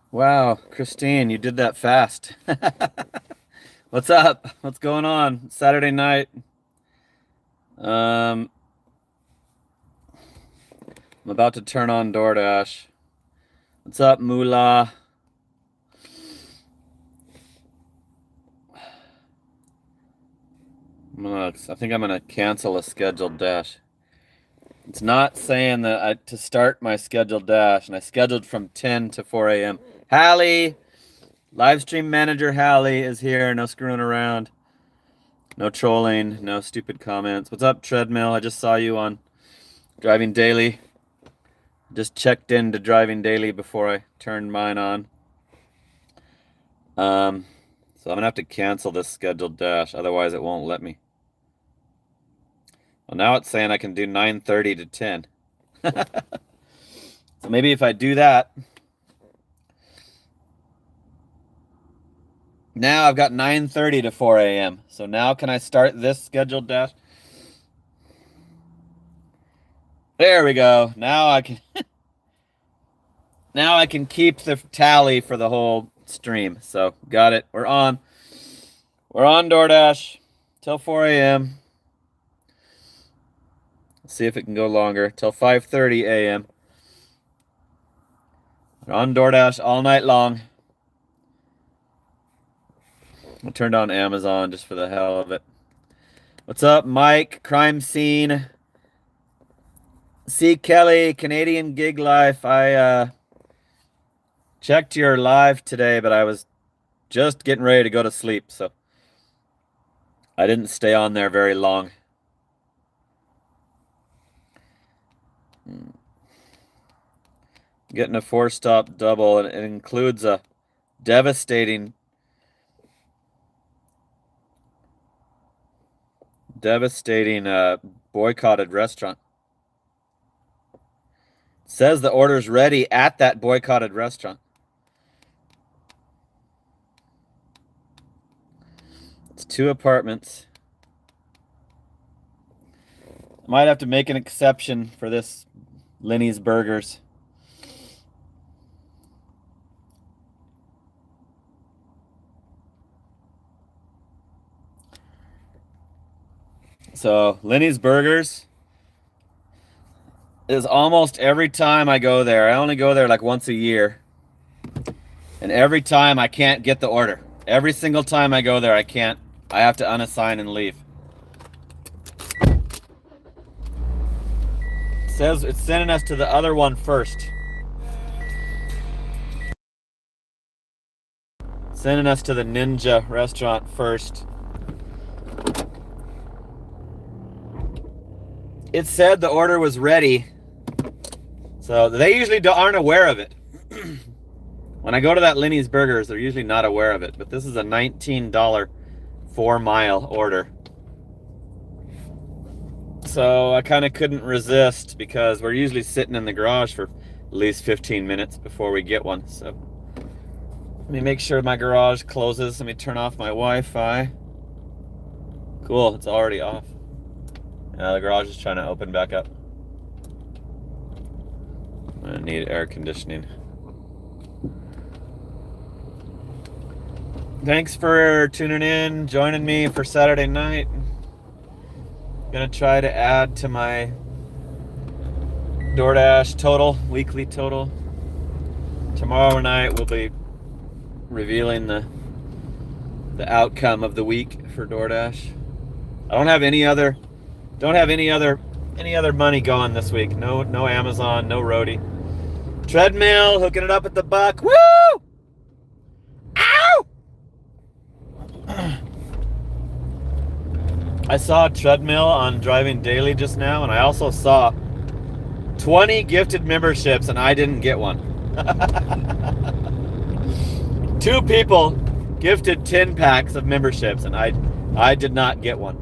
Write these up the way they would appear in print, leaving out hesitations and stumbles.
Wow, Christine, you did that fast. What's up? What's going on? Saturday night. Um, I'm about to turn on DoorDash. What's up, Moolah? I think I'm gonna cancel a scheduled dash. It's not saying that to start my scheduled dash, and I scheduled from 10 to 4 a.m. Hallie, live stream manager Hallie is here. No screwing around. No trolling. No stupid comments. What's up, Treadmill? I just saw you on Driving Daily. Just checked into Driving Daily before I turned mine on. So I'm gonna have to cancel this scheduled dash, otherwise it won't let me. Well, now it's saying I can do 9:30 to 10. So maybe if I do that, now I've got 9:30 to 4 a.m. So now can I start this scheduled dash? There we go. Now I can now I can keep the tally for the whole stream. So got it. We're on. We're on DoorDash till 4 a.m. See if it can go longer till 5:30 a.m. We're on DoorDash all night long. I turned on Amazon just for the hell of it. What's up, Mike? Crime Scene. C. Kelly, Canadian Gig Life. I checked your live today, but I was just getting ready to go to sleep, so I didn't stay on there very long. Getting a 4-stop double, and it includes a devastating boycotted restaurant. It says the order's ready at that boycotted restaurant. It's 2 apartments. Might have to make an exception for this Lenny's Burgers. So Lenny's Burgers is almost every time I go there. I only go there like once a year. And every time I can't get the order. Every single time I go there, I can't. I have to unassign and leave. It says it's sending us to the other one first. Sending us to the Ninja restaurant first. It said the order was ready. So they usually aren't aware of it. When I go to that Lenny's Burgers, they're usually not aware of it. But this is a $19 4-mile order. So I kind of couldn't resist because we're usually sitting in the garage for at least 15 minutes before we get one. So let me make sure my garage closes. Let me turn off my Wi-Fi. Cool, it's already off. The garage is trying to open back up. I need air conditioning. Thanks for tuning in, joining me for Saturday night. Gonna try to add to my DoorDash total, weekly total. Tomorrow night we'll be revealing the outcome of the week for DoorDash. I don't have any other money going this week. No Amazon, no Roadie. Treadmill hooking it up at the buck. Woo! Ow! I saw a Treadmill on Driving Daily just now, and I also saw 20 gifted memberships, and I didn't get one. 2 people gifted 10 packs of memberships, and I did not get one.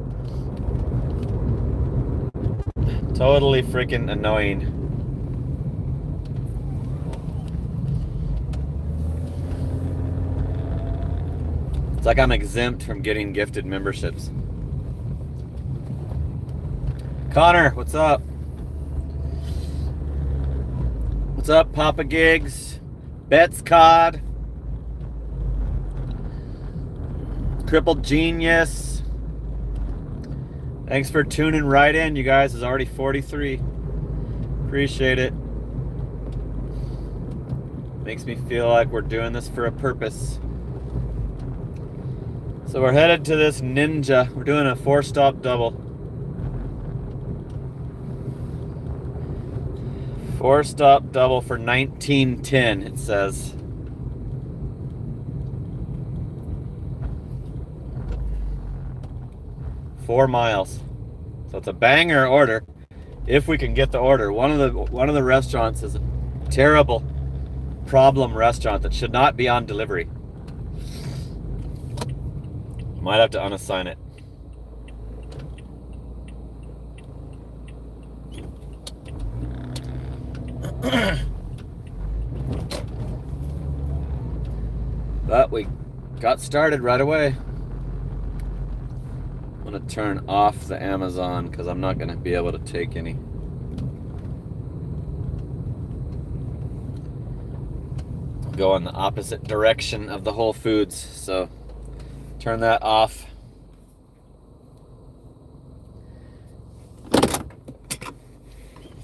Totally freaking annoying. It's like I'm exempt from getting gifted memberships. Connor, what's up? What's up, Papa Gigs? Bet's Cod. Crippled Genius. Thanks for tuning right in, you guys. It's already 43. Appreciate it. Makes me feel like we're doing this for a purpose. So we're headed to this Ninja. We're doing a 4-stop double. 4-stop double for $19.10, it says. $4 miles. So it's a banger order if we can get the order. One of the restaurants is a terrible problem restaurant that should not be on delivery. Might have to unassign it. But we got started right away. I'm gonna turn off the Amazon because I'm not gonna be able to take any. Go in the opposite direction of the Whole Foods, so turn that off.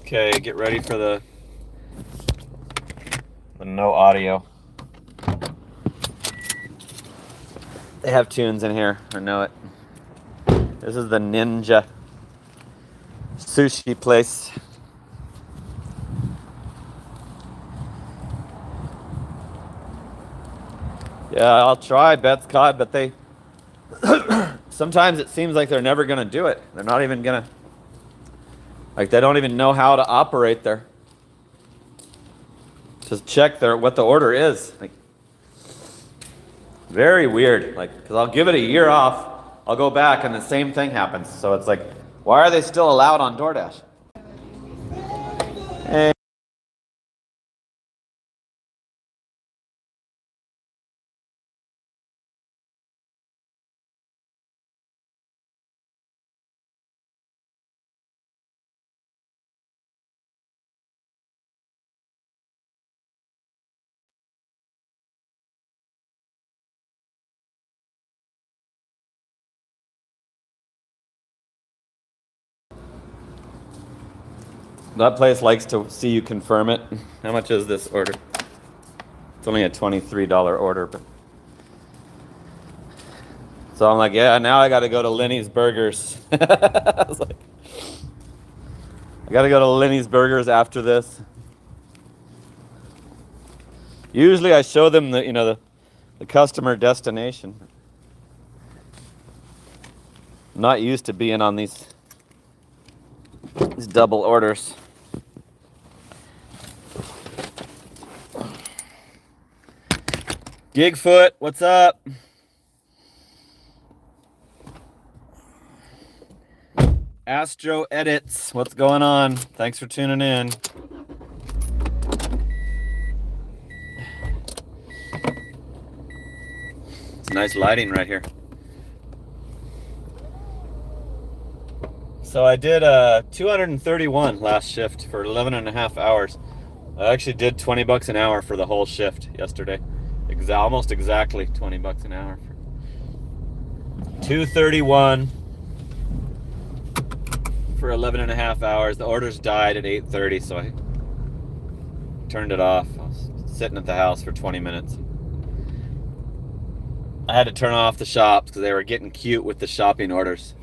Okay, get ready for the no audio. They have tunes in here, I know it. This is the Ninja sushi place. Yeah, I'll try Bet's Cod, but they sometimes it seems like they're never gonna do it. They're not even gonna, like, they don't even know how to operate there. Just check what the order is. Like, very weird. Like, because I'll give it a year off, I'll go back and the same thing happens. So it's like, why are they still allowed on DoorDash? Hey. That place likes to see you confirm it. How much is this order? It's only a $23 order, but so I'm like, yeah, now I got to go to Lenny's Burgers. I was like, I got to go to Lenny's Burgers after this. Usually I show them the customer destination. I'm not used to being on these double orders. Gigfoot, what's up? Astro Edits, what's going on? Thanks for tuning in. It's nice lighting right here. So I did 231 last shift for 11 and a half hours. I actually did $20 an hour for the whole shift yesterday. Almost exactly $20 an hour. 231 for 11 and a half hours. The orders died at 8:30, so I turned it off. I was sitting at the house for 20 minutes. I had to turn off the shops because they were getting cute with the shopping orders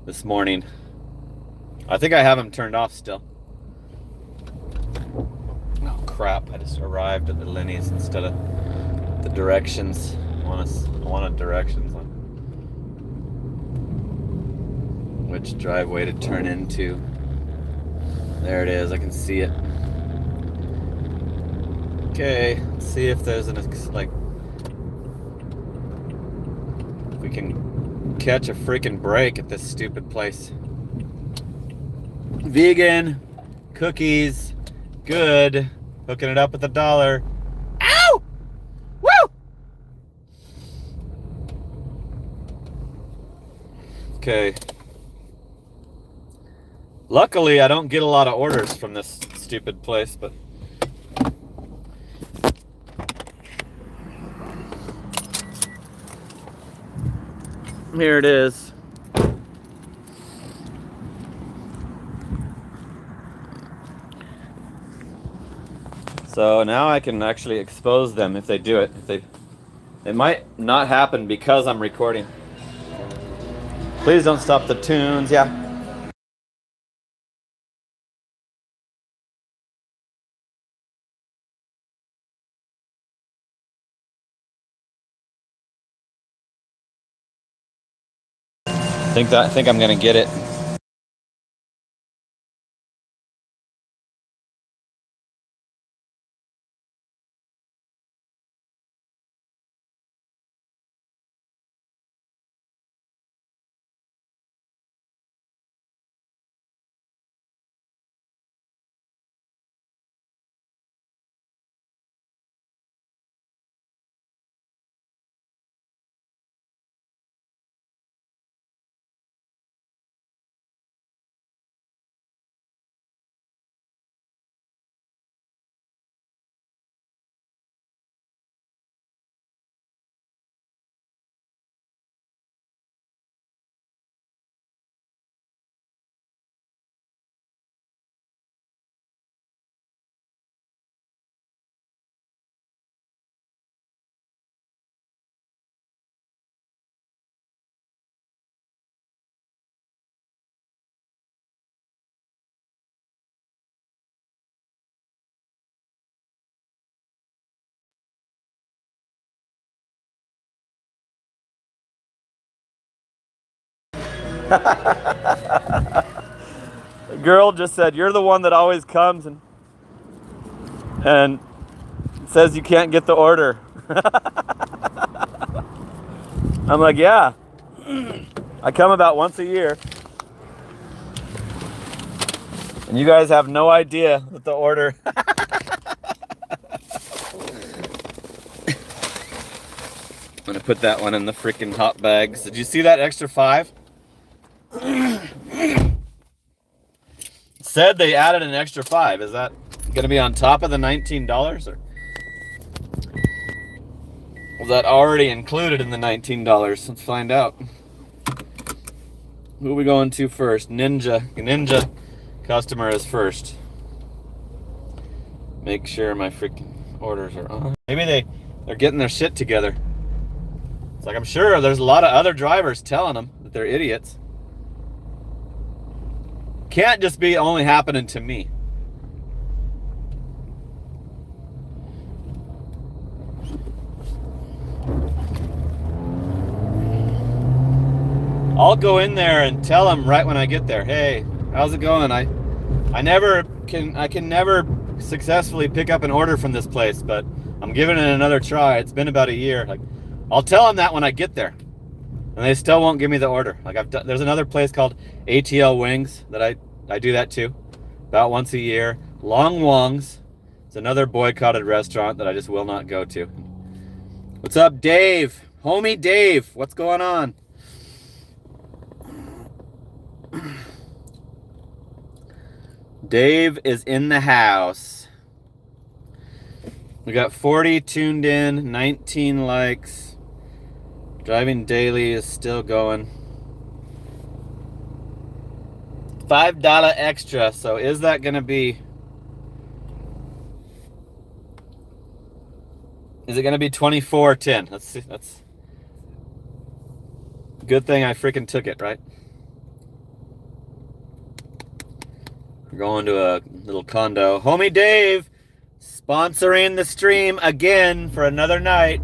this morning. I think I have them turned off still. Oh crap, I just arrived at the Lenny's instead of the directions. I wanted directions on which driveway to turn into. There it is, I can see it. Okay, let's see if there's if we can catch a freaking break at this stupid place. Vegan, cookies, good. Hooking it up with $1. Ow! Woo! Okay. Luckily, I don't get a lot of orders from this stupid place, but Here it is. So now I can actually expose them if they do it. It might not happen because I'm recording. Please don't stop the tunes. Yeah. I think I'm gonna get it. The girl just said, "You're the one that always comes and says you can't get the order." I'm like, "Yeah, I come about once a year, and you guys have no idea that the order." I'm gonna put that one in the freaking hot bags. Did you see that extra 5? Said they added an extra 5. Is that gonna be on top of the $19, or was that already included in the $19? Let's find out. Who are we going to first? Ninja customer is first. Make sure my freaking orders are on. Maybe they're getting their shit together. It's like, I'm sure there's a lot of other drivers telling them that they're idiots. Can't just be only happening to me. I'll go in there and tell them right when I get there, "Hey, how's it going? I can never successfully pick up an order from this place, but I'm giving it another try. It's been about a year." Like, I'll tell them that when I get there, and they still won't give me the order. Like, there's another place called ATL Wings that I do that too, about once a year. Long Wong's. It's another boycotted restaurant that I just will not go to. What's up, Dave? Homie Dave, what's going on? Dave is in the house. We got 40 tuned in, 19 likes. Driving daily is still going. $5 extra. So is that going to be... Is it going to be 24.10? Let's see. That's... Good thing I freaking took it, right? We're going to a little condo. Homie Dave sponsoring the stream again for another night.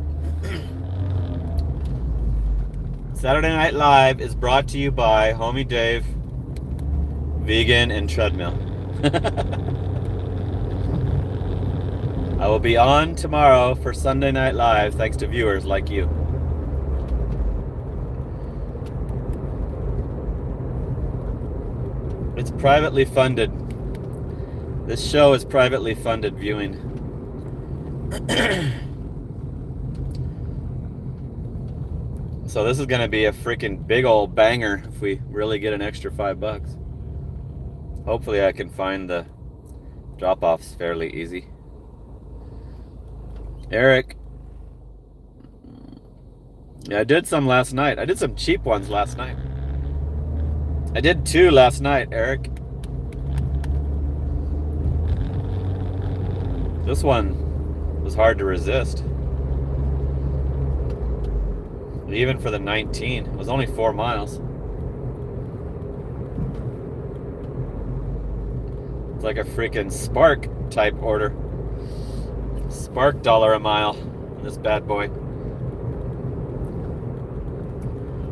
Saturday Night Live is brought to you by Homie Dave, Vegan and Treadmill. I will be on tomorrow for Sunday Night Live thanks to viewers like you. It's privately funded. This show is privately funded viewing. So this is going to be a freaking big old banger if we really get an extra $5. Hopefully I can find the drop-offs fairly easy. Eric, Yeah, I did some last night. I did some cheap ones last night. I did 2 last night, Eric. This one was hard to resist. Even for the 19, it was only 4 miles. It's like a freaking Spark type order. Spark $1 a mile on this bad boy.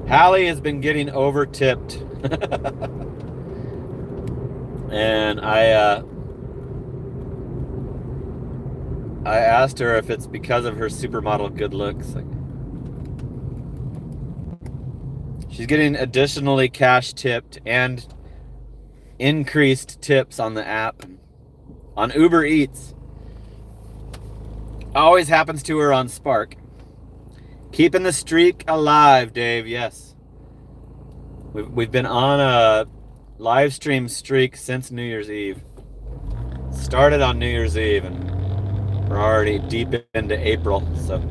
Hallie has been getting over tipped. And I asked her if it's because of her supermodel good looks. Like, she's getting additionally cash tipped and increased tips on the app. On Uber Eats. Always happens to her on Spark. Keeping the streak alive, Dave. Yes. We've been on a live stream streak since New Year's Eve. Started on New Year's Eve and we're already deep into April, so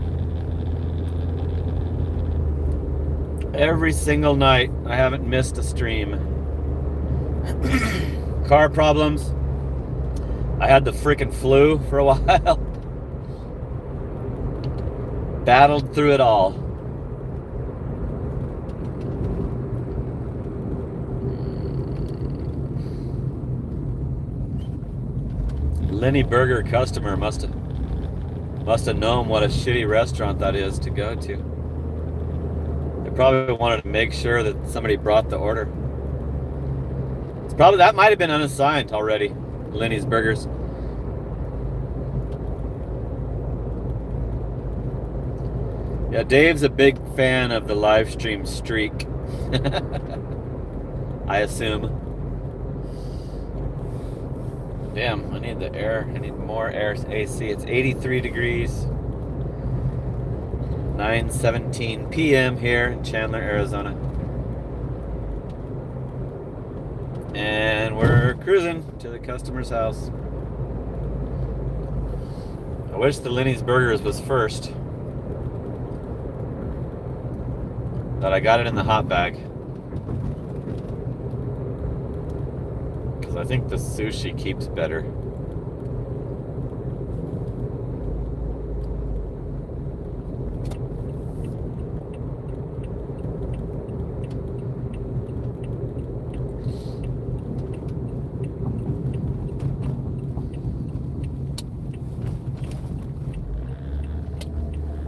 every single night I haven't missed a stream. Car problems. I had the freaking flu for a while. Battled through it all. Lenny Burger customer must have known what a shitty restaurant that is to go to. They probably wanted to make sure that somebody brought the order. It's probably, that might have been unassigned already. Lenny's Burgers. Yeah, Dave's a big fan of the live stream streak. I assume. Damn, I need the air. I need more air AC. It's 83 degrees. 9:17 p.m. here in Chandler, Arizona. And we're cruising to the customer's house. I wish the Lenny's Burgers was first. But I got it in the hot bag. Because I think the sushi keeps better.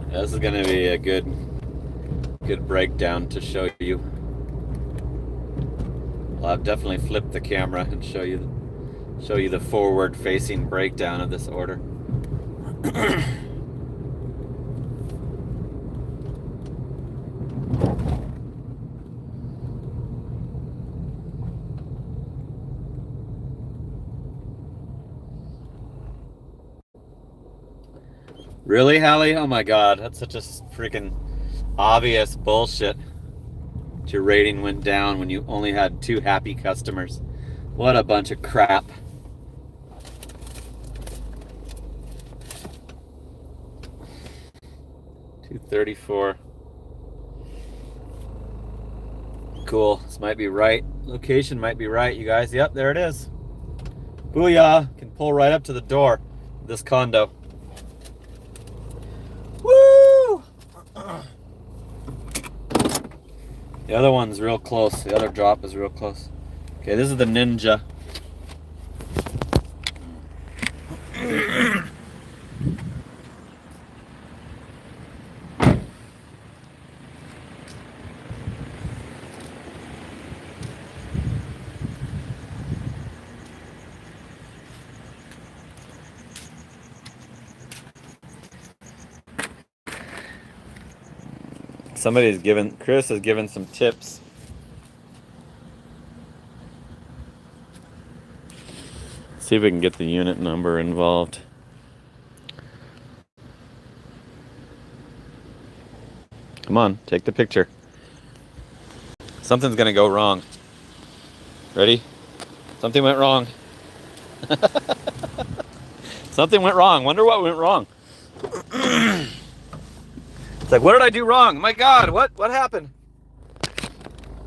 Yeah, this is going to be a good breakdown to show you. Well, I've definitely flipped the camera and show you the forward-facing breakdown of this order. Really, Hallie? Oh my God, that's such a freaking obvious bullshit. Your rating went down when you only had 2 happy customers. What a bunch of crap. $2.34. Cool. This might be right. Location might be right, you guys. Yep, there it is. Booyah. Can pull right up to the door of this condo. Woo! The other one's real close. The other drop is real close. Okay, this is the Ninja. Chris has given some tips. See if we can get the unit number involved. Come on, take the picture. Something's gonna go wrong. Ready? Something went wrong. Something went wrong. Wonder what went wrong. It's like, what did I do wrong? My God, what happened?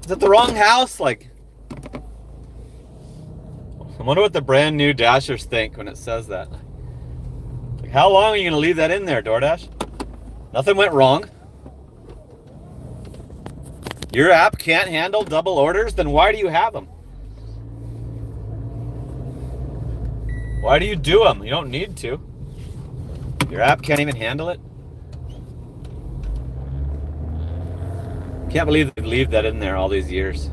Is it the wrong house? Like, I wonder what the brand new Dashers think when it says that. Like, how long are you gonna leave that in there, DoorDash? Nothing went wrong. Your app can't handle double orders? Then why do you have them? Why do you do them? You don't need to. Your app can't even handle it. Can't believe they leave that in there all these years.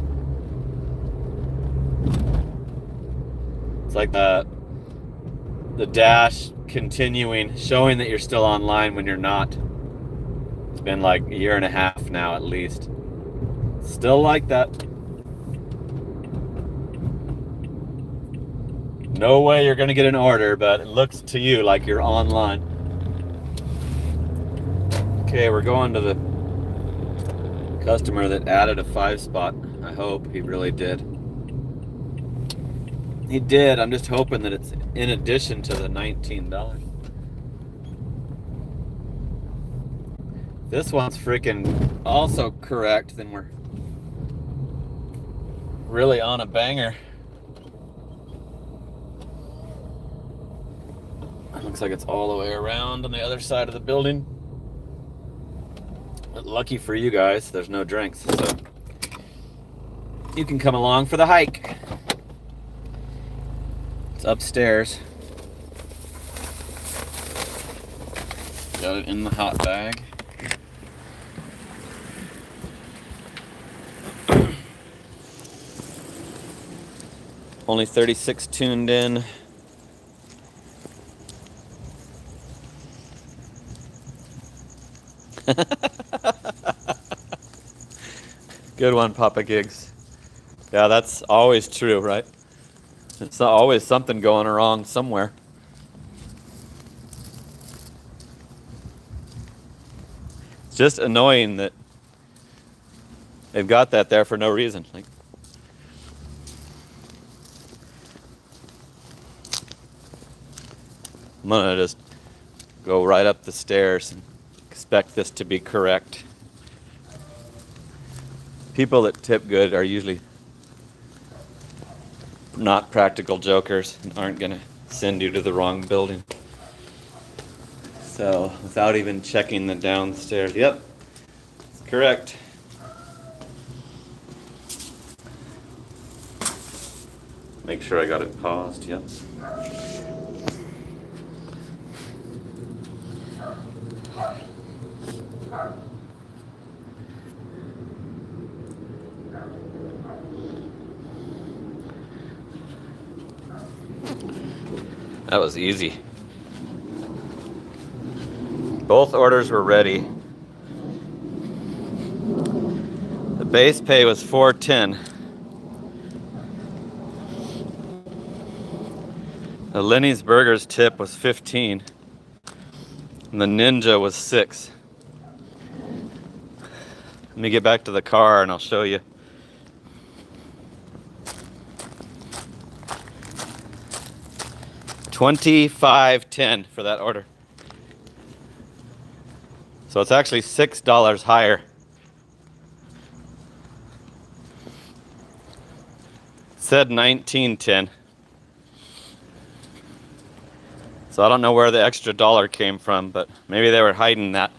It's like the Dash continuing, showing that you're still online when you're not. It's been like a year and a half now at least. Still like that. No way you're gonna get an order, but it looks to you like you're online. Okay, we're going to the customer that added a 5-spot. I hope he really did. He did. I'm just hoping that it's in addition to the $19. This one's freaking also correct, then we're really on a banger. Looks like it's all the way around on the other side of the building. But lucky for you guys, there's no drinks, so you can come along for the hike. It's upstairs. Got it in the hot bag. Only 36 tuned in. Good one, Papa Gigs. Yeah, that's always true, right? It's always something going wrong somewhere. It's just annoying that they've got that there for no reason. Like, I'm gonna just go right up the stairs and expect this to be correct. People that tip good are usually not practical jokers and aren't gonna send you to the wrong building. So, without even checking the downstairs, yep, it's correct. Make sure I got it paused, yep. That was easy. Both orders were ready. The base pay was $4.10. The Lenny's Burgers tip was $15. And the Ninja was $6. Let me get back to the car and I'll show you. $25.10 for that order. So it's actually $6 higher. It said $19.10. So I don't know where the extra dollar came from, but maybe they were hiding that.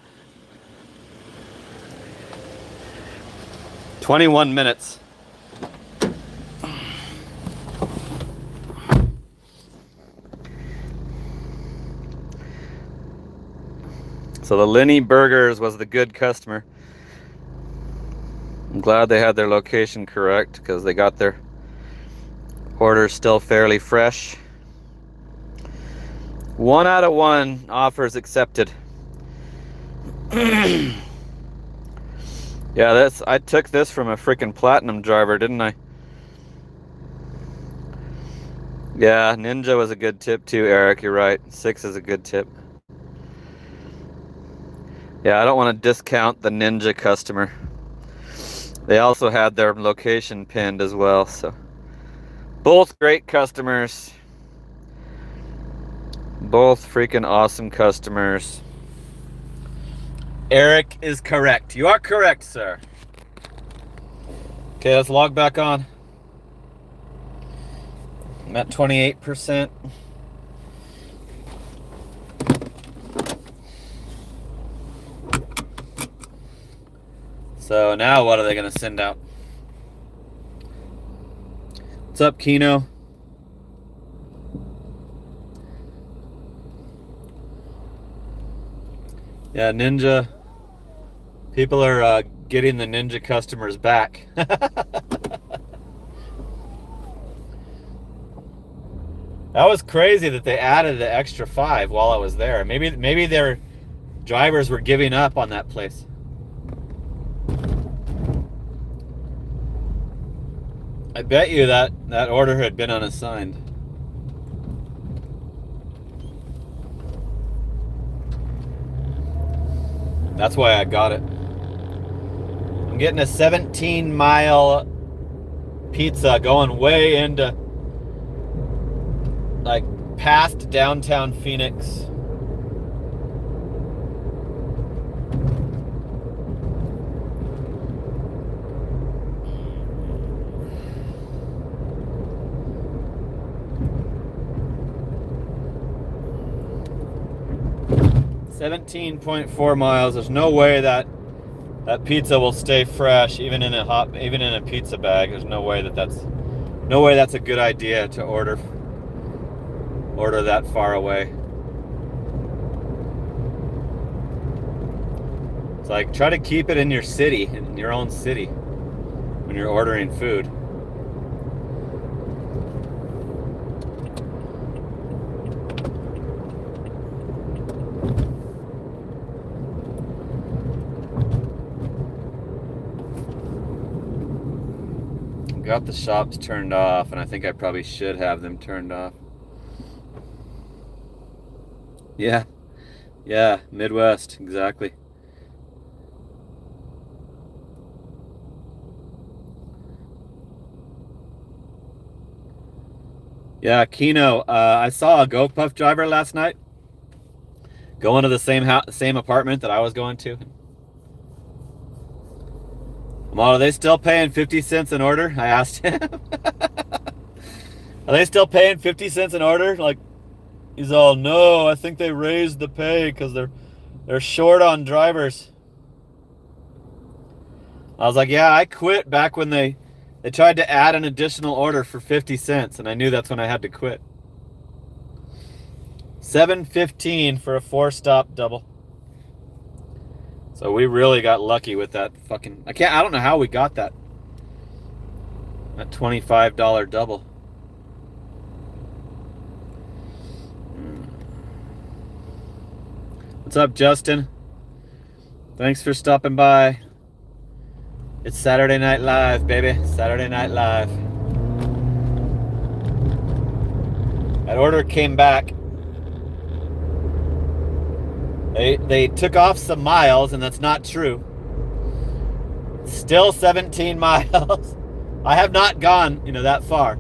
21 minutes. So the Lenny Burgers was the good customer. I'm glad they had their location correct because they got their orders still fairly fresh. 1 out of 1 offers accepted. Yeah, I took this from a freaking platinum driver, didn't I? Yeah, Ninja was a good tip too, Eric. You're right. 6 is a good tip. Yeah, I don't want to discount the Ninja customer. They also had their location pinned as well, so both great customers. Both freaking awesome customers. Eric is correct. You are correct, sir. Okay, let's log back on. I'm at 28%. So now what are they going to send out? What's up, Kino? Yeah, Ninja. People are getting the Ninja customers back. That was crazy that they added the extra 5 while I was there. Maybe their drivers were giving up on that place. I bet you that order had been unassigned. That's why I got it. I'm getting a 17-mile pizza going way into, like, past downtown Phoenix. $17.4 miles. There's no way that pizza will stay fresh even in a pizza bag. There's no way that's a good idea to order that far away. It's like, try to keep it in your city, in your own city, when you're ordering food. Got the shops turned off, and I think I probably should have them turned off. Yeah, Midwest, exactly. Yeah, Kino, I saw a GoPuff driver last night going to the same apartment that I was going to. Well, are they still paying 50 cents an order? I asked him. Are they still paying 50 cents an order? Like, he's all, no, I think they raised the pay because they're short on drivers. I was like, yeah, I quit back when they tried to add an additional order for 50 cents, and I knew that's when I had to quit. $7.15 for a 4-stop double. So we really got lucky with that fucking... I don't know how we got that. That $25 double. What's up, Justin? Thanks for stopping by. It's Saturday Night Live, baby. Saturday Night Live. That order came back. They took off some miles, and that's not true. Still 17 miles. I have not gone, that far.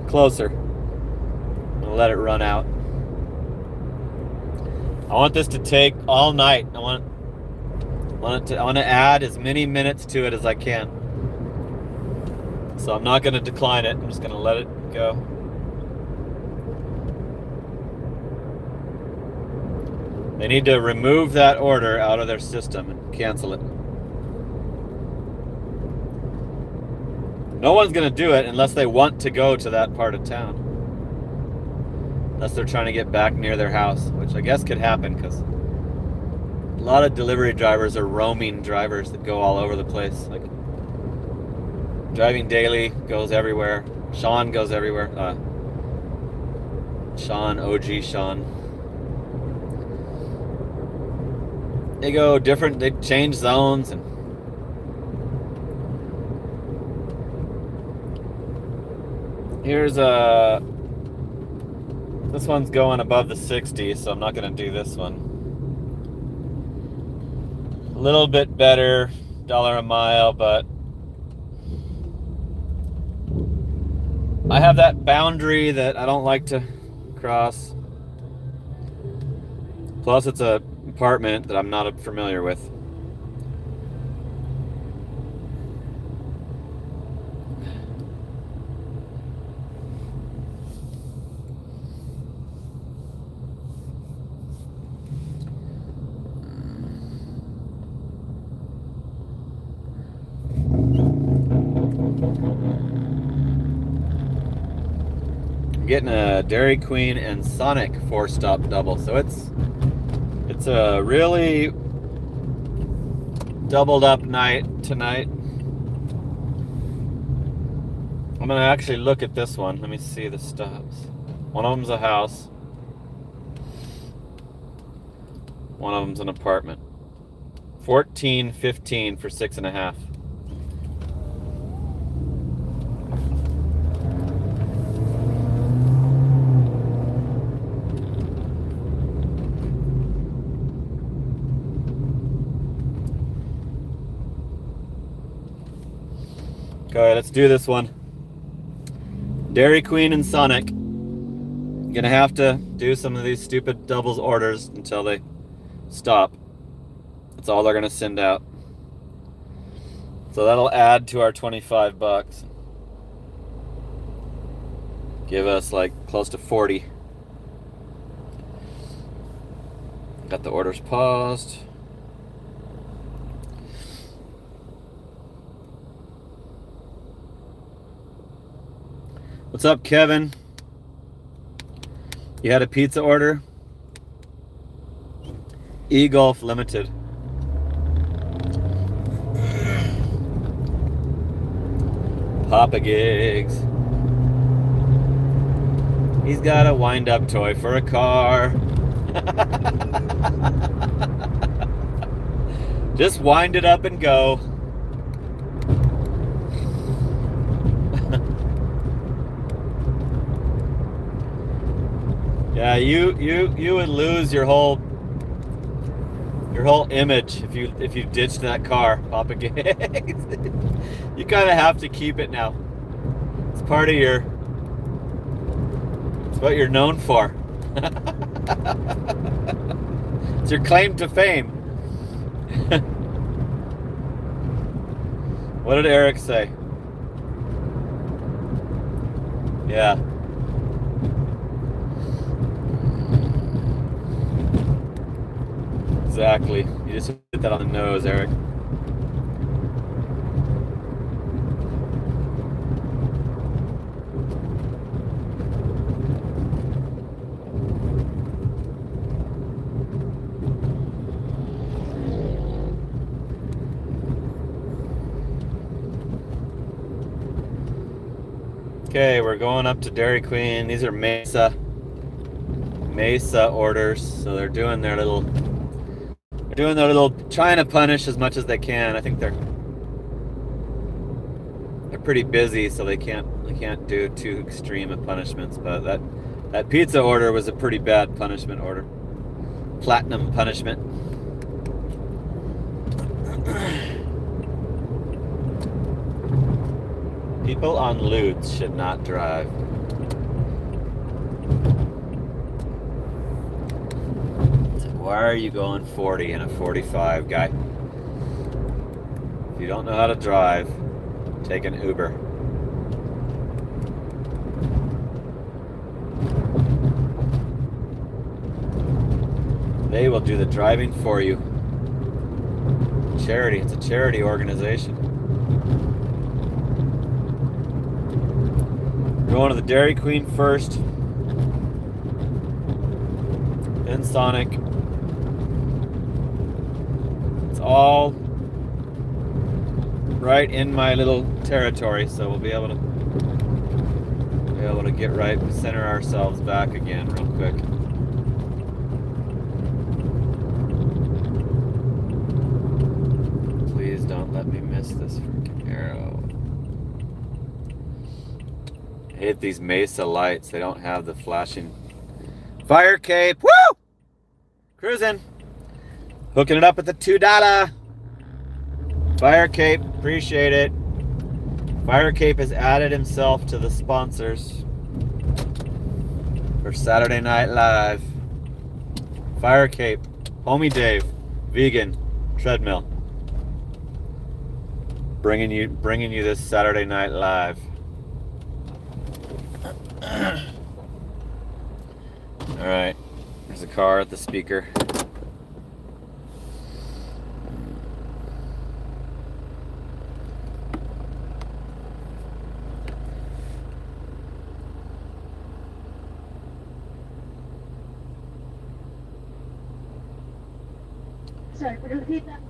Closer. I'm gonna let it run out. I want this to take all night. I want to add as many minutes to it as I can. So I'm not going to decline it. I'm just going to let it go. They need to remove that order out of their system and cancel it. No one's going to do it unless they want to go to that part of town. Unless they're trying to get back near their house, which I guess could happen because a lot of delivery drivers are roaming drivers that go all over the place. Like, Driving Daily goes everywhere. Sean goes everywhere. OG Sean. They go different, they change zones, and here's this one's going above the 60, so I'm not going to do this one. A little bit better, $1 a mile, but I have that boundary that I don't like to cross. Plus, it's an apartment that I'm not familiar with. getting a Dairy Queen and Sonic 4-stop double. So it's a really doubled up night tonight. I'm gonna actually look at this one. Let me see the stops. One of them's a house. One of them's an apartment. 14.15 for 6.5. Okay, let's do this one. Dairy Queen and Sonic. Gonna have to do some of these stupid doubles orders until they stop. That's all they're gonna send out. So that'll add to our 25 bucks. Give us like close to 40. Got the orders paused. What's up, Kevin? You had a pizza order? E-Golf Limited. Papa Gigs. He's got a wind-up toy for a car. Just wind it up and go. Yeah, you would lose your whole image if you ditched that car, Papa Gigs. You kind of have to keep it now. It's part of it's what you're known for. It's your claim to fame. What did Eric say? Yeah. Exactly. You just hit that on the nose, Eric. Okay, we're going up to Dairy Queen. These are Mesa orders, so they're doing their little trying to punish as much as they can. I think they're pretty busy, so they can't do too extreme of punishments. But that pizza order was a pretty bad punishment order. Platinum punishment. People on lewds should not drive. Why are you going 40 in a 45, guy? If you don't know how to drive, take an Uber. They will do the driving for you. Charity. It's a charity organization. Going to the Dairy Queen first. Then Sonic. It's all right in my little territory, so we'll be able to get right, center ourselves back again real quick. Please don't let me miss this freaking arrow. I hate these Mesa lights. They don't have the flashing fire cape. Woo! Cruising. Hooking it up at the $2 fire cape. Appreciate it. Fire cape has added himself to the sponsors for Saturday Night Live. Fire cape. Homie Dave. Vegan. Treadmill. Bringing you this Saturday Night Live. All right. There's a car at the speaker. Sorry, could you repeat that?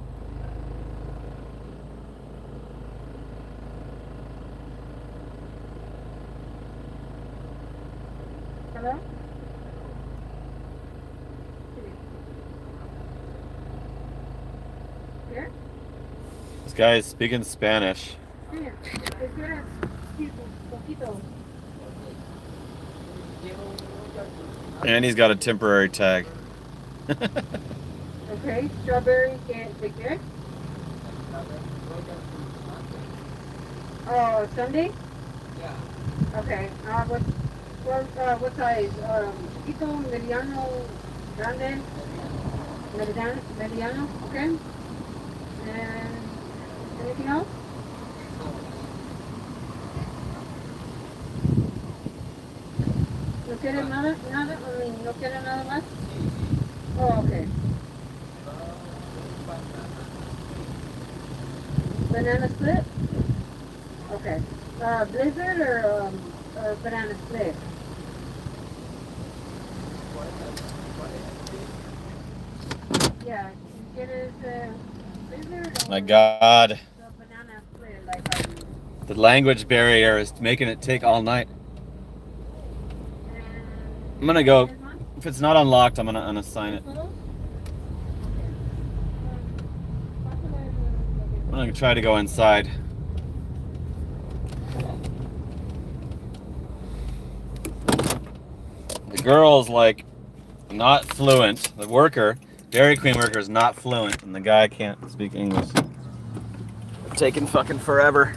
Hello? Here? This guy is speaking Spanish. Here. Espera, poquito. And he's got a temporary tag. Okay, strawberry cake. ¿De qué? Oh, Sunday? Okay. What size? Chiquito, mediano, grande, mediano. Okay. And anything else? ¿No quiere nada? Nada? I mean, ¿no quiere nada más? Oh, okay. Banana split? Okay. Blizzard or banana split? Yeah. ¿Quieres blizzard My or God. the banana split? Like, The language barrier is making it take all night. I'm gonna go. If it's not unlocked, I'm gonna unassign it. I'm gonna try to go inside. The girl's like not fluent. The worker, Dairy Queen worker, is not fluent, and the guy can't speak English. It's taking fucking forever.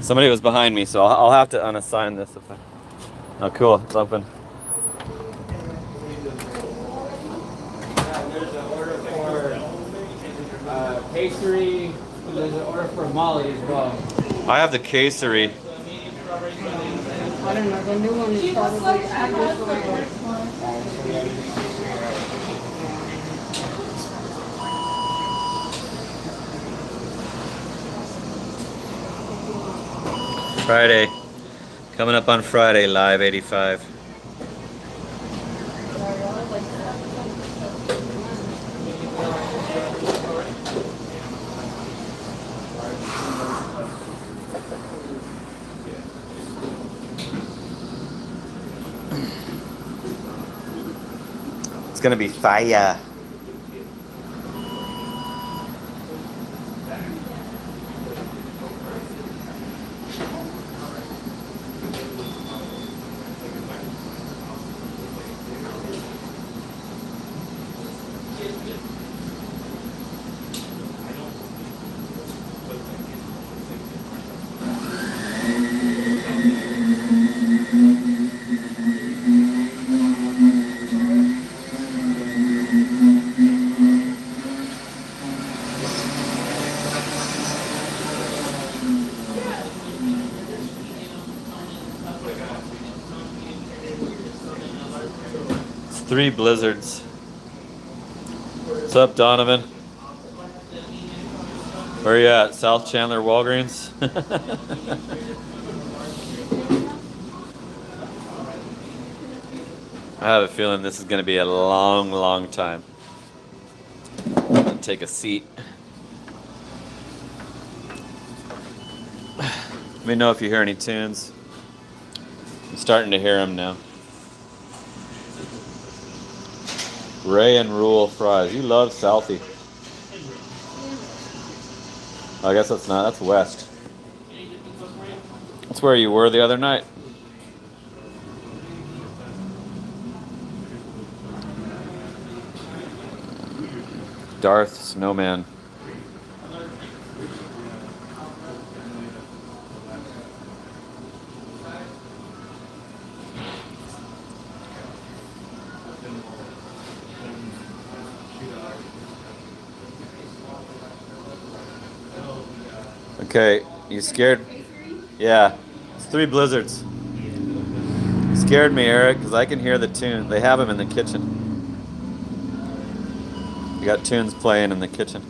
Somebody was behind me, so I'll have to unassign this if I... Oh, cool. It's open. There's an order for pastry. There's an order for Molly as well. I have the casery. I don't know, the new one is probably Friday. Coming up on Friday, Live 85. It's gonna be fire. It's 3 blizzards. What's up, Donovan? Where are you at? South Chandler Walgreens? I have a feeling this is going to be a long, long time. I'm going to take a seat. Let me know if you hear any tunes. I'm starting to hear them now. Ray and Rule fries. You love Southie. I guess that's not. That's west. That's where you were the other night. Darth Snowman. Okay, you scared? Yeah, it's 3 blizzards. You scared me, Eric, because I can hear the tune. They have them in the kitchen. You got tunes playing in the kitchen.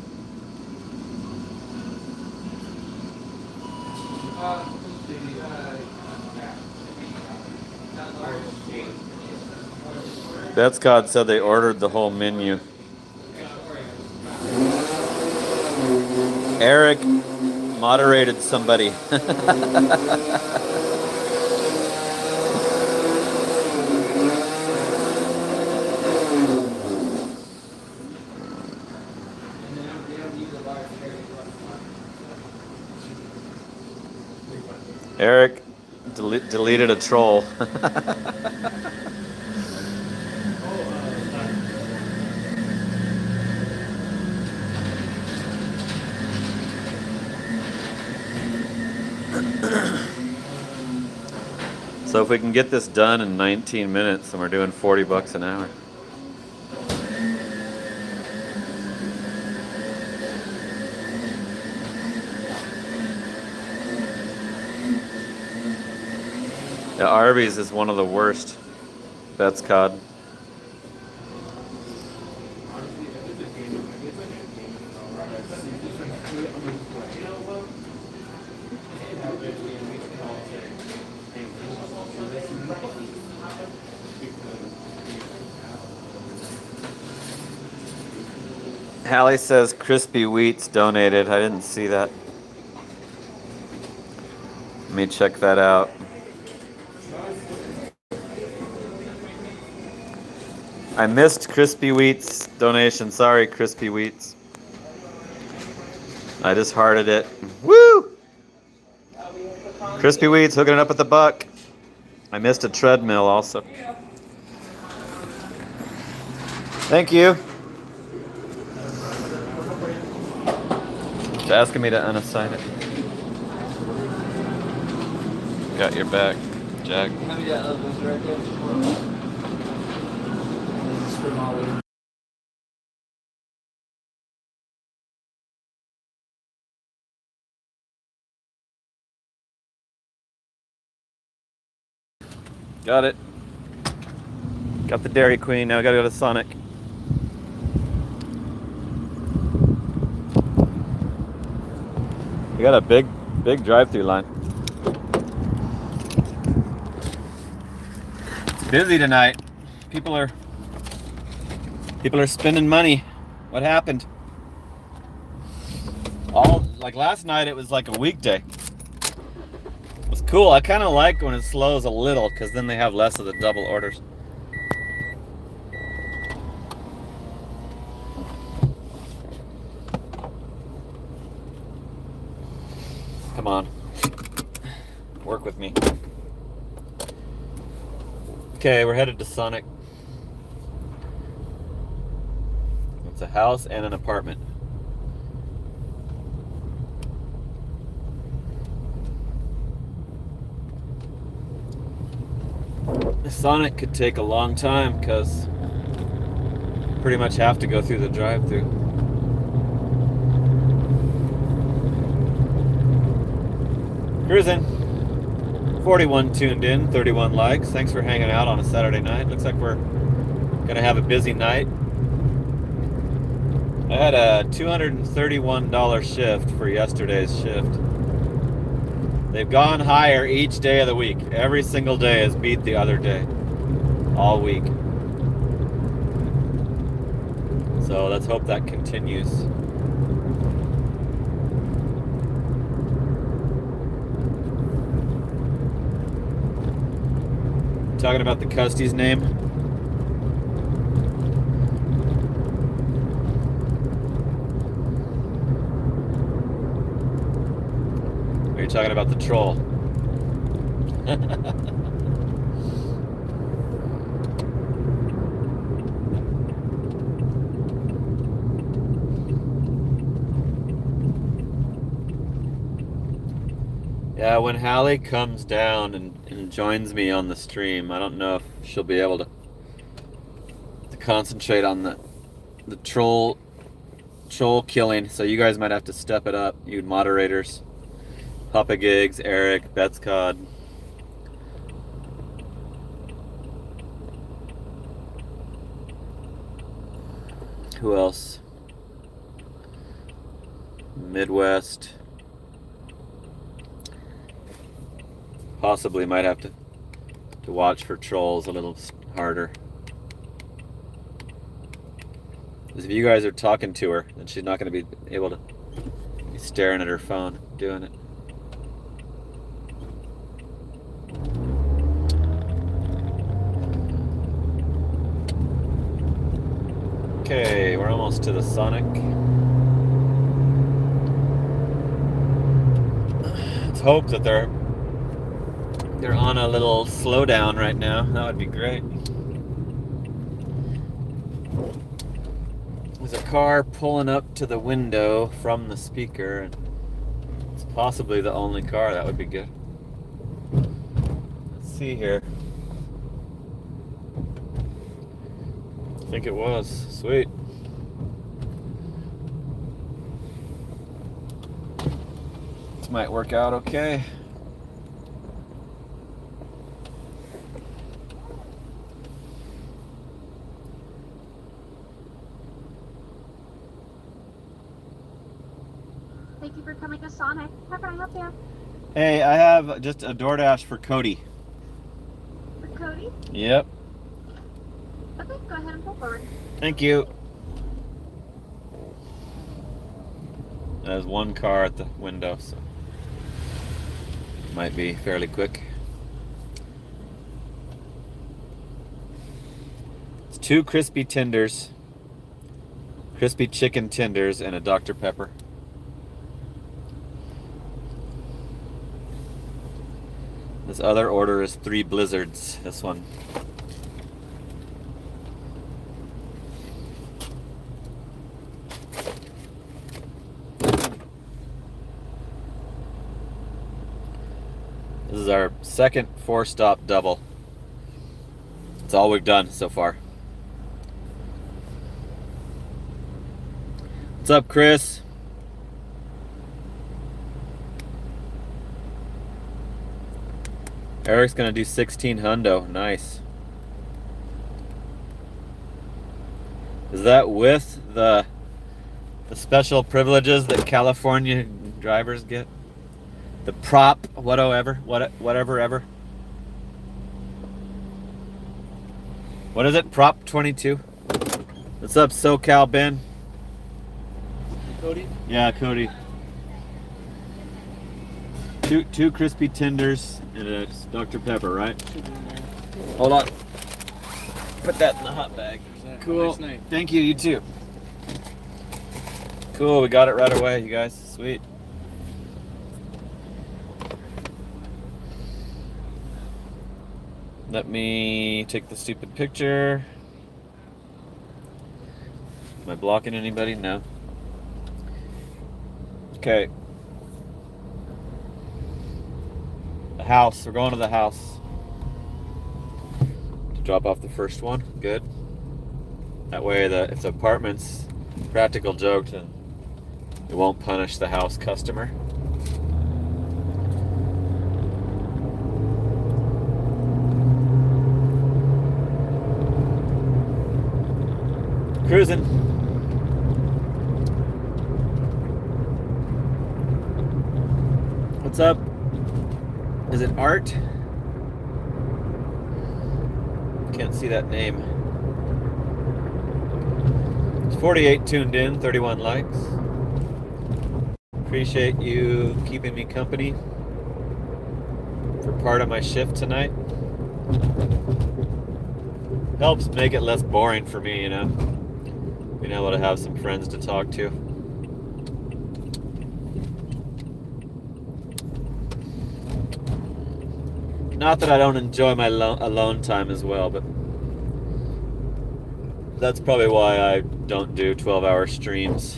Bets God said they ordered the whole menu. Eric moderated somebody. Eric deleted a troll. So if we can get this done in 19 minutes, then we're doing $40 an hour. Yeah, Arby's is one of the worst. Bets cod. Hallie says Crispy Wheats donated. I didn't see that. Let me check that out. I missed Crispy Wheats donation. Sorry, Crispy Wheats. I just hearted it. Woo! Crispy Wheats hooking it up at the buck. I missed a treadmill also. Thank you. It's asking me to unassign it. Got your back, Jack. Yeah, those right there. This is for Molly. Got it. Got the Dairy Queen. Now we gotta go to Sonic. We got a big drive-through line. It's busy tonight. People are spending money. What happened? Like last night, it was like a weekday. It was cool. I kind of like when it slows a little because then they have less of the double orders. Come on. Work with me. Okay, we're headed to Sonic. It's a house and an apartment. Sonic could take a long time because pretty much have to go through the drive-thru. Cruising. 41 tuned in, 31 likes. Thanks for hanging out on a Saturday night. Looks like we're gonna have a busy night. I had a $231 shift for yesterday's shift. They've gone higher each day of the week. Every single day has beat the other day. All week. So let's hope that continues. Talking about the Custy's name. Or are you talking about the troll? Yeah, when Hallie comes down and joins me on the stream, I don't know if she'll be able to concentrate on the troll killing, so you guys might have to step it up, you moderators. Papa Gigs, Eric, Bets Cod. Who else? Midwest. Possibly might have to to watch for trolls a little harder. Because if you guys are talking to her, then she's not going to be able to be staring at her phone doing it. Okay, we're almost to the Sonic. Let's hope that they're on a little slowdown right now. That would be great. There's a car pulling up to the window from the speaker, and it's possibly the only car. That would be good. Let's see here. I think it was. Sweet. This might work out okay. Thank you for coming to Sonic. How can I help you? Hey, I have just a DoorDash for Cody. For Cody? Yep. Okay, go ahead and pull forward. Thank you. There's one car at the window, so might be fairly quick. It's 2 crispy tenders, crispy chicken tenders, and a Dr. Pepper. This other order is 3 blizzards. This one. This is our second 4-stop double. That's all we've done so far. What's up, Chris? Eric's gonna do 16 hundo. Nice. Is that with the special privileges that California drivers get? The prop, whatever. What is it? Prop 22? What's up, SoCal Ben? Cody? Yeah, Cody. Two crispy tenders and a Dr. Pepper, right? Should be in there. Hold on. Put that in the hot bag. Cool. Nice night. Thank you, you too. Cool, we got it right away, you guys. Sweet. Let me take the stupid picture. Am I blocking anybody? No. Okay. The house. We're going to the house to drop off the first one. Good. That way, if the apartment's practical joke, then it won't punish the house customer. Cruising. What's up? Is it Art? Can't see that name. It's 48 tuned in, 31 likes. Appreciate you keeping me company for part of my shift tonight. Helps make it less boring for me, you know. Being able to have some friends to talk to. Not that I don't enjoy my alone time as well, but that's probably why I don't do 12-hour streams.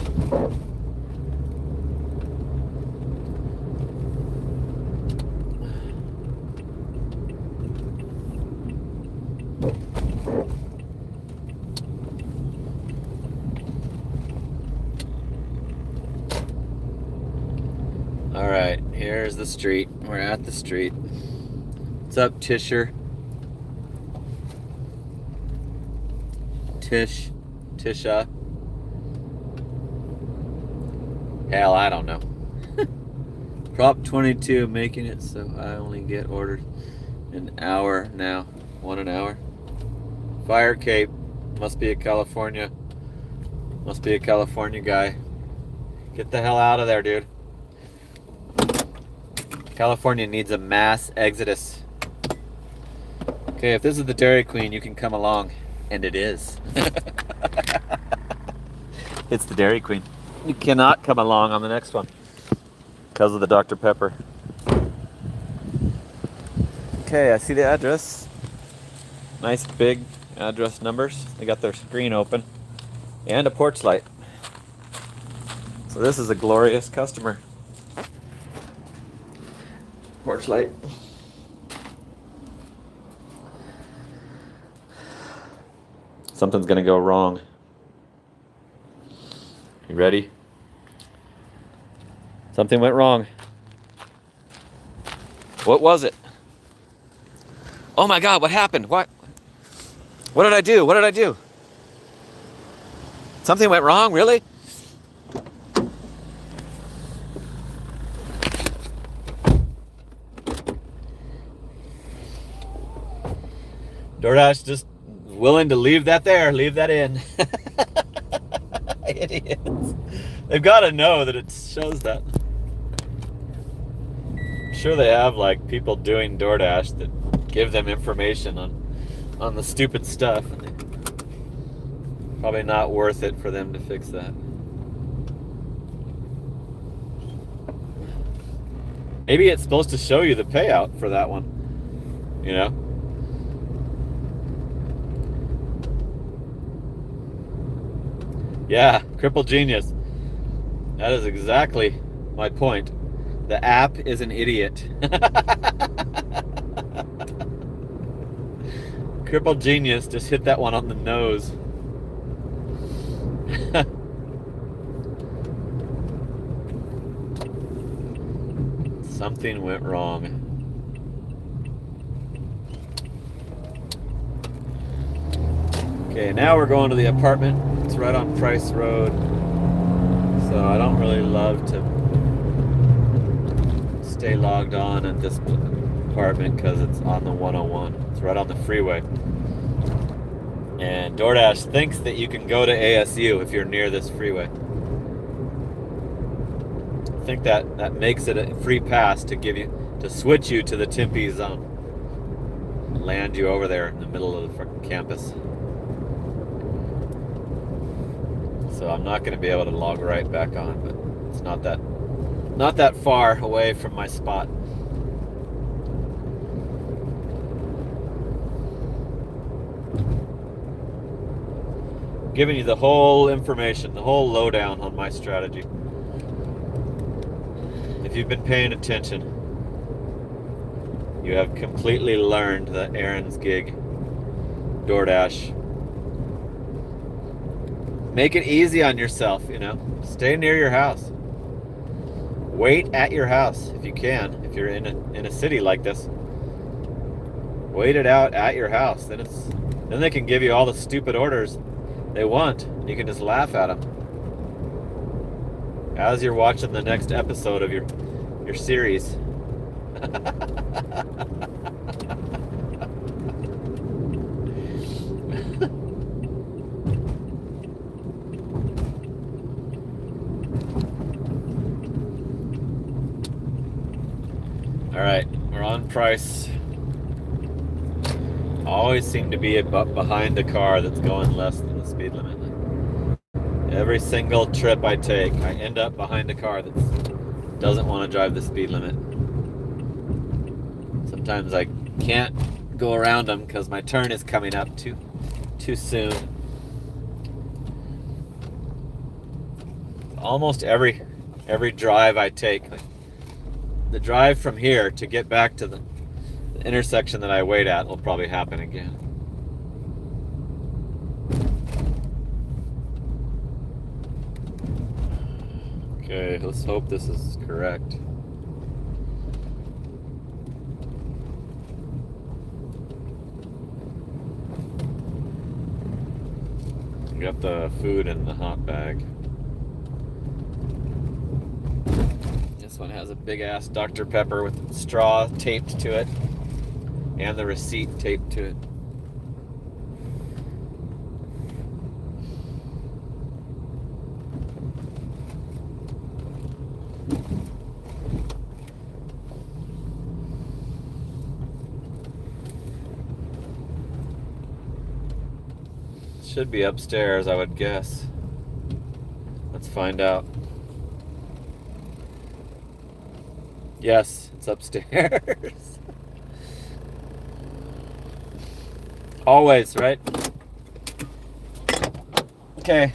All right, here's the street. We're at the street. What's up, Tisher? Tisha? Hell, I don't know. Prop 22, making it so I only get orders. An hour now. An hour. Fire cape. Must be a California guy. Get the hell out of there, dude. California needs a mass exodus. Okay, if this is the Dairy Queen, you can come along. And it is. It's the Dairy Queen. You cannot come along on the next one because of the Dr. Pepper. Okay, I see the address. Nice big address numbers. They got their screen open. And a porch light. So this is a glorious customer. Porch light. Something's gonna go wrong. You ready? Something went wrong. What was it? Oh my God, what happened? What did I do? What did I do? Something went wrong, really? DoorDash just willing to leave that there, leave that in. Idiots. They've got to know that it shows that. I'm sure they have like people doing DoorDash that give them information on the stupid stuff. Probably not worth it for them to fix that. Maybe it's supposed to show you the payout for that one, you know? Yeah, crippled genius. That is exactly my point. The app is an idiot. Crippled genius just hit that one on the nose. Something went wrong. Okay, now we're going to the apartment. It's right on Price Road. So I don't really love to stay logged on at this apartment because it's on the 101. It's right on the freeway. And DoorDash thinks that you can go to ASU if you're near this freeway. I think that makes it a free pass to switch you to the Tempe zone. Land you over there in the middle of the campus. So I'm not going to be able to log right back on, but it's not that far away from my spot. Giving you the whole information, the whole lowdown on my strategy. If you've been paying attention, you have completely learned the Aaron's gig, DoorDash. Make it easy on yourself, you know. Stay near your house. Wait at your house if you can. If you're in a city like this, wait it out at your house. Then they can give you all the stupid orders they want. You can just laugh at them as you're watching the next episode of your series. All right, we're on Price. Always seem to be behind a car that's going less than the speed limit. Every single trip I take, I end up behind a car that doesn't want to drive the speed limit. Sometimes I can't go around them because my turn is coming up too soon. Almost every drive I take, like the drive from here to get back to the intersection that I wait at will probably happen again. Okay, let's hope this is correct. We got the food in the hot bag. This one has a big ass Dr. Pepper with straw taped to it. and the receipt taped to it. Should be upstairs, I would guess. Let's find out. Yes, it's upstairs. Always, right? Okay,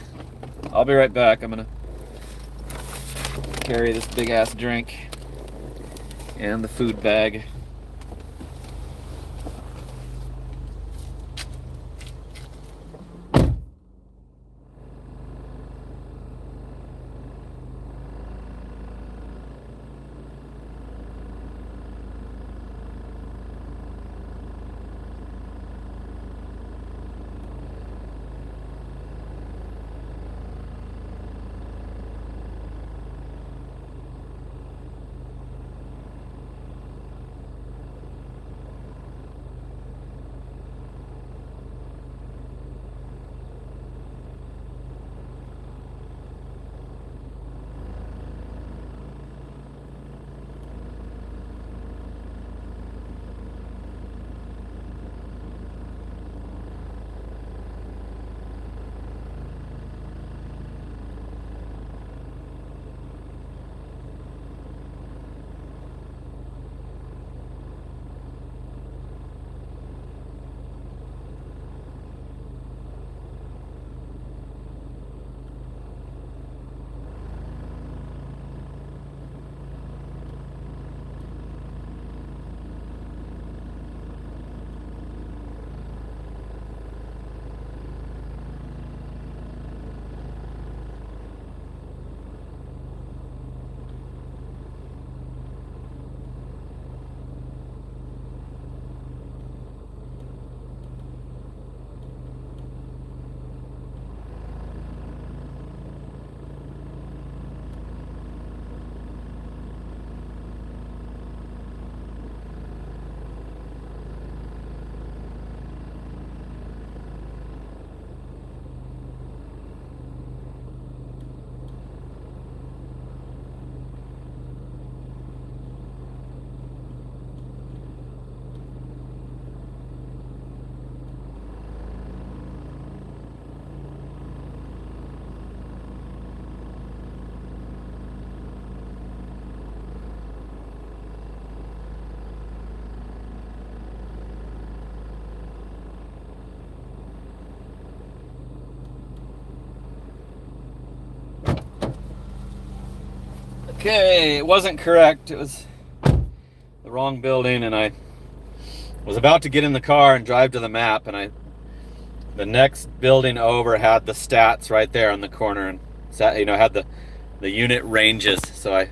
I'll be right back. I'm gonna carry this big ass drink and the food bag. Okay, it wasn't correct. It was the wrong building, and I was about to get in the car and drive to the map, and the next building over had the stats right there on the corner, and had the unit ranges. So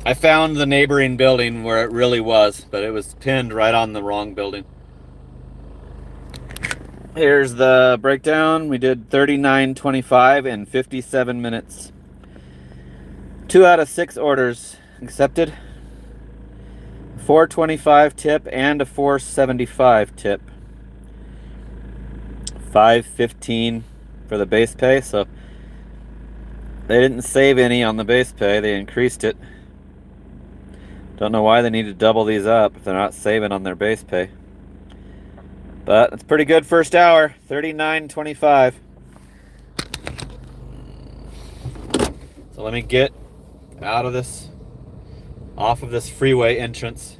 I found the neighboring building where it really was, but it was pinned right on the wrong building. Here's the breakdown. We did 39.25 in 57 minutes. 2 out of 6 orders accepted. 425 tip and a 475 tip. 515 for the base pay, so they didn't save any on the base pay, they increased it. Don't know why they need to double these up if they're not saving on their base pay. But it's pretty good first hour, 39.25. So let me get out of this, off of this freeway entrance.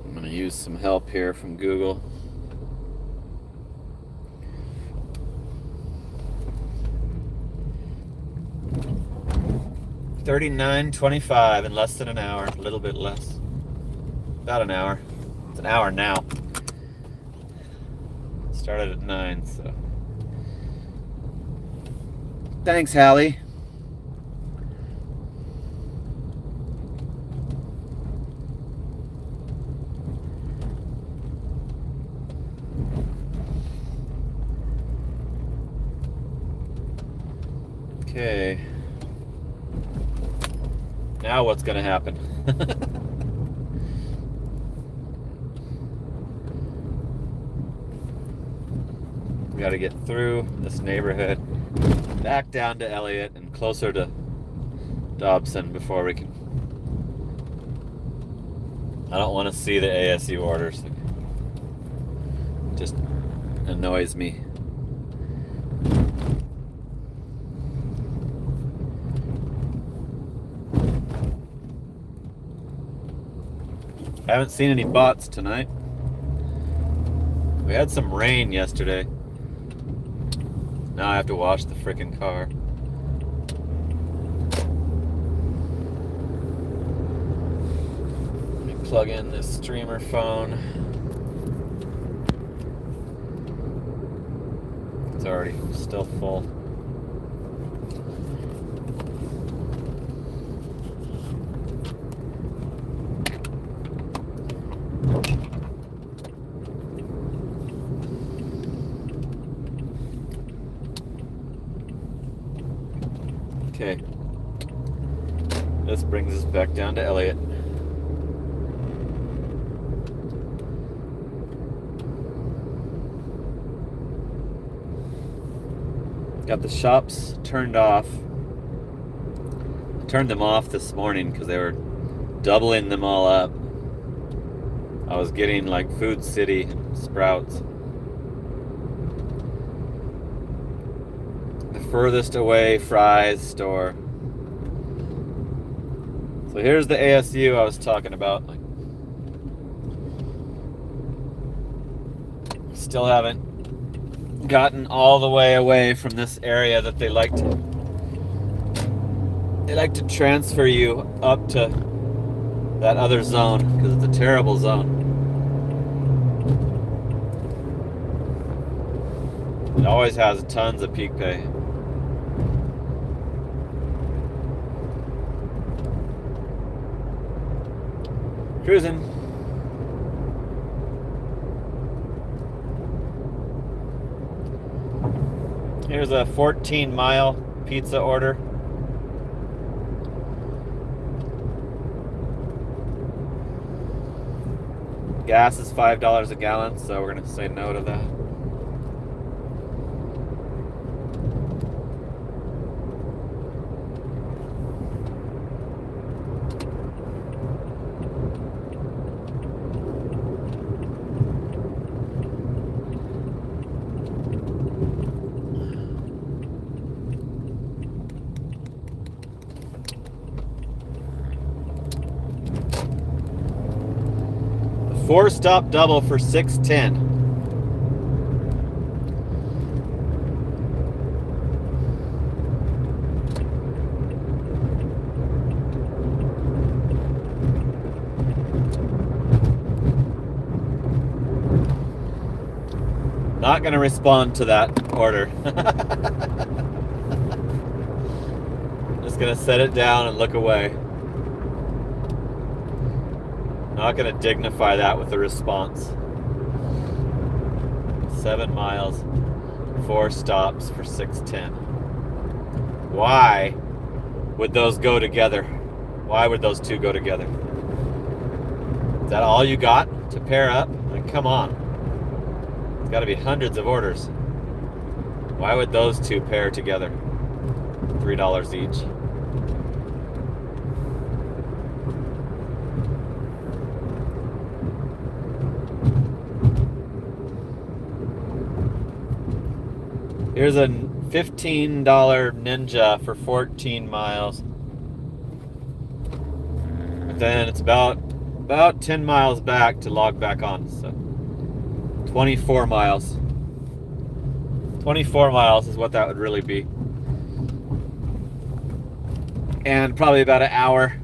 I'm gonna use some help here from Google. $39.25 in less than an hour, a little bit less. About an hour. It's an hour now. Started at 9, so. Thanks, Hallie. Okay. Now what's gonna happen? We gotta get through this neighborhood, back down to Elliott and closer to Dobson before we can. I don't want to see the ASU orders. It just annoys me. I haven't seen any bots tonight. We had some rain yesterday. Now I have to wash the frickin' car. Let me plug in this streamer phone. It's already still full. Okay. This brings us back down to Elliott. Got the shops turned off. I turned them off this morning because they were doubling them all up. I was getting like Food City and Sprouts. The furthest away Fry's store. So here's the ASU I was talking about. Like, still haven't gotten all the way away from this area that they like to transfer you up to that other zone because it's a terrible zone. It always has tons of peak pay. Cruising. Here's a 14-mile pizza order. Gas is $5 a gallon, so we're gonna say no to that. Four-stop double for $6.10. Not going to respond to that order. Just going to set it down and look away. Not going to dignify that with a response. 7 miles, 4 stops for $6.10. Why would those go together? Why would those two go together? Is that all you got to pair up? Like, come on. It's got to be hundreds of orders. Why would those two pair together? $3 each. Here's a $15 Ninja for 14 miles. But then it's about 10 miles back to log back on. So 24 miles. 24 miles is what that would really be. And probably about an hour.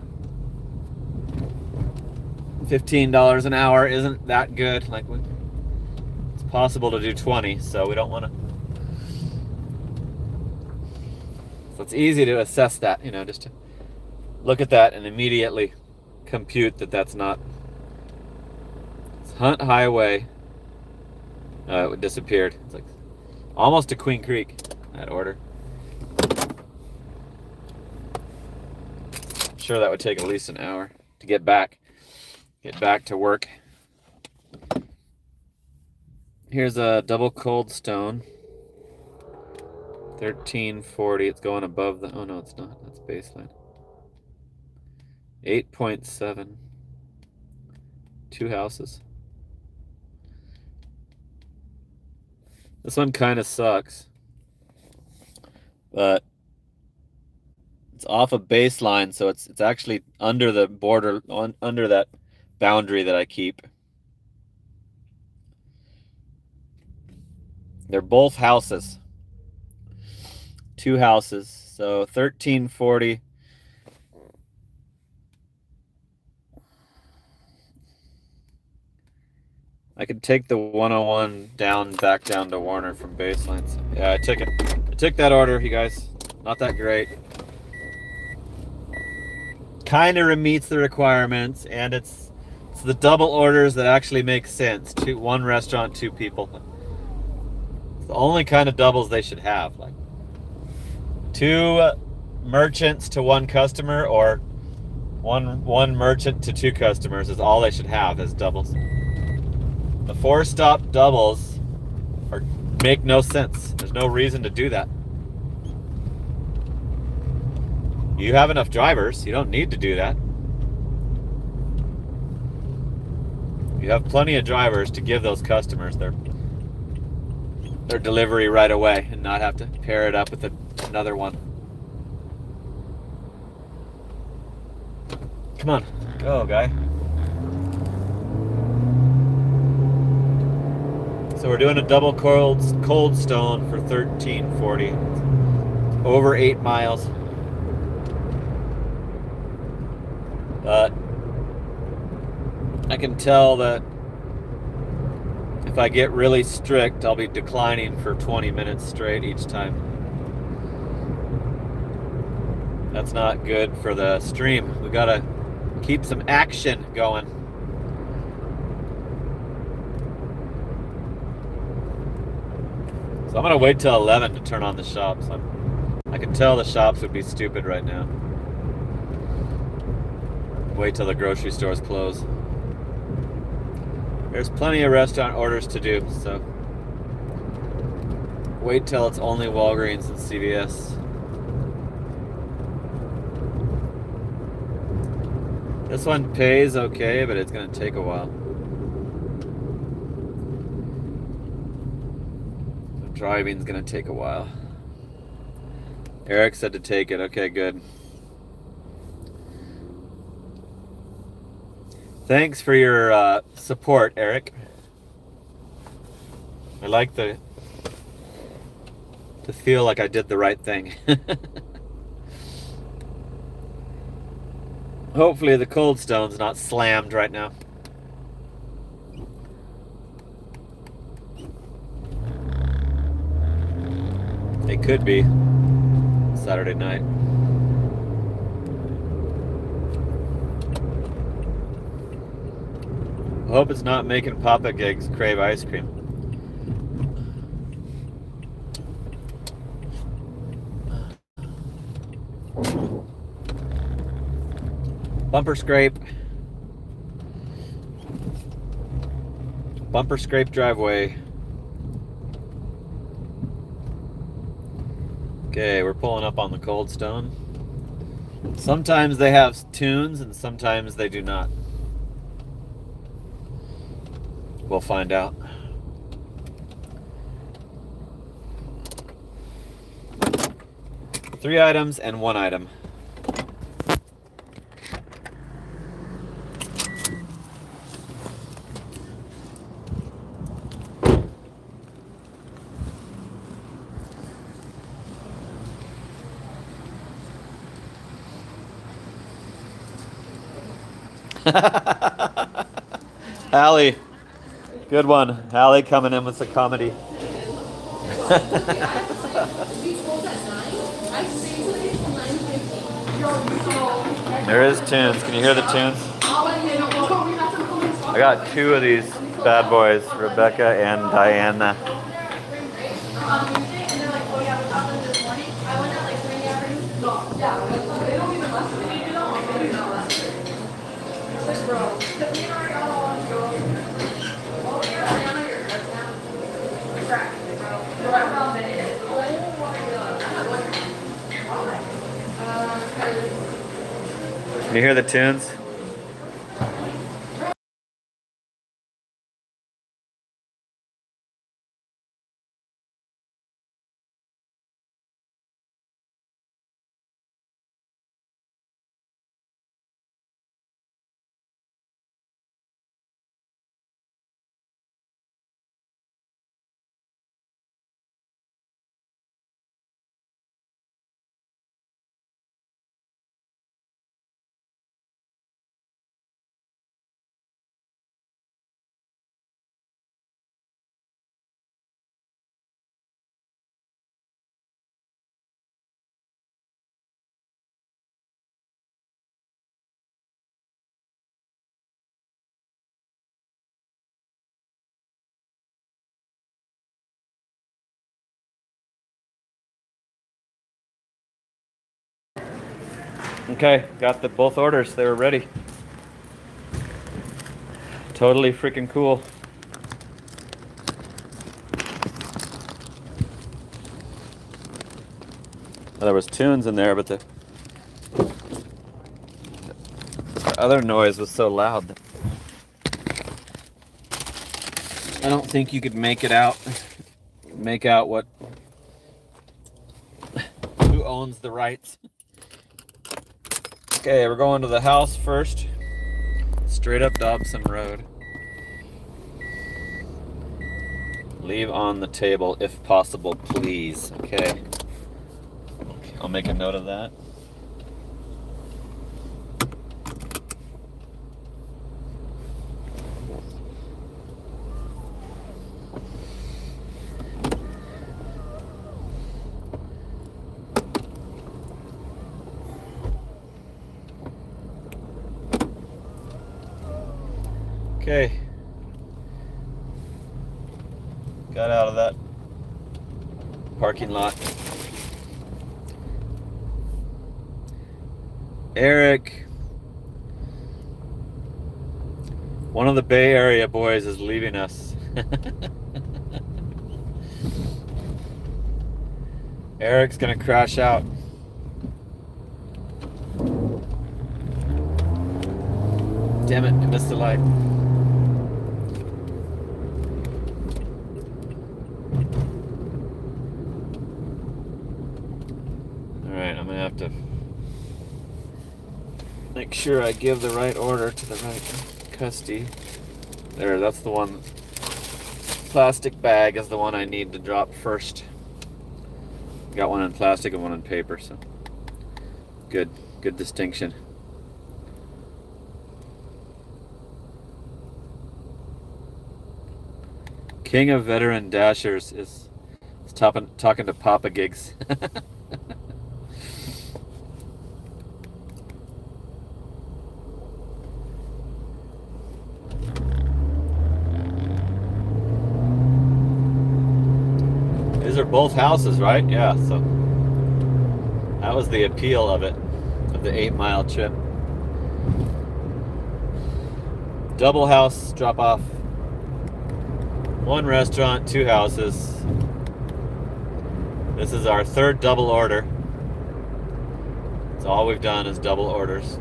$15 an hour isn't that good. Like, it's possible to do 20, so we don't want to. So it's easy to assess that, just to look at that and immediately compute that that's not. It's Hunt Highway. It disappeared. It's like almost to Queen Creek, that order. sure that would take at least an hour to get back to work. Here's a double Cold Stone. 1340. It's going above the. Oh no, it's not. That's baseline. 8.7. 2 houses. This one kind of sucks, but it's off a baseline, so it's actually under the border, under that boundary that I keep. They're both houses. 2 houses. So 1340. I could take the 101 back down to Warner from baseline. So yeah, I took it. I took that order, you guys. Not that great. Kind of meets the requirements, and it's the double orders that actually make sense. 1 restaurant, 2 people. It's the only kind of doubles they should have. Like 2 merchants to 1 customer, or one merchant to 2 customers is all they should have as doubles. The 4-stop doubles make no sense. There's no reason to do that. You have enough drivers. You don't need to do that. You have plenty of drivers to give those customers their delivery right away and not have to pair it up with another one. Come on, go, guy. So we're doing a double Cold Stone for 1340. Over 8 miles. But I can tell that if I get really strict, I'll be declining for 20 minutes straight each time. That's not good for the stream. We gotta keep some action going. So I'm gonna wait till 11 to turn on the shops. I can tell the shops would be stupid right now. Wait till the grocery stores close. There's plenty of restaurant orders to do, so wait till it's only Walgreens and CVS. This one pays okay, but it's gonna take a while. Driving's gonna take a while. Eric said to take it. Okay, good. Thanks for your support, Eric. I like to feel like I did the right thing. Hopefully the Cold Stone's not slammed right now. It could be Saturday night. I hope it's not making Papa Gigs crave ice cream. Bumper scrape. Bumper scrape driveway. Okay, we're pulling up on the Cold Stone. Sometimes they have tunes and sometimes they do not. We'll find out. Three items and 1 item. Allie, good one. Allie coming in with the comedy. There is tunes. Can you hear the tunes? I got 2 of these bad boys, Rebecca and Diana. You hear the tunes? Okay, got the both orders. They were ready. Totally freaking cool. Well, there was tunes in there, but the other noise was so loud that I don't think you could make out what who owns the rights. Okay, we're going to the house first. Straight up Dobson Road. Leave on the table if possible, please. Okay. I'll make a note of that. Okay. Got out of that parking lot. Eric, one of the Bay Area boys, is leaving us. Eric's gonna crash out. Damn it, I missed the light. Alright, I'm gonna have to make sure I give the right order to the right custody. There, that's the one. Plastic bag is the one I need to drop first. Got one in plastic and one in paper, so good distinction. King of veteran dashers is talking to Papa Gigs. These are both houses, right? Yeah, so that was the appeal of it, of the 8-mile trip. Double house drop off. 1 restaurant, 2 houses. This is our 3rd double order. So all we've done is double orders.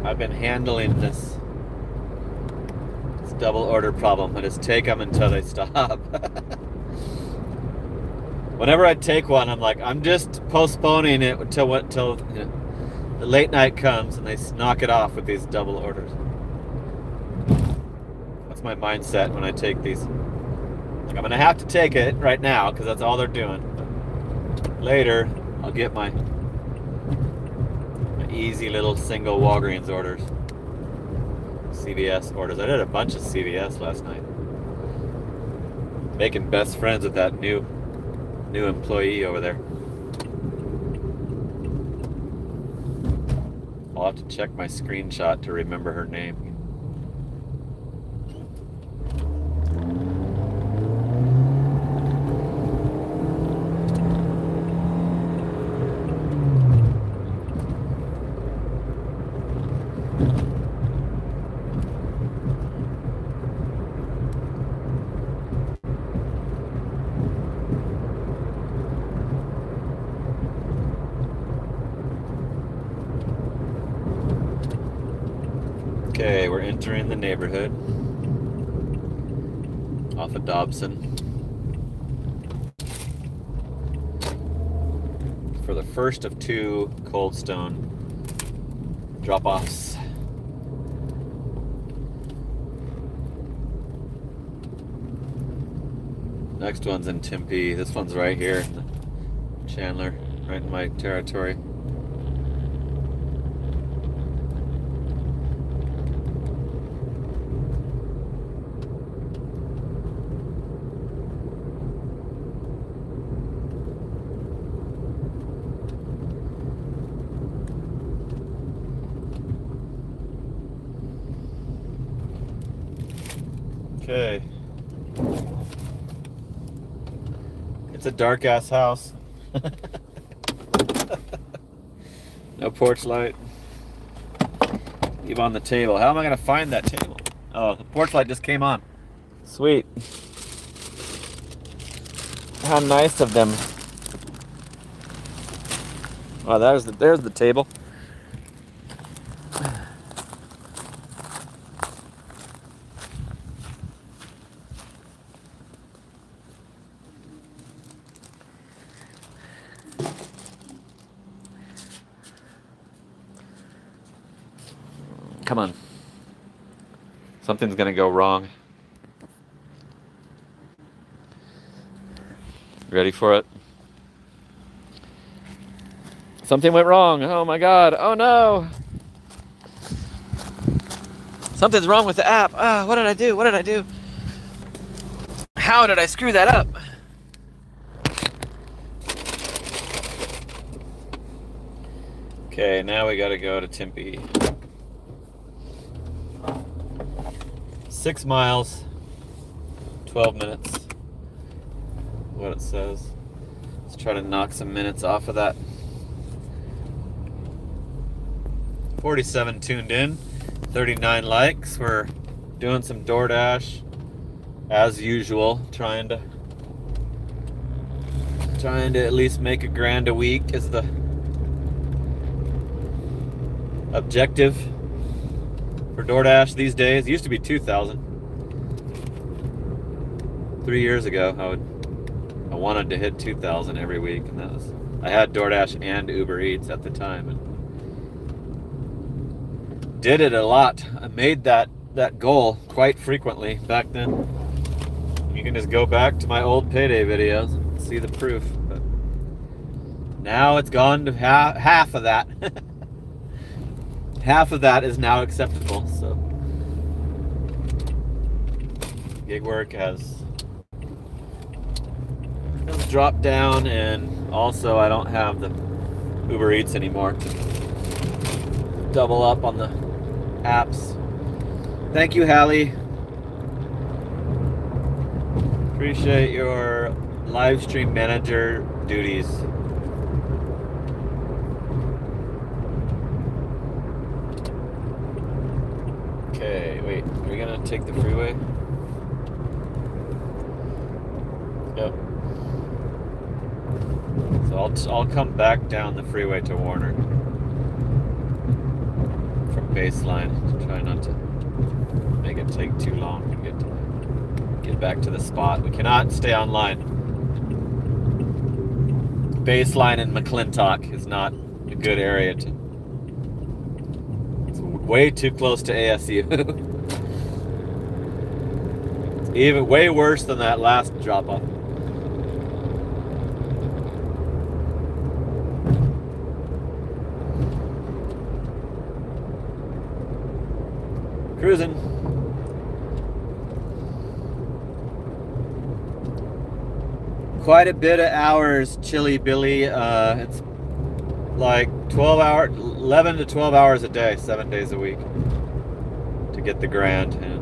I've been handling this double order problem. I just take them until they stop. Whenever I take one, I'm like, I'm just postponing it until you know, the late night comes and they knock it off with these double orders. That's my mindset when I take these. Like, I'm gonna have to take it right now because that's all they're doing. Later, I'll get my easy little single Walgreens orders. CVS orders. I did a bunch of CVS last night. Making best friends with that new employee over there. I'll have to check my screenshot to remember her name. Okay, we're entering the neighborhood off of Dobson for the first of 2 Cold Stone drop-offs. Next one's in Tempe. This one's right here in Chandler, right in my territory. Okay. It's a dark ass house. No porch light. Leave on the table. How am I gonna find that table? Oh, the porch light just came on. Sweet. How nice of them. Oh, there's the table. Come on. Something's gonna go wrong. Ready for it? Something went wrong. Oh my god. Oh no. Something's wrong with the app. Ah, what did I do? What did I do? How did I screw that up? Okay, now we gotta go to Tempe. 6 miles, 12 minutes. What it says. Let's try to knock some minutes off of that. 47 tuned in, 39 likes. We're doing some DoorDash as usual, trying to at least make $1,000 a week is the objective for DoorDash these days. It used to be 2,000. 3 years ago, I wanted to hit 2,000 every week, and I had DoorDash and Uber Eats at the time, and did it a lot. I made that goal quite frequently back then. You can just go back to my old payday videos and see the proof. But now it's gone to half of that. Half of that is now acceptable. So gig work has dropped down, and also I don't have the Uber Eats anymore to double up on the apps. Thank you, Hallie. Appreciate your live stream manager duties. Okay, wait, are we gonna take the freeway? Yep. So I'll come back down the freeway to Warner from Baseline to try not to make it take too long to get back to the spot. We cannot stay online. Baseline in McClintock is not a good area to. It's way too close to ASU. It's even way worse than that last drop-off. Cruising. Quite a bit of hours, Chili Billy. It's like 11 to 12 hours a day, 7 days a week to get the grand. And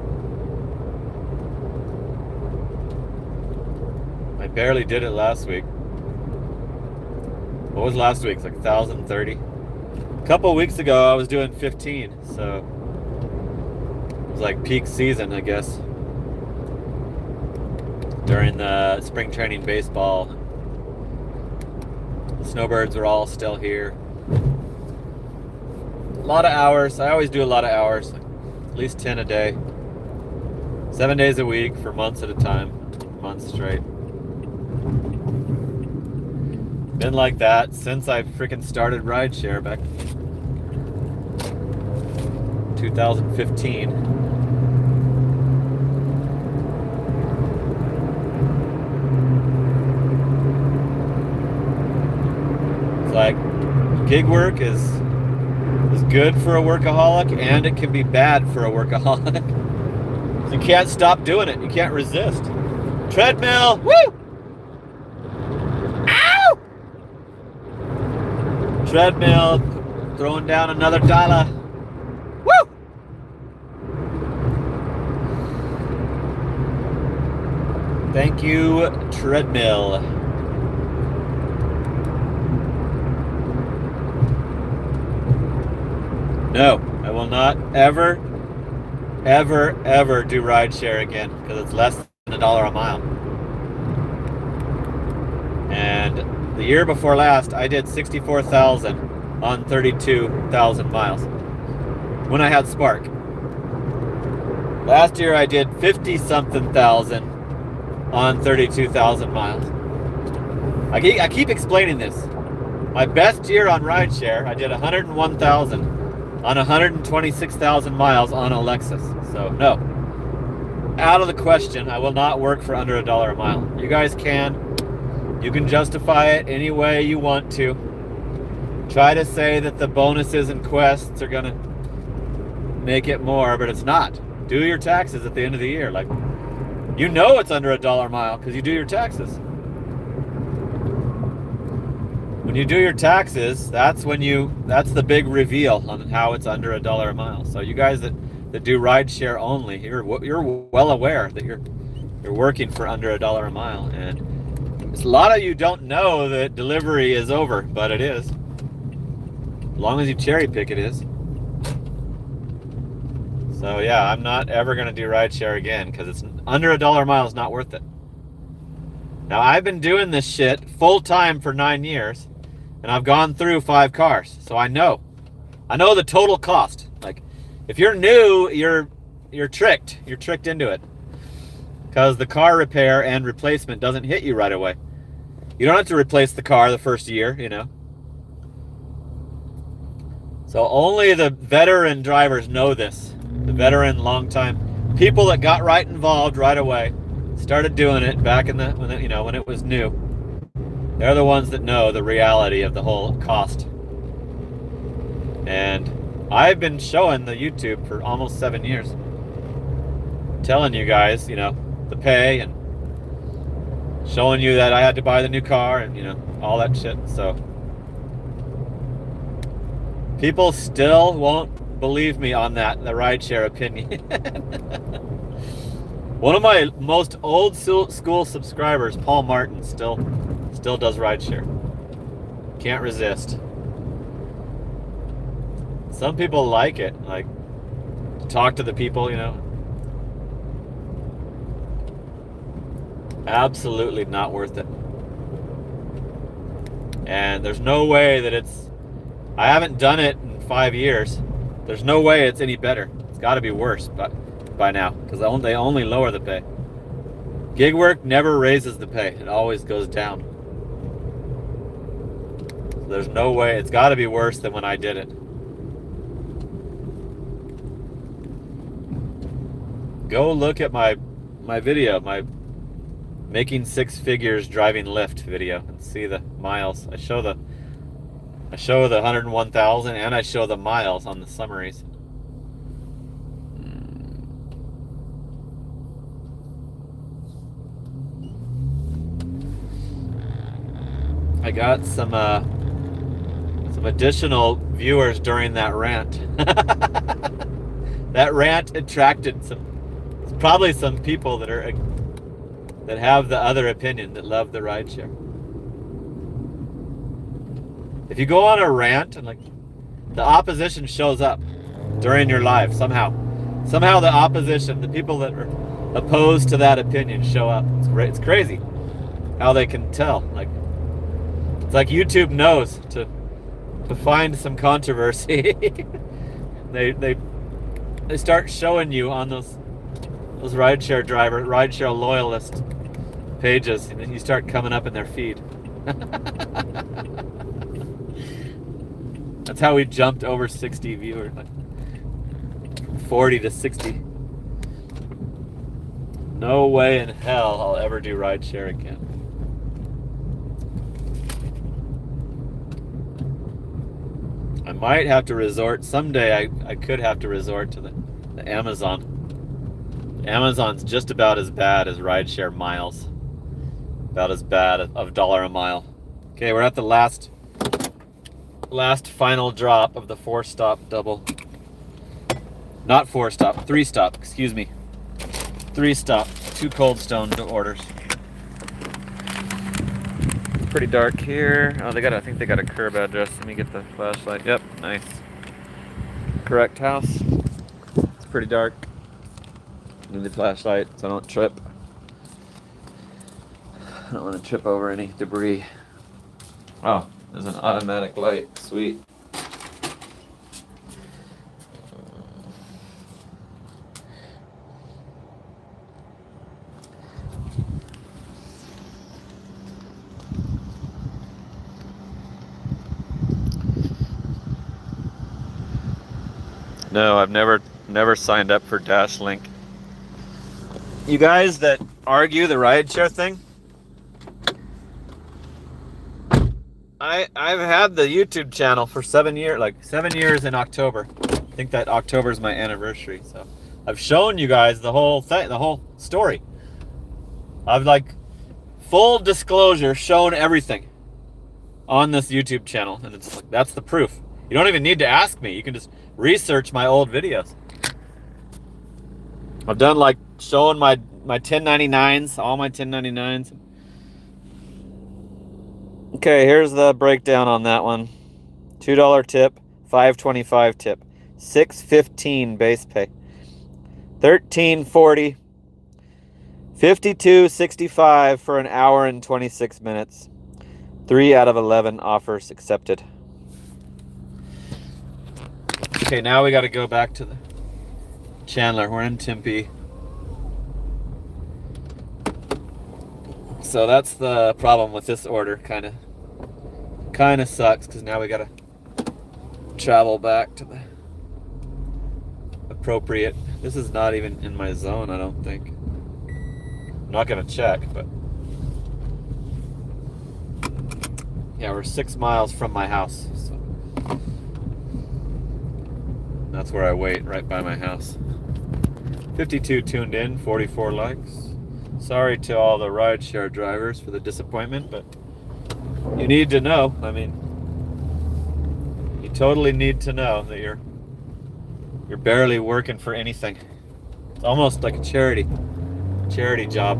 I barely did it last week. What was last week? Like 1,030. A couple weeks ago, I was doing 15, so it was like peak season, I guess. During the spring training baseball, the snowbirds were all still here. A lot of hours. I always do a lot of hours. least 10 a day. 7 days a week for months at a time. Months straight. Been like that since I freaking started rideshare back 2015. It's like gig work is good for a workaholic, and it can be bad for a workaholic. You can't stop doing it. You can't resist. Treadmill. Woo! Ow! Treadmill. Throwing down another dollar. Woo! Thank you, treadmill. No, I will not ever do rideshare again because it's less than $1 a mile. And the year before last, I did 64,000 on 32,000 miles when I had Spark. Last year I did 50-something thousand on 32,000 miles. I keep explaining this. My best year on rideshare, I did 101,000 on 126,000 miles on a Lexus. So no, out of the question. I will not work for under $1 a mile. You guys can. You can justify it any way you want to. Try to say that the bonuses and quests are gonna make it more, but it's not. Do your taxes at the end of the year. Like, you know it's under $1 a mile because you do your taxes. When you do your taxes, that's the big reveal on how it's under $1 a mile. So you guys that do rideshare only, you're well aware that you're working for under $1 a mile, and a lot of you don't know that delivery is over, but it is. As long as you cherry pick, it is. So yeah, I'm not ever gonna do rideshare again because it's under $1 a mile is not worth it. Now I've been doing this shit full time for 9 years. And I've gone through 5 cars, so I know the total cost. Like, if you're new, you're tricked. You're tricked into it, because the car repair and replacement doesn't hit you right away. You don't have to replace the car the first year, you know. So only the veteran drivers know this. The veteran, long time people that got right involved right away, started doing it back in when it was new. They're the ones that know the reality of the whole cost. And I've been showing the YouTube for almost 7 years. Telling you guys, the pay, and showing you that I had to buy the new car and, all that shit. So people still won't believe me on that, the rideshare opinion. One of my most old school subscribers, Paul Martin, still does rideshare. Can't resist. Some people like it, like to talk to the people, Absolutely not worth it. And there's no way that I haven't done it in 5 years. There's no way it's any better. It's got to be worse by now, because they only lower the pay. Gig work never raises the pay. It always goes down. There's no way. It's got to be worse than when I did it. Go look at my video, my making 6 figures driving Lyft video, and see the miles. I show the 101,000, and I show the miles on the summaries. I got some additional viewers during that rant. That rant attracted probably some people that have the other opinion, that love the rideshare. If you go on a rant and the opposition shows up during your live somehow the opposition, the people that are opposed to that opinion show up. It's crazy how they can tell. It's like YouTube knows to find some controversy. they they start showing you on those rideshare loyalist pages, and then you start coming up in their feed. That's how we jumped over 60 viewers, like 40 to 60. No way in hell I'll ever do rideshare again. I might have to resort someday. I could have to resort to the Amazon. Amazon's just about as bad as rideshare miles. About as bad of $1 a mile. Okay, we're at the last final drop of the 4-stop double. Not 4-stop, 3-stop, excuse me. 3-stop, 2 Cold Stone orders. Pretty dark here. Oh, I think they got a curb address. Let me get the flashlight. Yep, nice. Correct house. It's pretty dark. Need the flashlight so I don't trip. I don't want to trip over any debris. Oh, there's an automatic light. Sweet. No, I've never signed up for DashLink. You guys that argue the rideshare thing, I've had the YouTube channel for 7 years, like 7 years in October. I think that October is my anniversary, so I've shown you guys the whole thing, the whole story. I've, like, full disclosure, shown everything on this YouTube channel, and it's like, that's the proof. You don't even need to ask me. You can just research my old videos. I've done, like, showing my 1099s, all my 1099s. Okay, here's the breakdown on that one. $2 tip, $5.25 tip, $6.15 base pay, $13.40, $52.65 for an hour and 26 minutes. 3 out of 11 offers accepted. Okay, now we got to go back to the Chandler. We're in Tempe. So that's the problem with this order. Kind of sucks because now we got to travel back to the appropriate. This is not even in my zone, I don't think. I'm not going to check, but yeah, we're 6 miles from my house. So that's where I wait, right by my house. 52 tuned in, 44 likes. Sorry to all the rideshare drivers for the disappointment, but you need to know. I mean, you totally need to know that you're barely working for anything. It's almost like a charity job.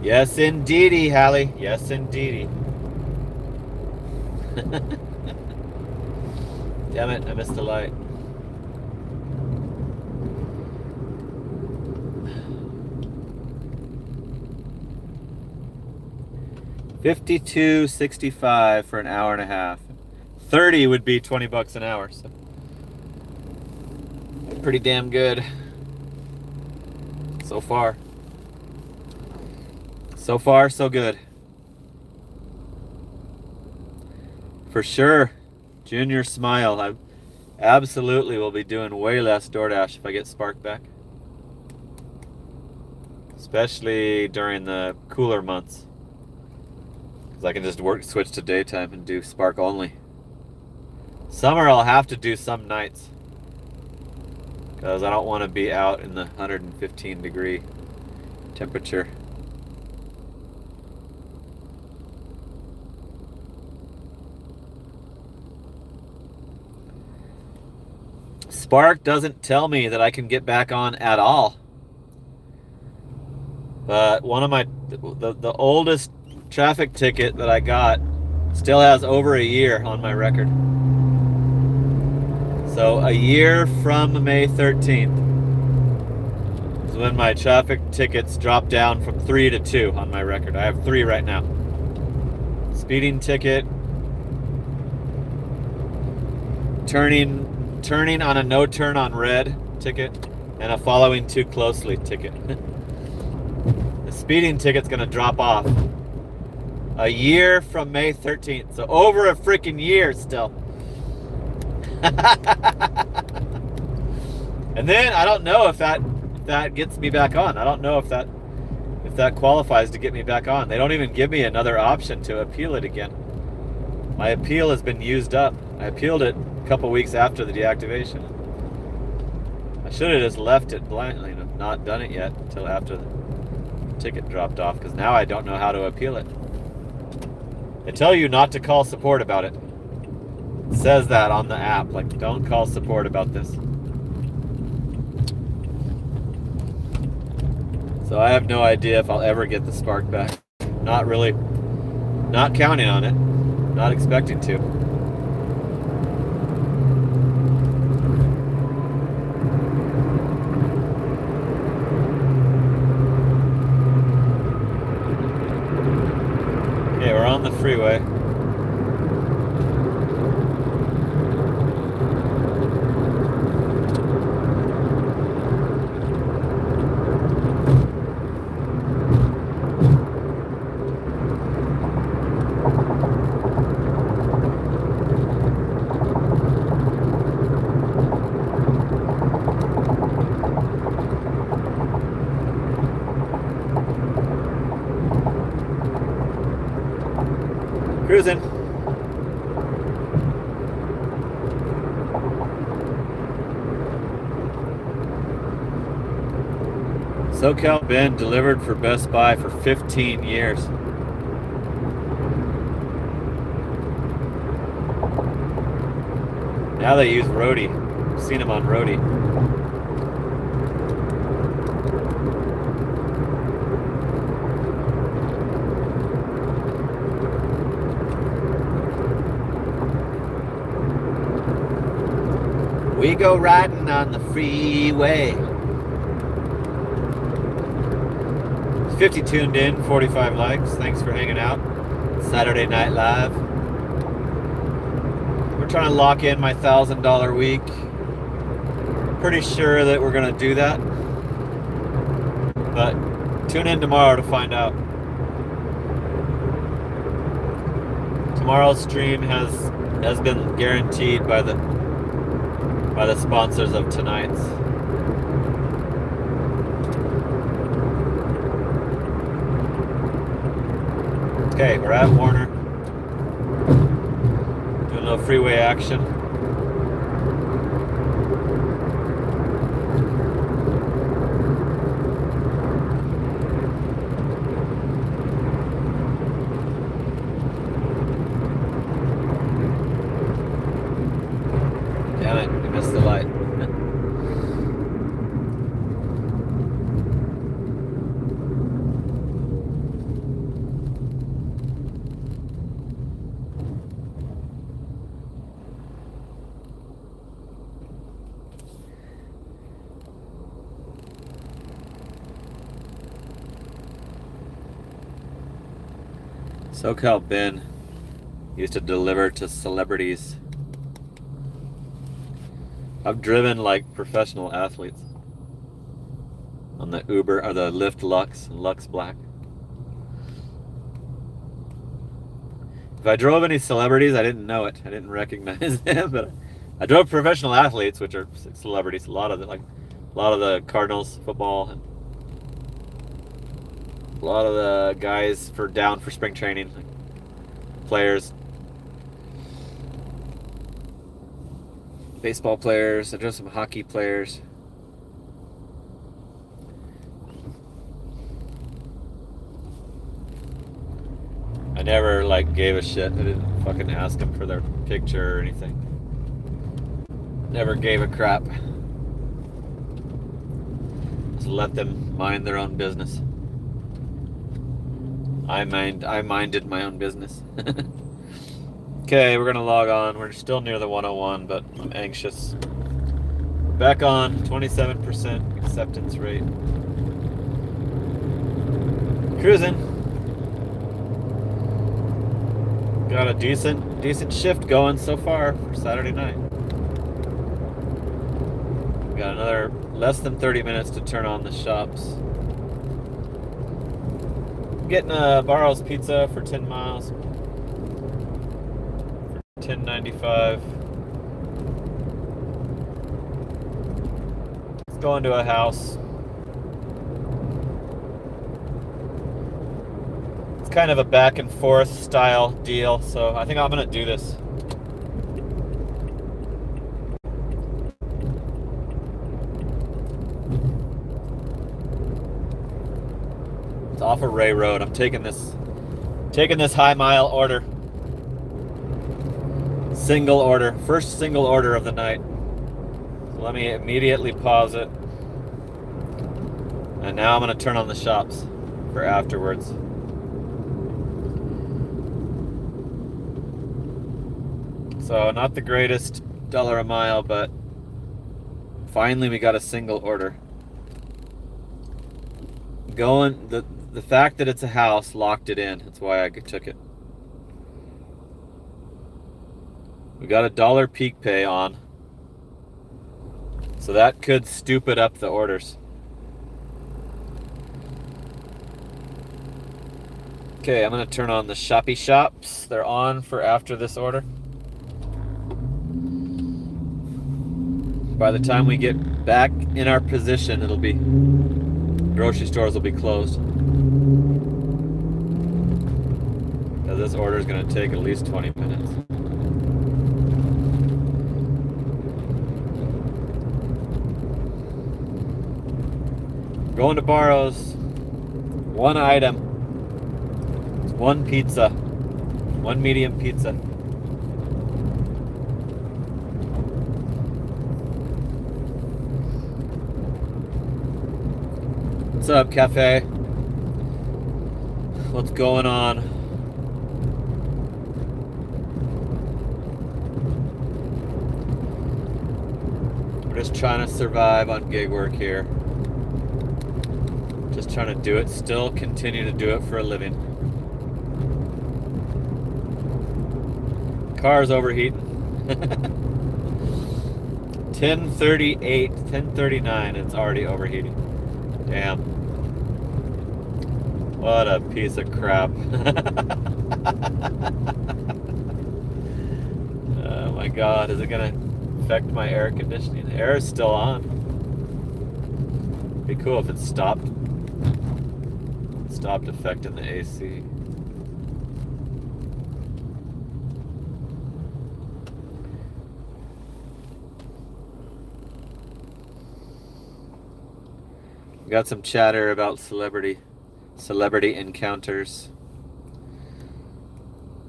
Yes, indeedy, Hallie. Yes, indeedy. Damn it, I missed the light. $52.65 for an hour and a half. 30 would be 20 bucks an hour, so pretty damn good so far. So far, so good. For sure, Junior Smile. I absolutely will be doing way less DoorDash if I get Spark back. Especially during the cooler months. Because I can just switch to daytime and do Spark only. Summer I'll have to do some nights. Because I don't want to be out in the 115 degree temperature. Spark doesn't tell me that I can get back on at all. But one of the oldest traffic ticket that I got Still has over a year on my record. So a year from May 13th is when my traffic tickets dropped down from 3 to 2 on my record. I have 3 right now. Speeding ticket, turning on a no turn on red ticket, and a following too closely ticket. The speeding ticket's gonna drop off a year from May 13th, so over a freaking year still. And then I don't know if that gets me back on. I don't know if that qualifies to get me back on. They don't even give me another option to appeal it again. My appeal has been used up. I appealed it a couple weeks after the deactivation. I should have just left it blindly and not done it yet until after the ticket dropped off, because now I don't know how to appeal it. They tell you not to call support about it. It says that on the app, like, don't call support about this. So I have no idea if I'll ever get the spark back. Not really, not counting on it, not expecting to. Okay, we're on the freeway. Cruising. SoCal Ben delivered for Best Buy for 15 years. Now they use Roadie. I've seen him on Roadie. We go riding on the freeway. 50 tuned in, 45 likes. Thanks for hanging out. Saturday Night Live. We're trying to lock in my $1,000 week. Pretty sure that we're gonna do that. But tune in tomorrow to find out. Tomorrow's stream has been guaranteed by the sponsors of tonight's. Okay, we're at Warner. Doing a little freeway action. Damn it, we missed the light. SoCal Ben used to deliver to celebrities. I've driven like professional athletes on the Uber or the Lyft Lux and Lux Black. If I drove any celebrities, I didn't know it. I didn't recognize them, but I drove professional athletes, which are celebrities. A lot of the Cardinals football and a lot of the guys down for spring training, like players, baseball players. I drove some hockey players. I never gave a shit. I didn't fucking ask them for their picture or anything. Never gave a crap. Just let them mind their own business. I minded my own business. Okay, we're gonna log on. We're still near the 101, but I'm anxious. We're back on 27% acceptance rate. Cruising. Got a decent shift going so far for Saturday night. We got another less than 30 minutes to turn on the shops. Getting a Barrow's Pizza for 10 miles. For $10.95. Let's go into a house. It's kind of a back and forth style deal, so I think I'm gonna do this. It's off of Ray Road. I'm taking this high mile order. Single order. First single order of the night. So let me immediately pause it. And now I'm gonna turn on the shops for afterwards. So not the greatest dollar a mile, but finally we got a single order. The fact that it's a house locked it in. That's why I took it. We got $1 peak pay on. So that could stupid up the orders. Okay, I'm gonna turn on the shoppy shops. They're on for after this order. By the time we get back in our position, grocery stores will be closed. Because this order is going to take at least 20 minutes. Going to Barrow's. One item. It's one pizza. One medium pizza. What's up, Cafe? What's going on? We're just trying to survive on gig work here. Just trying to do it, still continue to do it for a living. Car's overheating. 10:38, 10:39, it's already overheating. Damn. What a piece of crap. Oh my god, is it gonna affect my air conditioning? The air is still on. Be cool if it stopped affecting the AC. Got some chatter about celebrity encounters.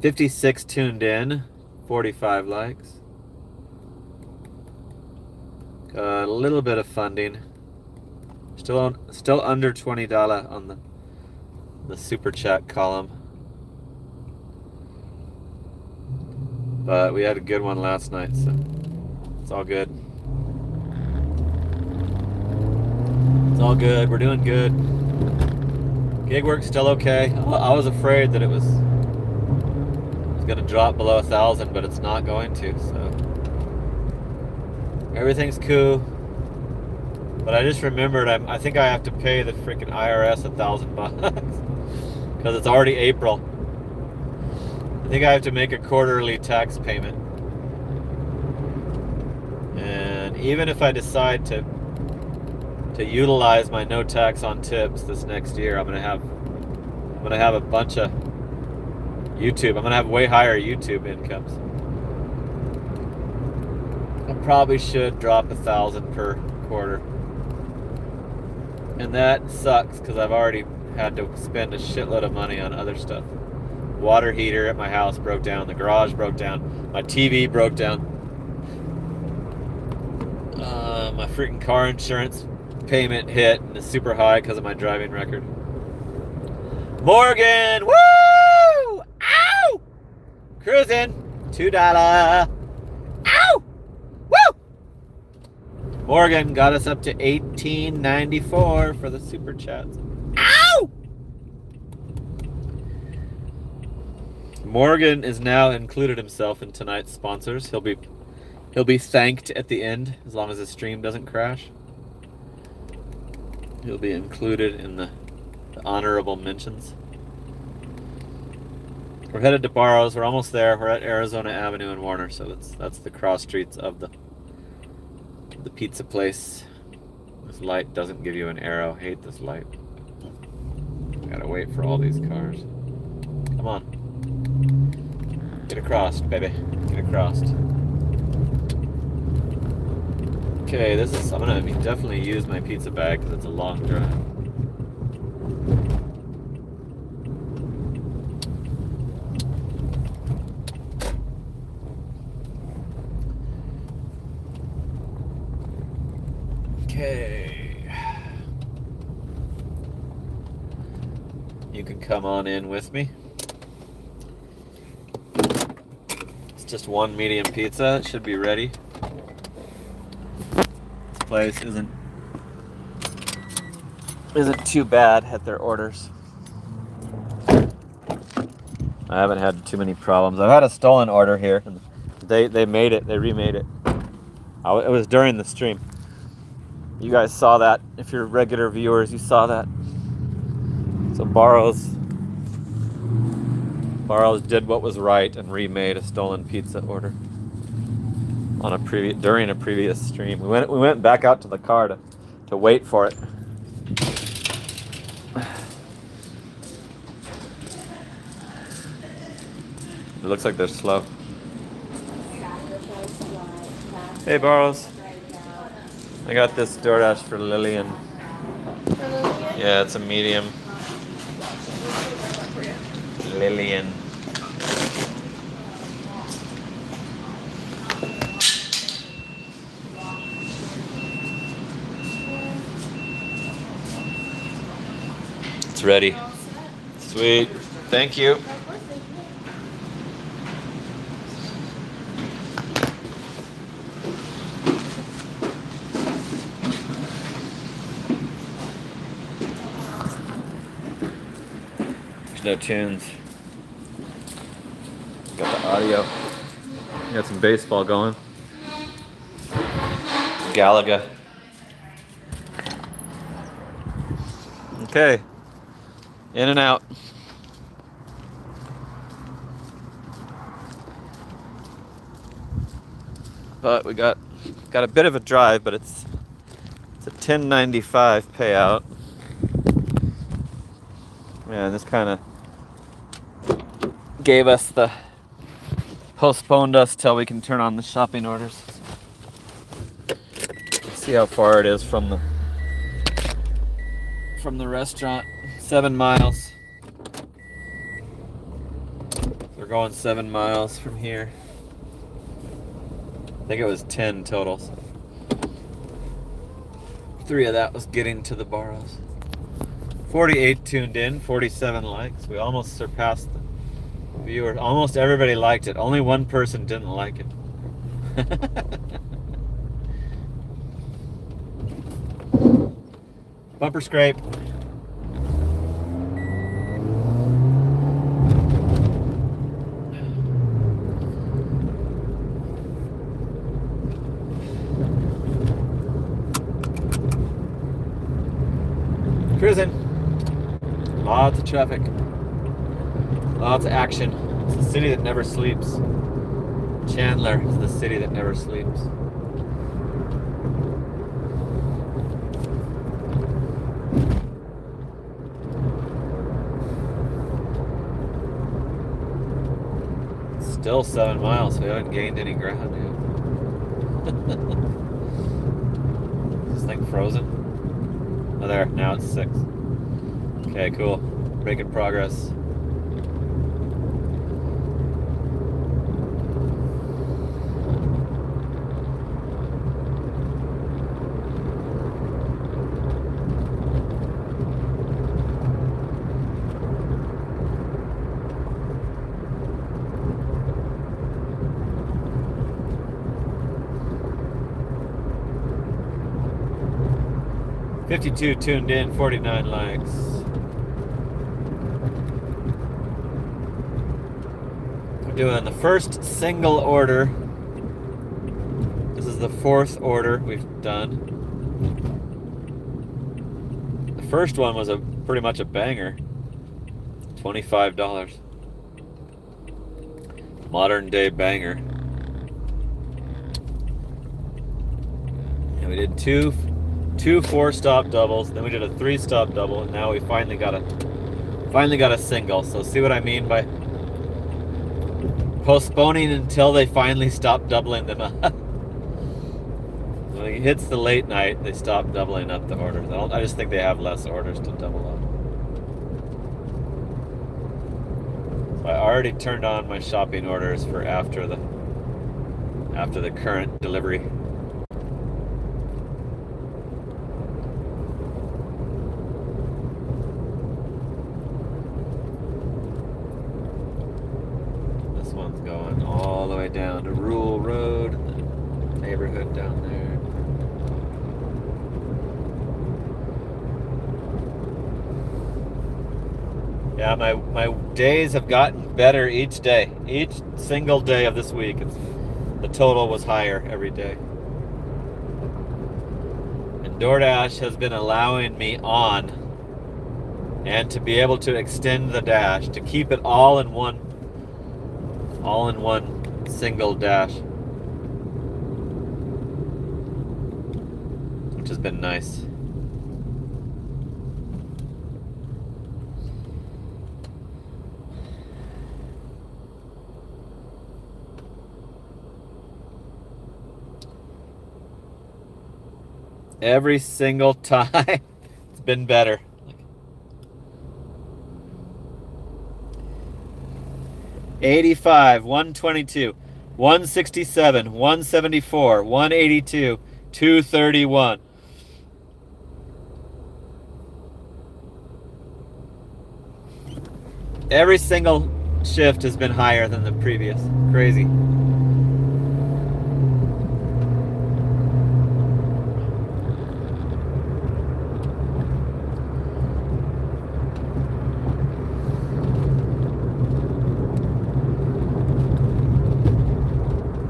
56 tuned in, 45 likes. Got a little bit of funding. Still under $20 on the super chat column. But we had a good one last night, so it's all good. It's all good. We're doing good. Gig work's still okay. I was afraid that it was going to drop below 1,000, but it's not going to. So everything's cool. But I just remembered I think I have to pay the freaking IRS $1,000 because it's already April. I think I have to make a quarterly tax payment. And even if I decide to utilize my no tax on tips this next year, I'm gonna have a bunch of YouTube. I'm gonna have way higher YouTube incomes. I probably should drop 1,000 per quarter, and that sucks because I've already had to spend a shitload of money on other stuff. Water heater at my house broke down. The garage broke down. My TV broke down. My freaking car insurance payment hit and it's super high because of my driving record. Morgan, woo! Ow! Cruising. $2. Ow! Woo! Morgan got us up to $18.94 for the super chats. Ow! Morgan is now included himself in tonight's sponsors. He'll be thanked at the end as long as the stream doesn't crash. He'll be included in the honorable mentions. We're headed to Barrows. We're almost there. We're at Arizona Avenue and Warner, so that's the cross streets of the pizza place. This light doesn't give you an arrow. Hate this light. Gotta wait for all these cars. Come on. Get across, baby. Get across. Okay, I'm gonna definitely use my pizza bag because it's a long drive. Okay. You can come on in with me. It's just one medium pizza. It should be ready. This place isn't too bad at their orders. I haven't had too many problems. I've had a stolen order here. They made it. They remade it. It was during the stream. You guys saw that. If you're regular viewers, you saw that. So Barrows did what was right and remade a stolen pizza order during a previous stream. We went back out to the car to wait for it. It looks like they're slow. Hey Barrows. I got this DoorDash for Lillian. Yeah, it's a medium. Lillian. It's ready. Sweet. Thank you. There's no tunes. Got the audio. Got some baseball going. Galaga. Okay. In and out. But we got a bit of a drive, but it's a $10.95 payout. And this kind of postponed us till we can turn on the shopping orders. Let's see how far it is from the restaurant. 7 miles. We're going 7 miles from here. I think it was 10 totals. 3 of that was getting to the Barrows. 48 tuned in, 47 likes. We almost surpassed the viewers. Almost everybody liked it. Only one person didn't like it. Bumper scrape. Cruising. Lots of traffic. Lots of action. It's the city that never sleeps. Chandler is the city that never sleeps. Still 7 miles, so we haven't gained any ground yet. Is this thing frozen? Oh, there. Now it's 6. Okay, cool. Making progress. 52 tuned in, 49 likes. We're doing the first single order. This is the 4th order we've done. The first one was pretty much a banger. $25. Modern day banger. And we did two 4-stop doubles, then we did a 3-stop double, and now we finally got a single. So see what I mean by postponing until they finally stop doubling them up. When it hits the late night, they stop doubling up the orders. I just think they have less orders to double up. So I already turned on my shopping orders for after the current delivery. This one's going all the way down to Rule Road, the neighborhood down there. Yeah, my days have gotten better each day. Each single day of this week, the total was higher every day. And DoorDash has been allowing me on, and to be able to extend the dash, to keep it all in one single dash, which has been nice. Every single time, it's been better. 85, 122, 167, 174, 182, 231. Every single shift has been higher than the previous. Crazy.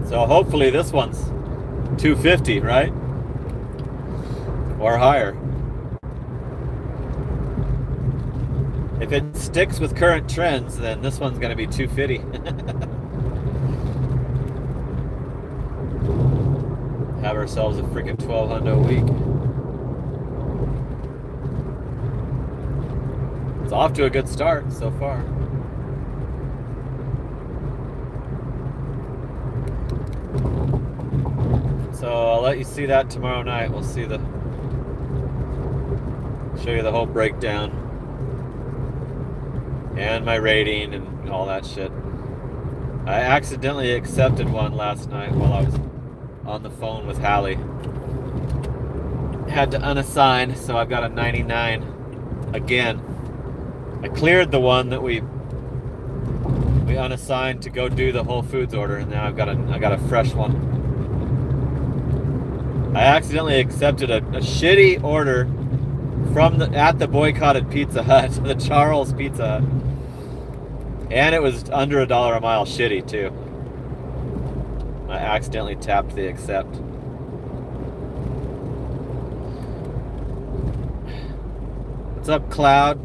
So hopefully this one's 250, right? Or higher. If it sticks with current trends, then this one's going to be 250. Have ourselves a freaking 1200 a week. It's off to a good start so far. So I'll let you see that tomorrow night. We'll see show you the whole breakdown and my rating and all that shit. I accidentally accepted one last night while I was on the phone with Hallie. Had to unassign, so I've got a 99 again. I cleared the one that we unassigned to go do the Whole Foods order, and now I got a fresh one. I accidentally accepted a shitty order at the boycotted Pizza Hut, the Charles Pizza Hut. And it was under $1 a mile shitty too. I accidentally tapped the accept. What's up, Cloud?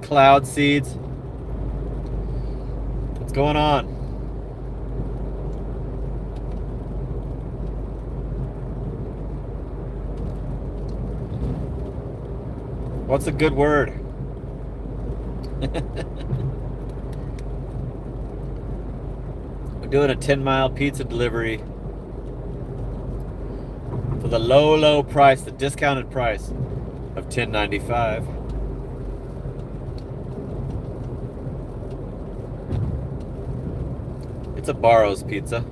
Cloud Seeds? What's going on? What's a good word? We're doing a 10-mile pizza delivery for the low price, the discounted price of $10.95. It's a Barrows pizza.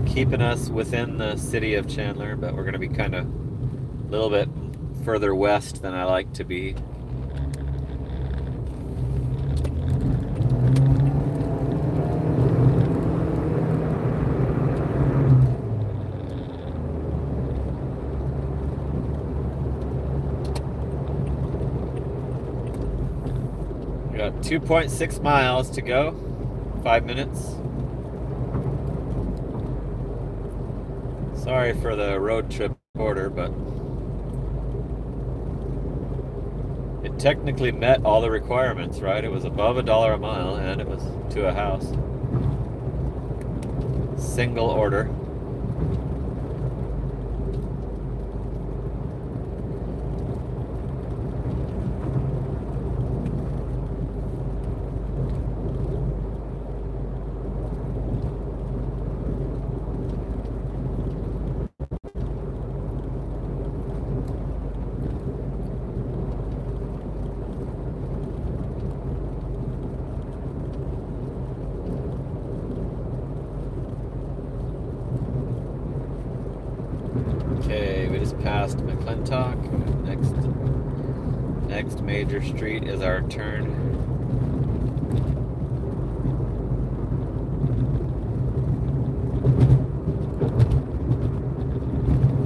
Keeping us within the city of Chandler, but we're going to be kind of a little bit further west than I like to be. 2.6 miles to go. 5 minutes. Sorry for the road trip order, but it technically met all the requirements, right? It was above $1 a mile and it was to a house. Single order. Okay, we just passed McClintock. Next major street is our turn.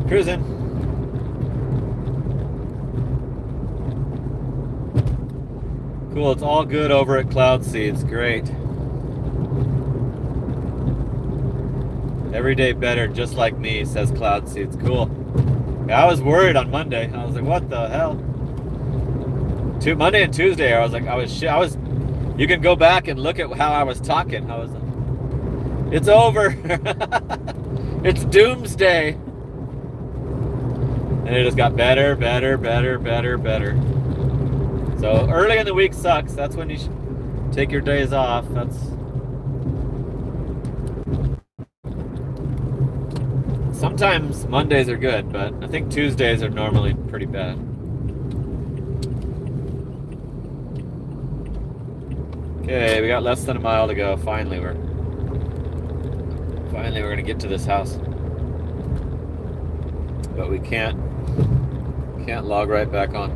Cruising. Cool, it's all good over at Cloud Seeds. Great. Every day better, just like me, says Cloud Seeds. Cool. Yeah, I was worried on Monday. I was like, what the hell? Monday and Tuesday, I was like, you can go back and look at how I was talking. I was like, it's over. It's doomsday. And it just got better. So early in the week sucks. That's when you should take your days off. Sometimes Mondays are good, but I think Tuesdays are normally pretty bad. Okay, we got less than a mile to go. Finally we're gonna get to this house. But we can't log right back on.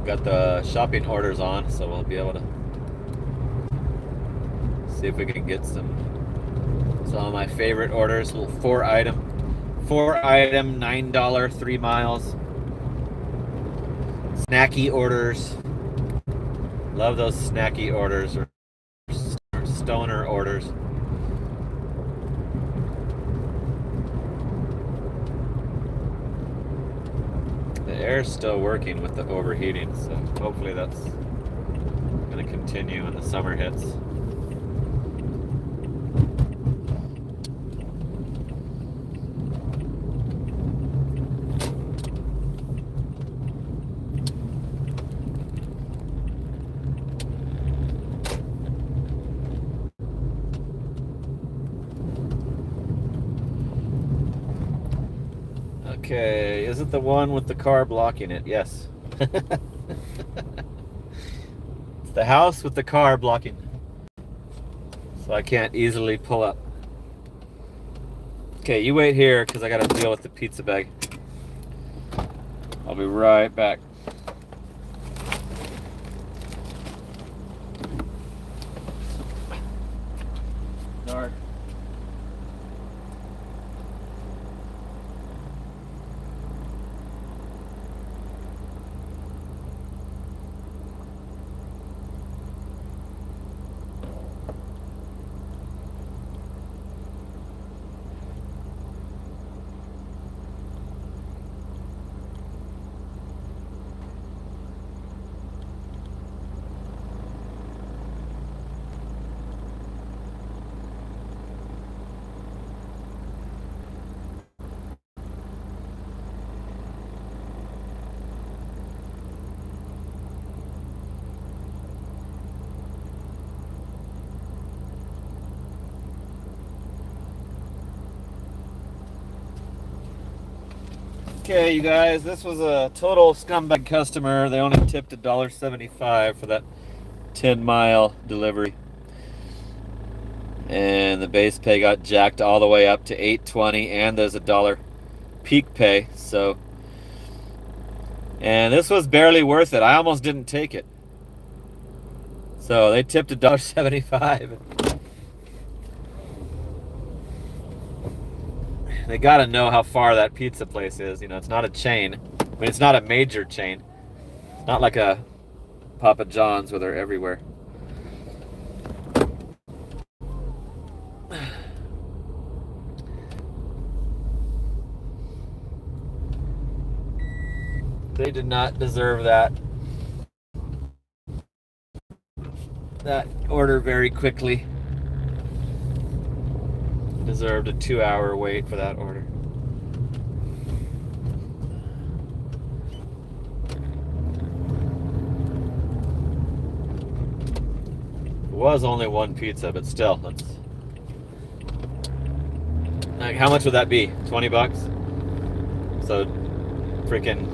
Got the shopping orders on, so we'll be able to see if we can get some of my favorite orders. A little four item, $9, 3 miles. Snacky orders. Love those snacky orders or stoner orders. The air's still working with the overheating, so hopefully that's going to continue when the summer hits. Okay, is it the one with the car blocking it? Yes. It's the house with the car blocking, so I can't easily pull up. Okay, you wait here because I gotta deal with the pizza bag. I'll be right back. Sorry. Okay, you guys, this was a total scumbag customer. They only tipped $1.75 for that 10-mile delivery. And the base pay got jacked all the way up to $8.20, and there's $1 peak pay. So, and this was barely worth it. I almost didn't take it. So they tipped $1.75. they got to know how far that pizza place is. You know, it's not a chain. I mean, it's not a major chain. It's not like a Papa John's where they're everywhere. They did not deserve that order very quickly. Deserved a 2-hour wait for that order. It was only one pizza, but still, that's like, how much would that be? 20 bucks? So freaking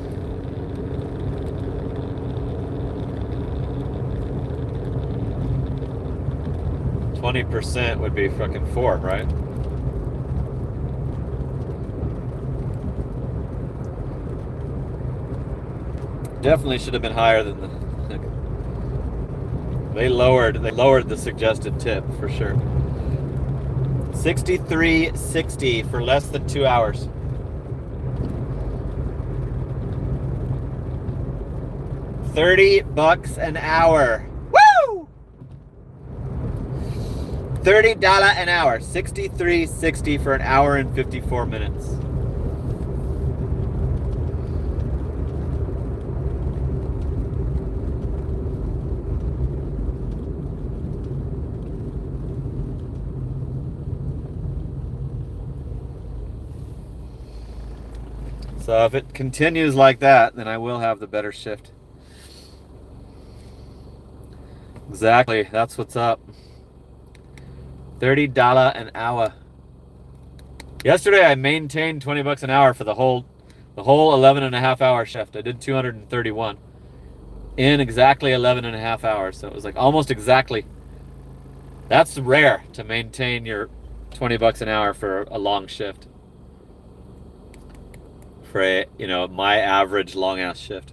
20% would be fucking 4, right? Definitely should have been higher than the. They lowered the suggested tip for sure. $63.60 for less than 2 hours. $30 an hour. Woo! $30 an hour. $63.60 for an hour and 54 minutes. So if it continues like that, then I will have the better shift. Exactly, that's what's up. $30 an hour. Yesterday I maintained 20 bucks an hour for the whole 11 and a half hour shift. I did 231 in exactly 11 and a half hours. So it was like almost exactly. That's rare to maintain your 20 bucks an hour for a long shift. For a, my average long ass shift.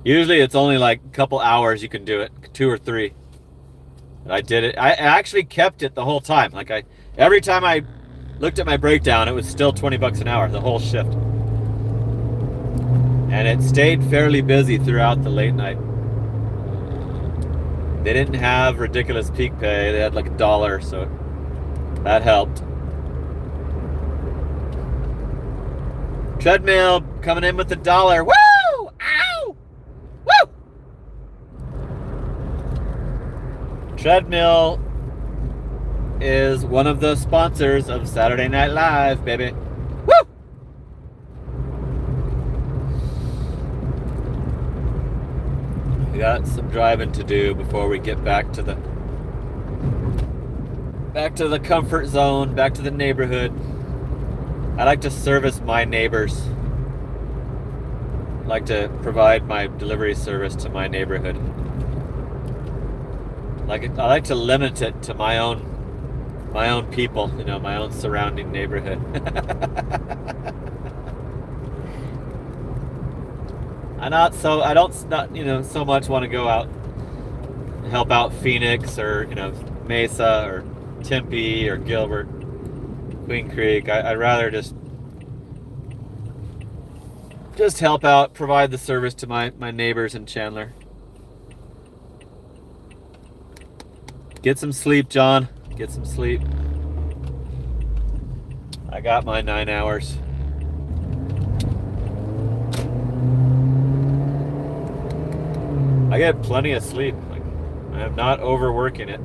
Usually it's only like a couple hours you can do it, 2 or 3. But I did it. I actually kept it the whole time. Like every time I looked at my breakdown, it was still 20 bucks an hour, the whole shift. And it stayed fairly busy throughout the late night. They didn't have ridiculous peak pay. They had like $1, so that helped. Treadmill coming in with $1. Woo! Ow! Woo! Treadmill is one of the sponsors of Saturday Night Live, baby. Woo! We got some driving to do before we get back to the comfort zone, back to the neighborhood. I like to service my neighbors. I like to provide my delivery service to my neighborhood. I like to limit it to my own people, my own surrounding neighborhood. I don't so much want to go out and help out Phoenix or Mesa or Tempe or Gilbert, Queen Creek. I'd rather just help out, provide the service to my neighbors in Chandler. Get some sleep, John. Get some sleep. I got my 9 hours. I get plenty of sleep. I am not overworking it.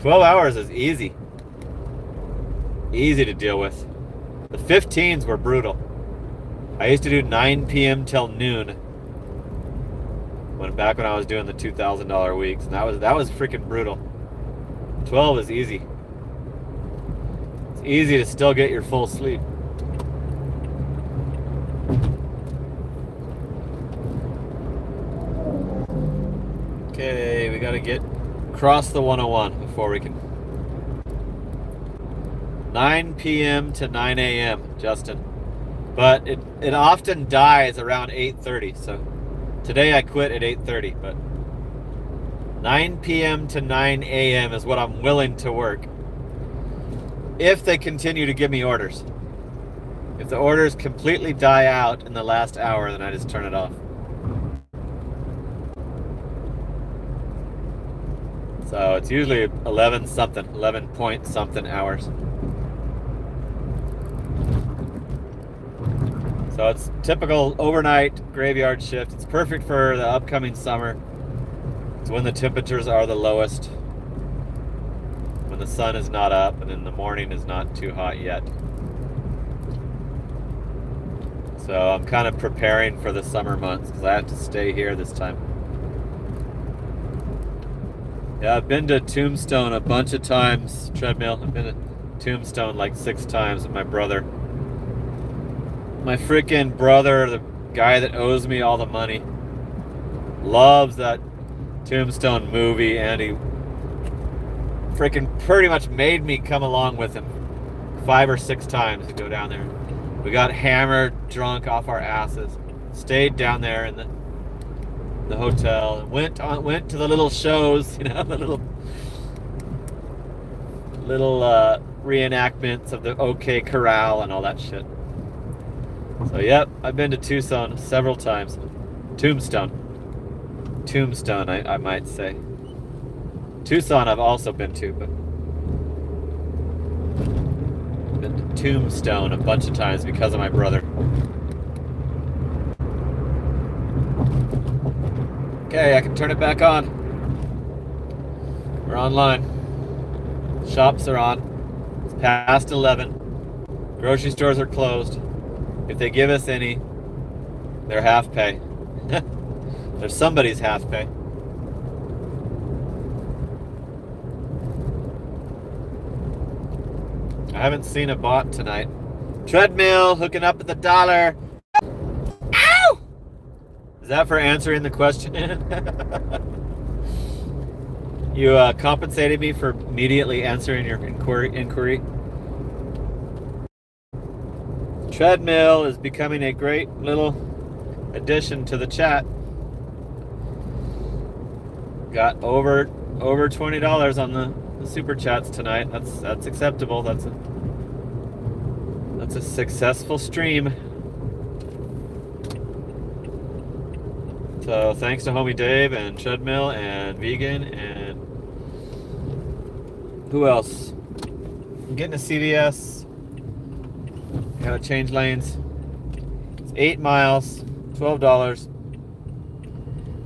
12 hours is easy. Easy to deal with. The 15s were brutal. I used to do 9 p.m. till noon back when I was doing the $2,000 weeks, and that was freaking brutal. 12 is easy. It's easy to still get your full sleep. Okay, we gotta cross the 101 before we can. 9 p.m. to 9 a.m., Justin. But it often dies around 8:30, so today I quit at 8:30, but 9 p.m. to 9 a.m. is what I'm willing to work if they continue to give me orders. If the orders completely die out in the last hour, then I just turn it off. So it's usually 11 something, 11 point something hours. So it's typical overnight graveyard shift. It's perfect for the upcoming summer. It's when the temperatures are the lowest, when the sun is not up and in the morning is not too hot yet. So I'm kind of preparing for the summer months because I have to stay here this time. Yeah, I've been to Tombstone a bunch of times, treadmill. I've been to Tombstone like 6 times with my brother. My freaking brother, the guy that owes me all the money, loves that Tombstone movie, and he freaking pretty much made me come along with him 5 or 6 times to go down there. We got hammered, drunk off our asses, stayed down there in the hotel, and went to the little shows, you know, the little reenactments of the OK Corral and all that shit. So yep, I've been to Tucson several times. Tombstone, I might say. Tucson I've also been to, but I've been to Tombstone a bunch of times because of my brother. Okay, I can turn it back on. We're online. Shops are on. It's past 11. Grocery stores are closed. If they give us any, they're half pay. They're somebody's half pay. I haven't seen a bot tonight. Treadmill hooking up at the dollar. Ow! Is that for answering the question? You compensated me for immediately answering your inquiry. Treadmill is becoming a great little addition to the chat. Got over $20 on the super chats tonight. That's acceptable. That's a successful stream. So thanks to homie Dave and Treadmill and Vegan and who else? I'm getting a CVS. Gotta change lanes. It's 8 miles, $12.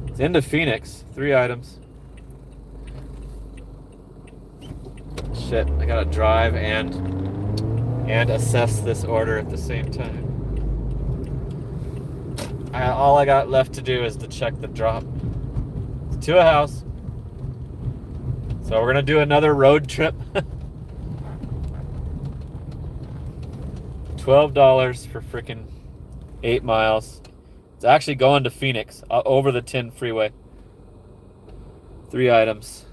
It's into Phoenix, 3 items. Shit, I gotta drive and assess this order at the same time. All I got left to do is to check the drop. It's to a house. So we're gonna do another road trip. $12 for freaking 8 miles. It's actually going to Phoenix, over the 10 freeway. 3 items.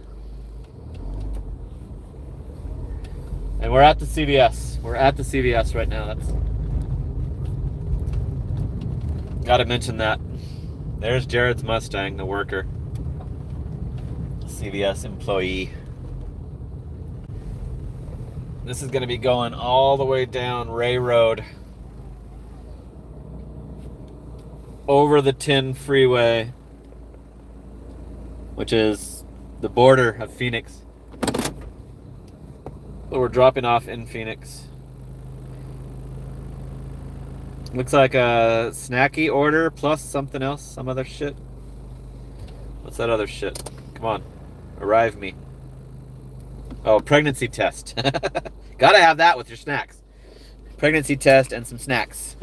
And we're at the CVS. We're at the CVS right now. Gotta mention that. There's Jared's Mustang, the worker. CVS employee. This is gonna be going all the way down Ray Road. Over the 10 freeway, which is the border of Phoenix. So we're dropping off in Phoenix. Looks like a snacky order plus something else, some other shit. What's that other shit? Come on, arrive me. Oh, pregnancy test. Gotta have that with your snacks. Pregnancy test and some snacks.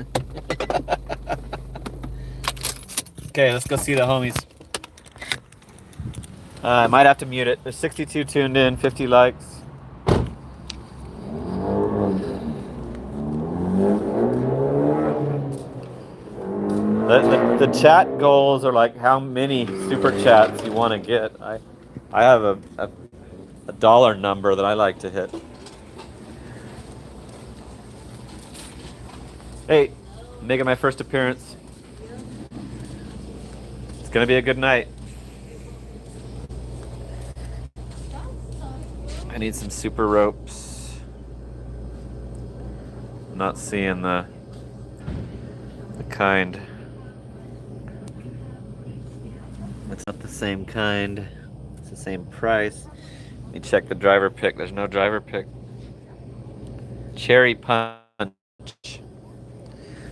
Okay, let's go see the homies. I might have to mute it. There's 62 tuned in, 50 likes. The chat goals are like how many super chats you want to get. I have a dollar number that I like to hit. Hey, making my first appearance. It's gonna be a good night. I need some super ropes. I'm not seeing the kind. It's not the same kind. It's the same price. Let me check the driver pick. There's no driver pick. Cherry punch.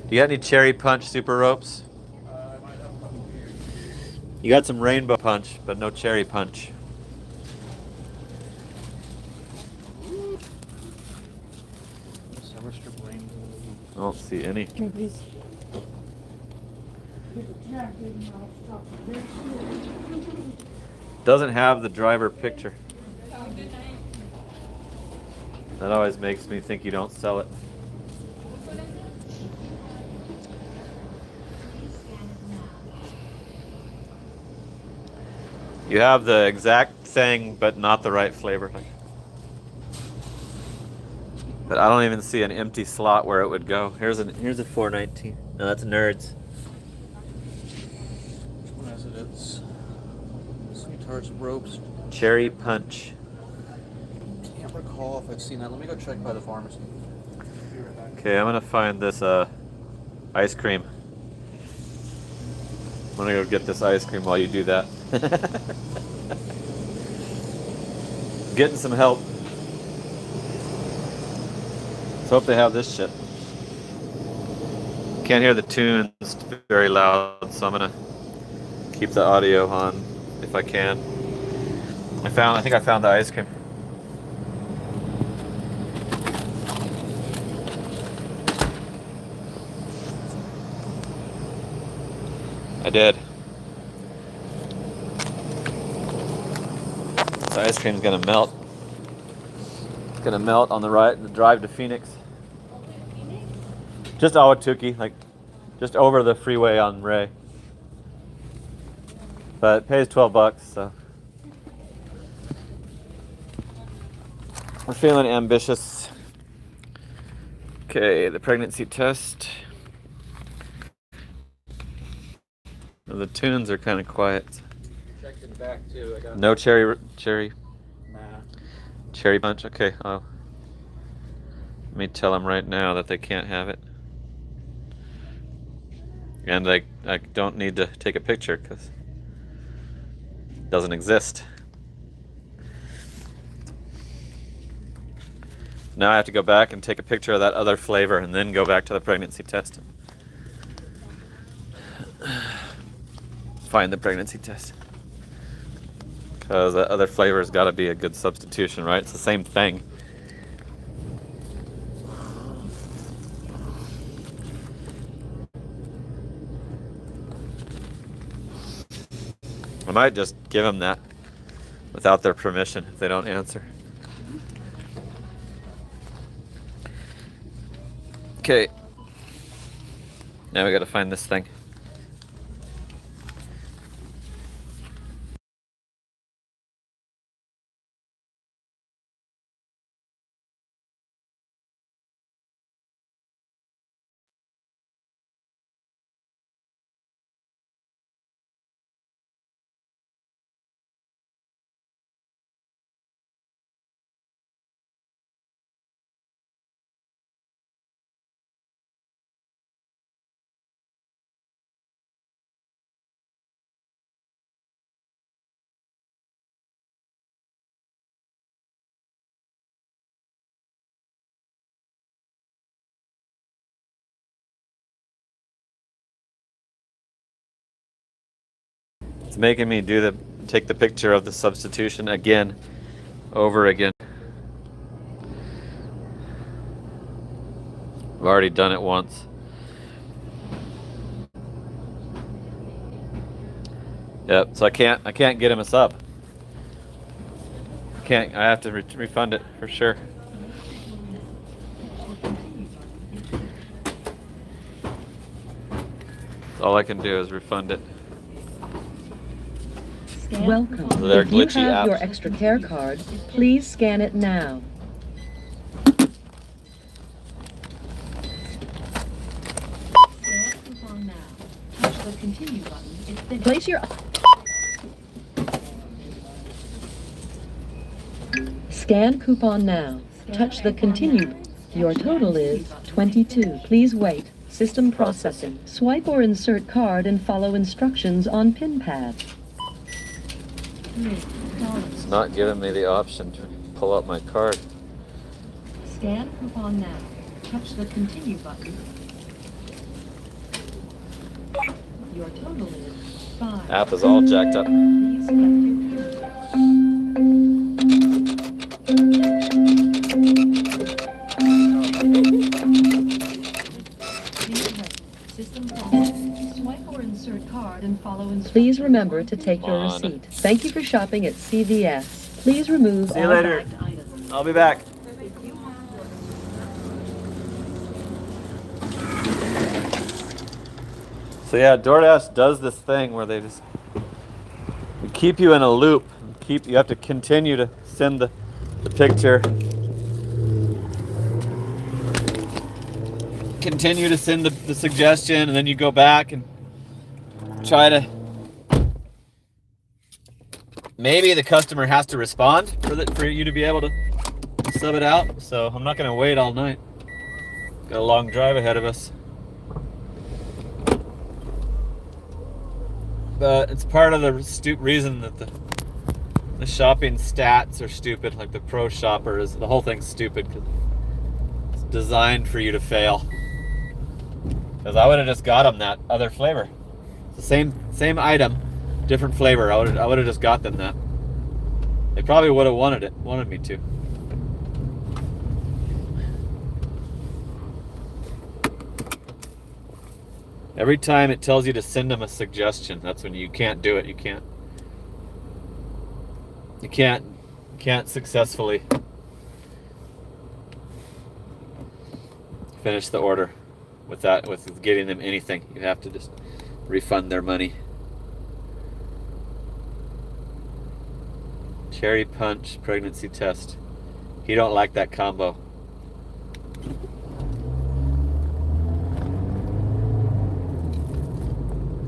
You got any cherry punch super ropes? You got some rainbow punch, but no cherry punch. Summer strip rainbow. I don't see any. Doesn't have the driver picture. That always makes me think you don't sell it. You have the exact thing, but not the right flavor. But I don't even see an empty slot where it would go. Here's a $4.19. No, that's Nerds. Which one is it? It's Sweetheart's Ropes. Cherry Punch. Can't recall if I've seen that. Let me go check by the pharmacy. Be right back. Okay, I'm gonna find this ice cream. I'm gonna go get this ice cream while you do that. Getting some help. Let's hope they have this shit. Can't hear the tunes very loud, so I'm gonna keep the audio on if I can. I think I found the ice cream. I did. This ice cream's gonna melt. It's gonna melt on the drive to Phoenix. Just Ahwatukee, like just over the freeway on Ray. But it pays $12, so we're feeling ambitious. Okay, the pregnancy test. The tunes are kind of quiet. Checked in back too. I got No cherry nah. cherry punch. Okay, let me tell them right now that they can't have it. And I don't need to take a picture because it doesn't exist. Now I have to go back and take a picture of that other flavor and then go back to the pregnancy test. Find the pregnancy test. Because that other flavor's got to be a good substitution, right? It's the same thing. I might just give them that without their permission if they don't answer. Okay. Now we got to find this thing. It's making me take the picture of the substitution again, over again. I've already done it once. Yep, so I can't get him a sub. I have to refund it for sure. All I can do is refund it. Welcome. Their If you glitchy have your apps. extra care card, please scan it now. Scan coupon now. Touch the continue button. It's finished. Place your Scan coupon now. Touch the continue. Your total is 22. Please wait. System processing. Swipe or insert card and follow instructions on pin pad. It's not giving me the option to pull out my card. Scan coupon now. Touch the continue button. Your total is 5. App is all jacked up. Please select your pin. System processing. Swipe or insert card and follow instructions. Please remember to take your receipt. Thank you for shopping at CVS. Please remove See you all later. bagged items. I'll be back. So yeah, DoorDash does this thing where they just keep you in a loop. You have to continue to send the picture. Continue to send the suggestion, and then you go back and try to. Maybe the customer has to respond for you to be able to sub it out. So I'm not going to wait all night. Got a long drive ahead of us. But it's part of the reason that the shopping stats are stupid. Like the pro shopper the whole thing's stupid because it's designed for you to fail. Because I would have just got them that other flavor. It's the same item, different flavor. I would have just got them that. They probably would have wanted me to. Every time it tells you to send them a suggestion, that's when you can't do it. You can't successfully finish the order with getting them anything. You have to just refund their money. Cherry punch pregnancy test. You don't like that combo.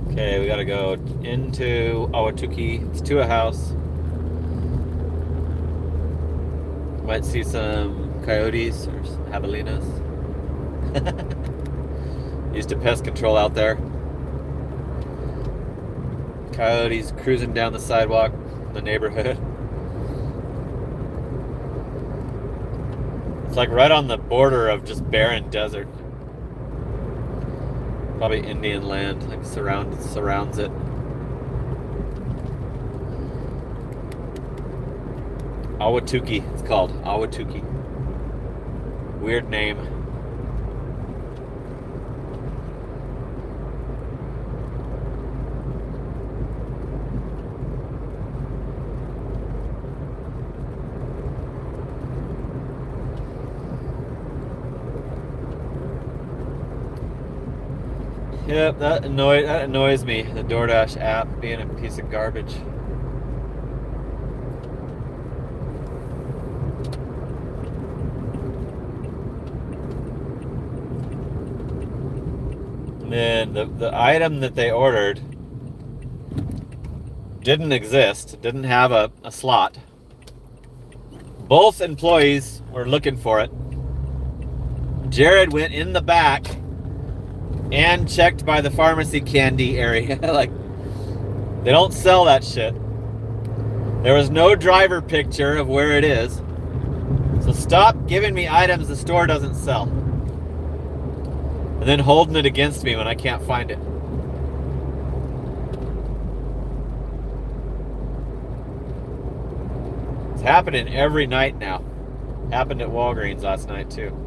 Okay, we gotta go into Awatuki. It's to a house. Might see some coyotes or some javelinas. Used to pest control out there. Coyotes cruising down the sidewalk in the neighborhood. It's like right on the border of just barren desert. Probably Indian land, like surrounds it. Awatuki, it's called Awatuki. Weird name. Yep, that annoys me, the DoorDash app being a piece of garbage. And then the item that they ordered didn't exist, didn't have a slot. Both employees were looking for it. Jared went in the back and checked by the pharmacy candy area. Like, they don't sell that shit. There was no driver picture of where it is. So stop giving me items the store doesn't sell. And then holding it against me when I can't find it. It's happening every night now. Happened at Walgreens last night too.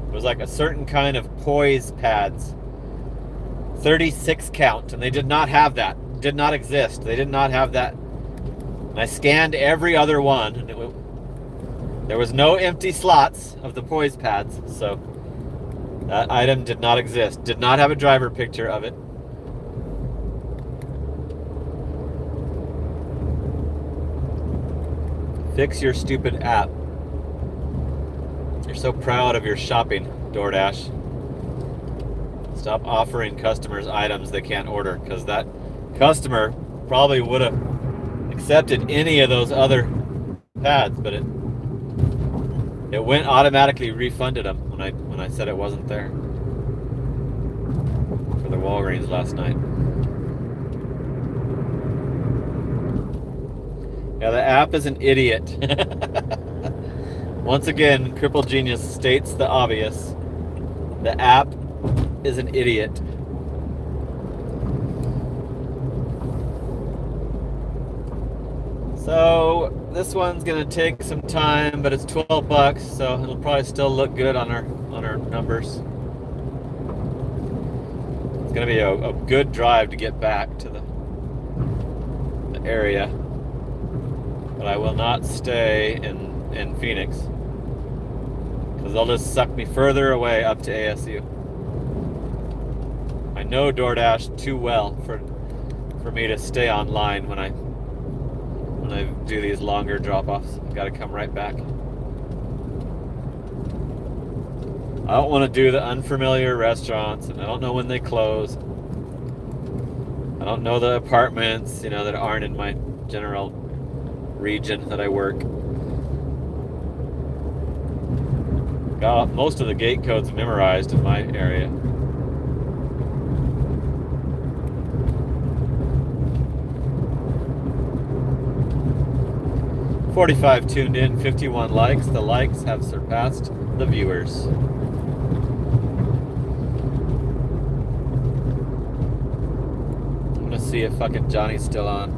It was like a certain kind of poise pads. 36 count, and they did not have that. It did not exist. They did not have that. And I scanned every other one, and there was no empty slots of the poise pads, so that item did not exist. Did not have a driver picture of it. Fix your stupid app. You're so proud of your shopping, DoorDash. Stop offering customers items they can't order, because that customer probably would have accepted any of those other pads, but It went automatically refunded them when I said it wasn't there for the Walgreens last night. Yeah, the app is an idiot. Once again, Cripple Genius states the obvious. The app is an idiot. So this one's gonna take some time, but it's $12, so it'll probably still look good on our numbers. It's gonna be a good drive to get back to the area, but I will not stay in Phoenix because they'll just suck me further away up to ASU. I know DoorDash too well for me to stay online when I do these longer drop-offs. I've got to come right back. I don't want to do the unfamiliar restaurants, and I don't know when they close. I don't know the apartments, that aren't in my general region that I work. Got most of the gate codes memorized in my area. 45 tuned in, 51 likes. The likes have surpassed the viewers. I'm gonna see if fucking Johnny's still on.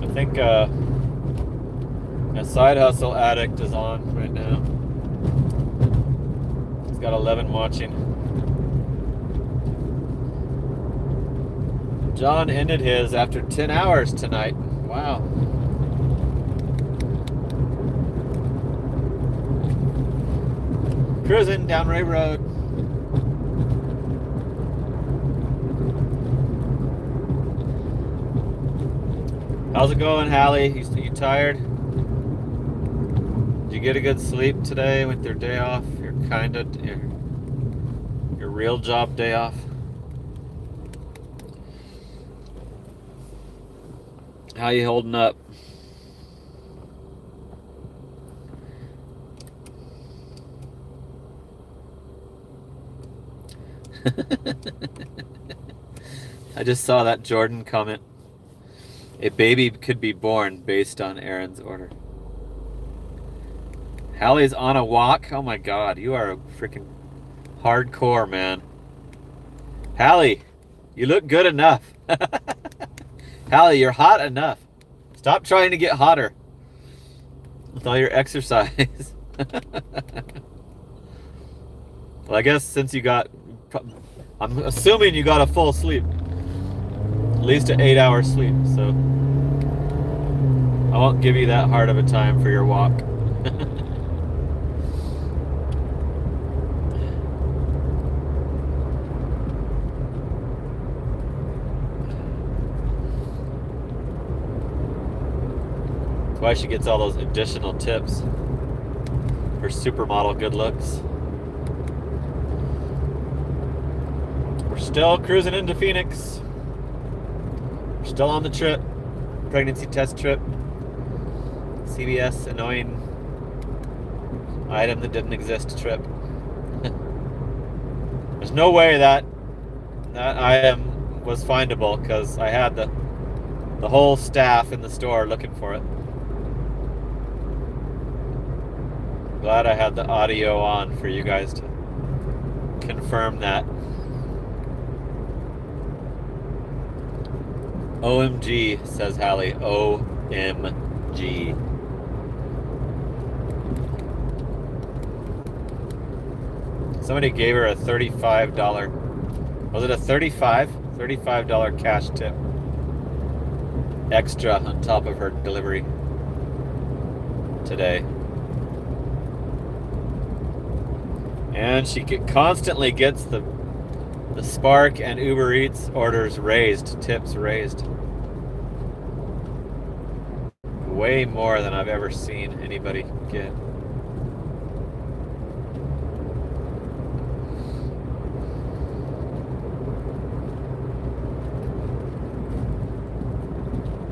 I think a Side Hustle Addict is on right now. He's got 11 watching. John ended his after 10 hours tonight. Wow. Cruising down Ray Road. How's it going, Hallie? You tired? Did you get a good sleep today with your day off? Your real job day off? How you holding up? I just saw that Jordan comment. A baby could be born based on Aaron's order. Hallie's on a walk? Oh my god, you are a freaking hardcore, man. Hallie, you look good enough. Hallie, you're hot enough. Stop trying to get hotter with all your exercise. Well, I guess since I'm assuming you got a full sleep. At least an 8-hour sleep, so I won't give you that hard of a time for your walk. That's why she gets all those additional tips for supermodel good looks. We're still cruising into Phoenix. We're still on the trip. Pregnancy test trip. CVS annoying item that didn't exist trip. There's no way that item was findable because I had the whole staff in the store looking for it. Glad I had the audio on for you guys to confirm that. OMG, says Hallie. OMG. Somebody gave her a $35. Was it a $35 cash tip extra on top of her delivery today. And she constantly gets the Spark and Uber Eats orders raised, tips raised. Way more than I've ever seen anybody get.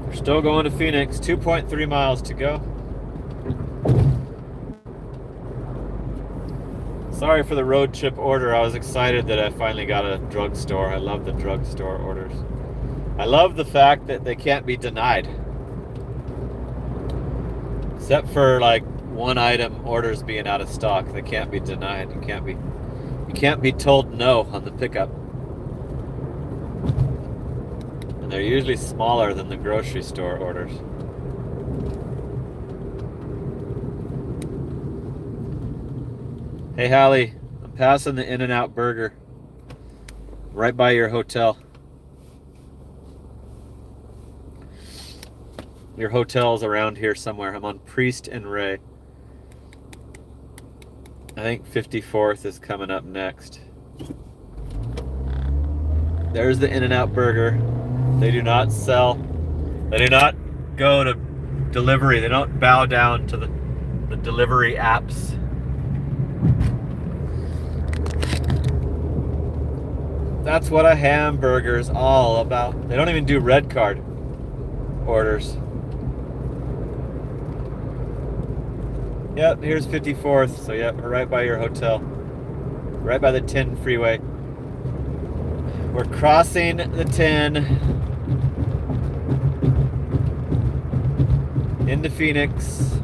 We're still going to Phoenix, 2.3 miles to go. Sorry for the road trip order. I was excited that I finally got a drugstore. I love the drugstore orders. I love the fact that they can't be denied. Except for like one item orders being out of stock. They can't be denied. You can't be told no on the pickup. And they're usually smaller than the grocery store orders. Hey Hallie, I'm passing the In-N-Out Burger right by your hotel. Your hotel's around here somewhere. I'm on Priest and Ray. I think 54th is coming up next. There's the In-N-Out Burger. They do not go to delivery. They don't bow down to the delivery apps. That's what a hamburger's all about. They don't even do red card orders. Yep, here's 54th. So yep, we're right by your hotel. Right by the 10 freeway. We're crossing the 10 into Phoenix.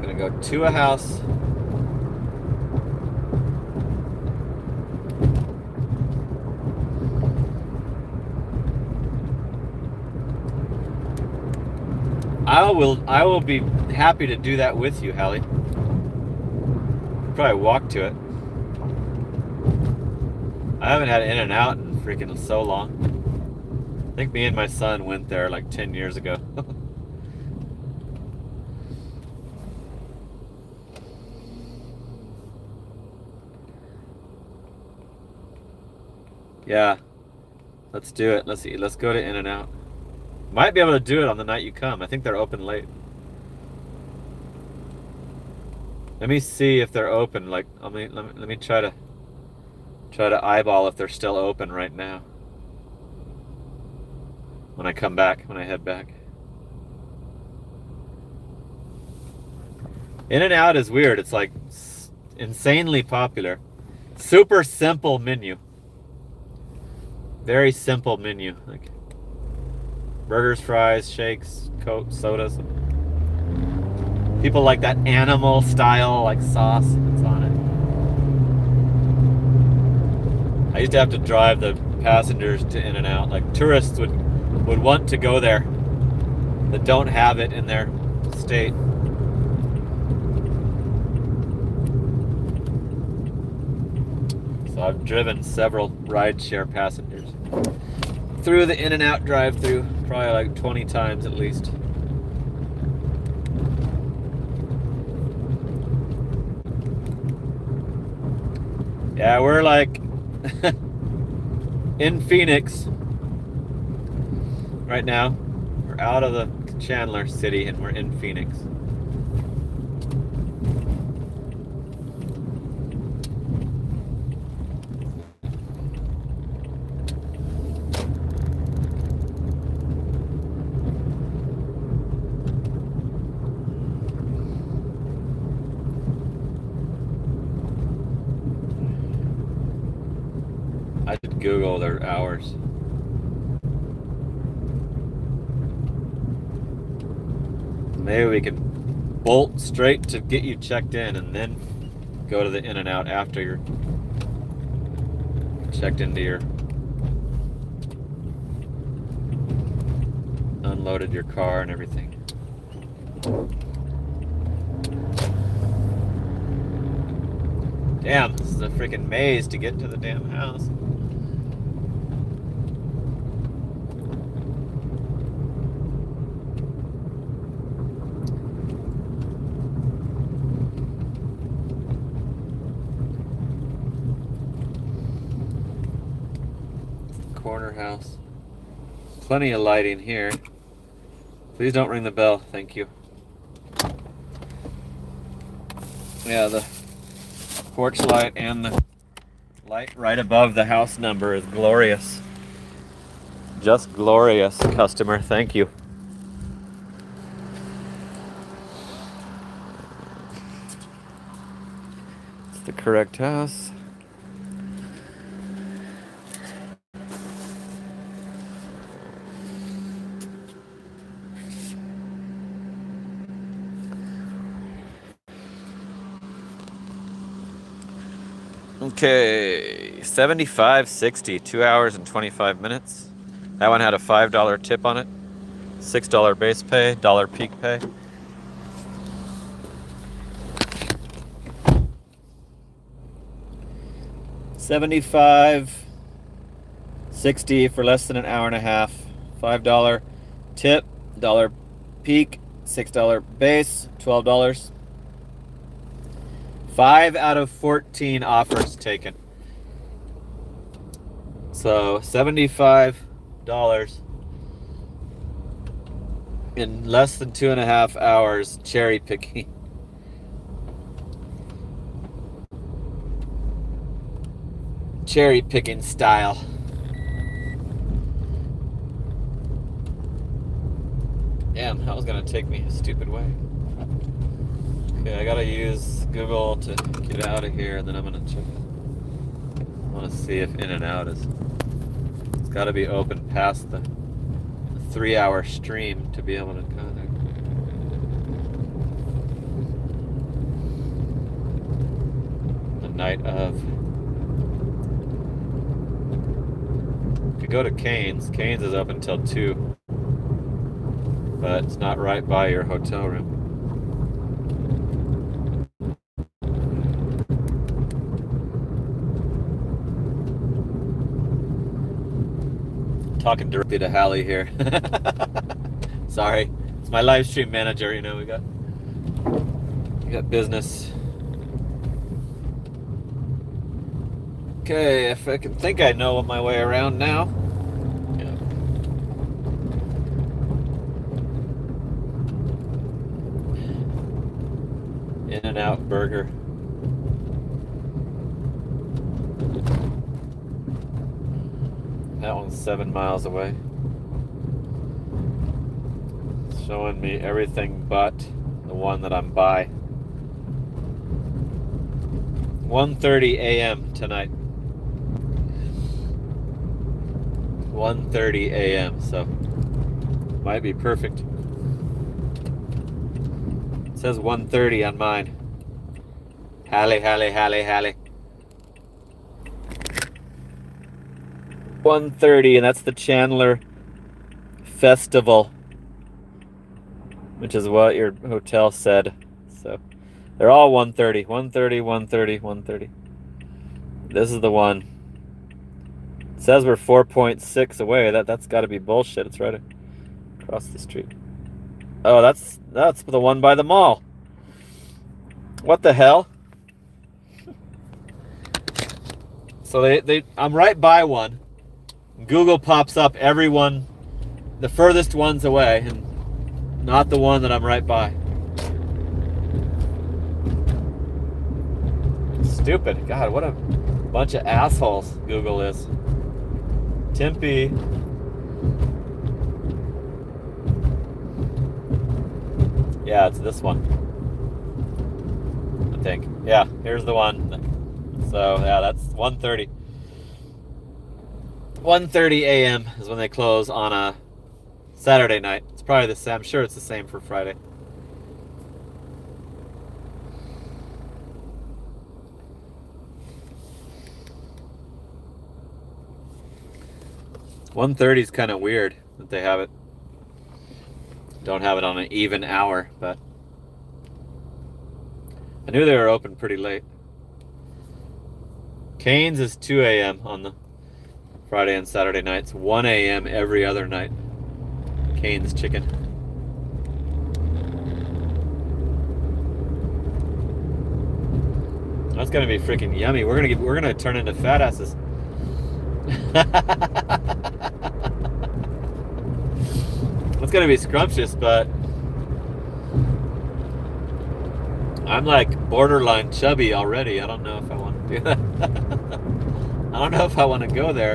Gonna go to a house. I will be happy to do that with you, Hallie. Probably walk to it. I haven't had In-N-Out in freaking so long. I think me and my son went there like 10 years ago. Yeah, let's do it. Let's go to In-N-Out. Might be able to do it on the night you come. I think they're open late. Let me see if they're open. Like, let me try to eyeball if they're still open right now. When I come back, when I head back. In-N-Out is weird. It's like insanely popular. Super simple menu. Very simple menu. Like burgers, fries, shakes, Coke, sodas. People like that animal style like sauce that's on it. I used to have to drive the passengers to In-N-Out. Like tourists would want to go there that don't have it in their state. So I've driven several rideshare passengers through the In-N-Out drive-through, probably like 20 times at least. Yeah, we're like in Phoenix right now. We're out of the Chandler city and we're in Phoenix. I did Google their hours. Maybe we can bolt straight to get you checked in and then go to the In-N-Out after you're checked into your unloaded your car and everything. Damn, this is a freaking maze to get to the damn house. Corner house. Plenty of lighting here. Please don't ring the bell, thank you. Yeah, the porch light and the light right above the house number is glorious. Just glorious, customer. Thank you. It's the correct house. Okay, 75.60, 2 hours and 25 minutes. That one had a $5 tip on it, $6 base pay, dollar peak pay. $75.60 for less than an hour and a half. $5 tip, dollar peak, $6 base, $12. 5 out of 14 offers taken. So $75 in less than 2.5 hours cherry picking. Cherry picking style. Damn, that was gonna take me a stupid way. Okay, I gotta use Google to get out of here, and then I'm gonna check. I wanna see if In-N-Out is. It's gotta be open past the 3-hour stream to be able to kind of. The night of. Could go to Cane's. Cane's is open until 2. But it's not right by your hotel room. Talking directly to Hallie here. Sorry, it's my live stream manager. You know, we got business. Okay, if I can think I know my way around now. Yeah. In-N-Out burger. That one's 7 miles away. It's showing me everything but the one that I'm by. 1:30 a.m. tonight. 1:30 a.m. So might be perfect. It says 1:30 on mine. Hallie. 1:30, and that's the Chandler Festival, which is what your hotel said. So they're all 1:30, 1:30, 1:30, 1:30. This is the one. It says we're 4.6 away. That's got to be bullshit. It's right across the street. Oh, that's the one by the mall. What the hell? So I'm right by one. Google pops up everyone, the furthest ones away, and not the one that I'm right by. Stupid. God, what a bunch of assholes Google is. Tempe. Yeah, it's this one. I think. Yeah, here's the one. So, yeah, that's 1:30. 1:30 a.m. is when they close on a Saturday night. It's probably the same. I'm sure it's the same for Friday. $1:30 is kind of weird that they have it. Don't have it on an even hour, but I knew they were open pretty late. Cane's is 2 a.m. on the Friday and Saturday nights. 1 a.m. every other night. Cane's chicken. That's gonna be freaking yummy. We're gonna turn into fat asses. It's gonna be scrumptious, but I'm like borderline chubby already. I don't know if I want to do that. I don't know if I want to go there.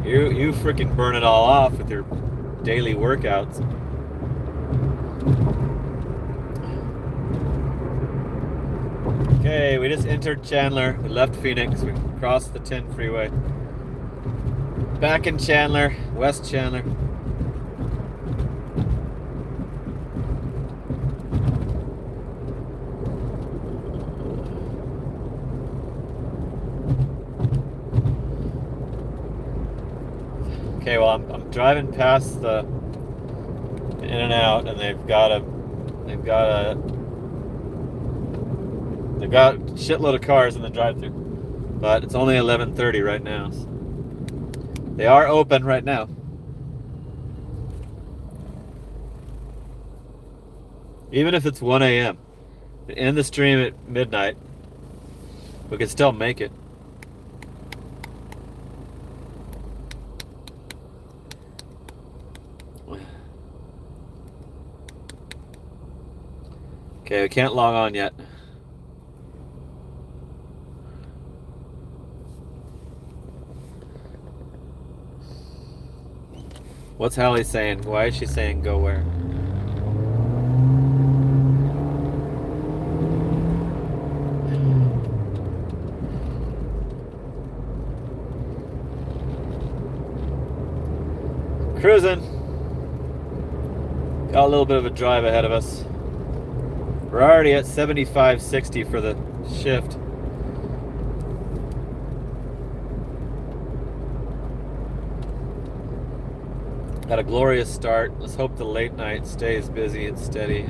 You freaking burn it all off with your daily workouts. Okay, we just entered Chandler. We left Phoenix. We crossed the 10 freeway. Back in Chandler, West Chandler. Okay, well, I'm driving past the In-N-Out, and they've got a shitload of cars in the drive-thru, but it's only 11:30 right now. So they are open right now. Even if it's 1 a.m. End the stream at midnight, we can still make it. Okay, we can't log on yet. What's Hallie saying? Why is she saying go where? Cruising. Got a little bit of a drive ahead of us. We're already at 75-60 for the shift. Had a glorious start. Let's hope the late night stays busy and steady.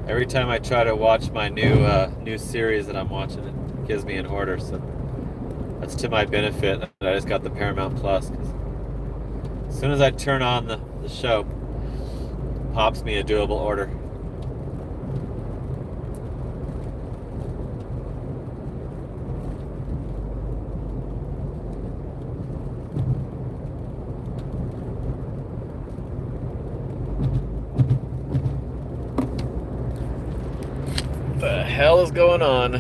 Every time I try to watch my new series that I'm watching, it gives me an order. So that's to my benefit that I just got the Paramount Plus. 'Cause as soon as I turn on the show, it pops me a doable order. What the hell is going on?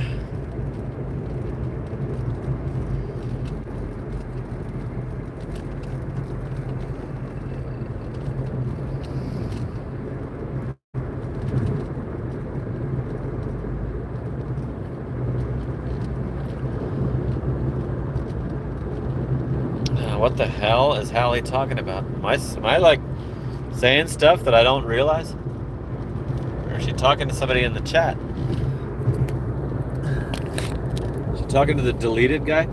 What the hell is Hallie talking about? Am I like saying stuff that I don't realize? Or is she talking to somebody in the chat? Is she talking to the deleted guy?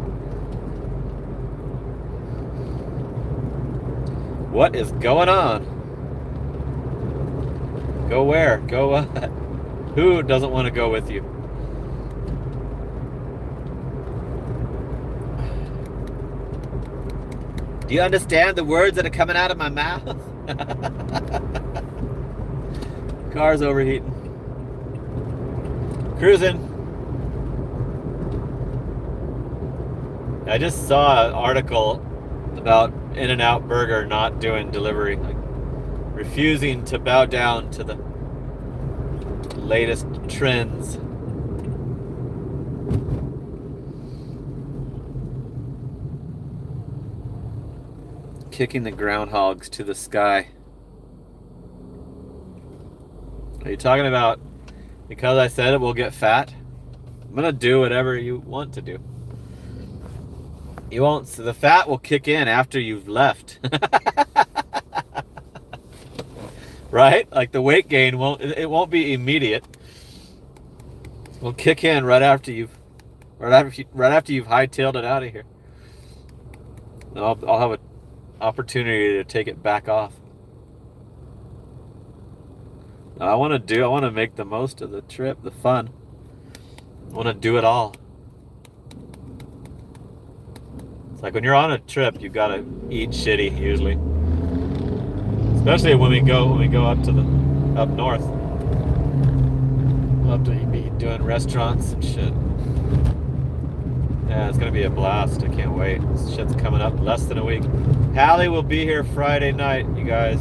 What is going on? Go where? Go what? Who doesn't want to go with you? Do you understand the words that are coming out of my mouth? Car's overheating. Cruising. I just saw an article about In-N-Out Burger not doing delivery, like refusing to bow down to the latest trends. Kicking the groundhogs to the sky. Are you talking about because I said it will get fat? I'm gonna do whatever you want to do. You won't. So the fat will kick in after you've left. Right? Like the weight gain won't be immediate. It will kick in right after you've hightailed it out of here. And I'll have an opportunity to take it back off. I want to make the most of the trip, the fun. I want to do it all. It's like when you're on a trip, you gotta eat shitty usually. Especially when we go up north. We'll have to be doing restaurants and shit. Yeah, it's gonna be a blast. I can't wait. This shit's coming up less than a week. Hallie will be here Friday night, you guys.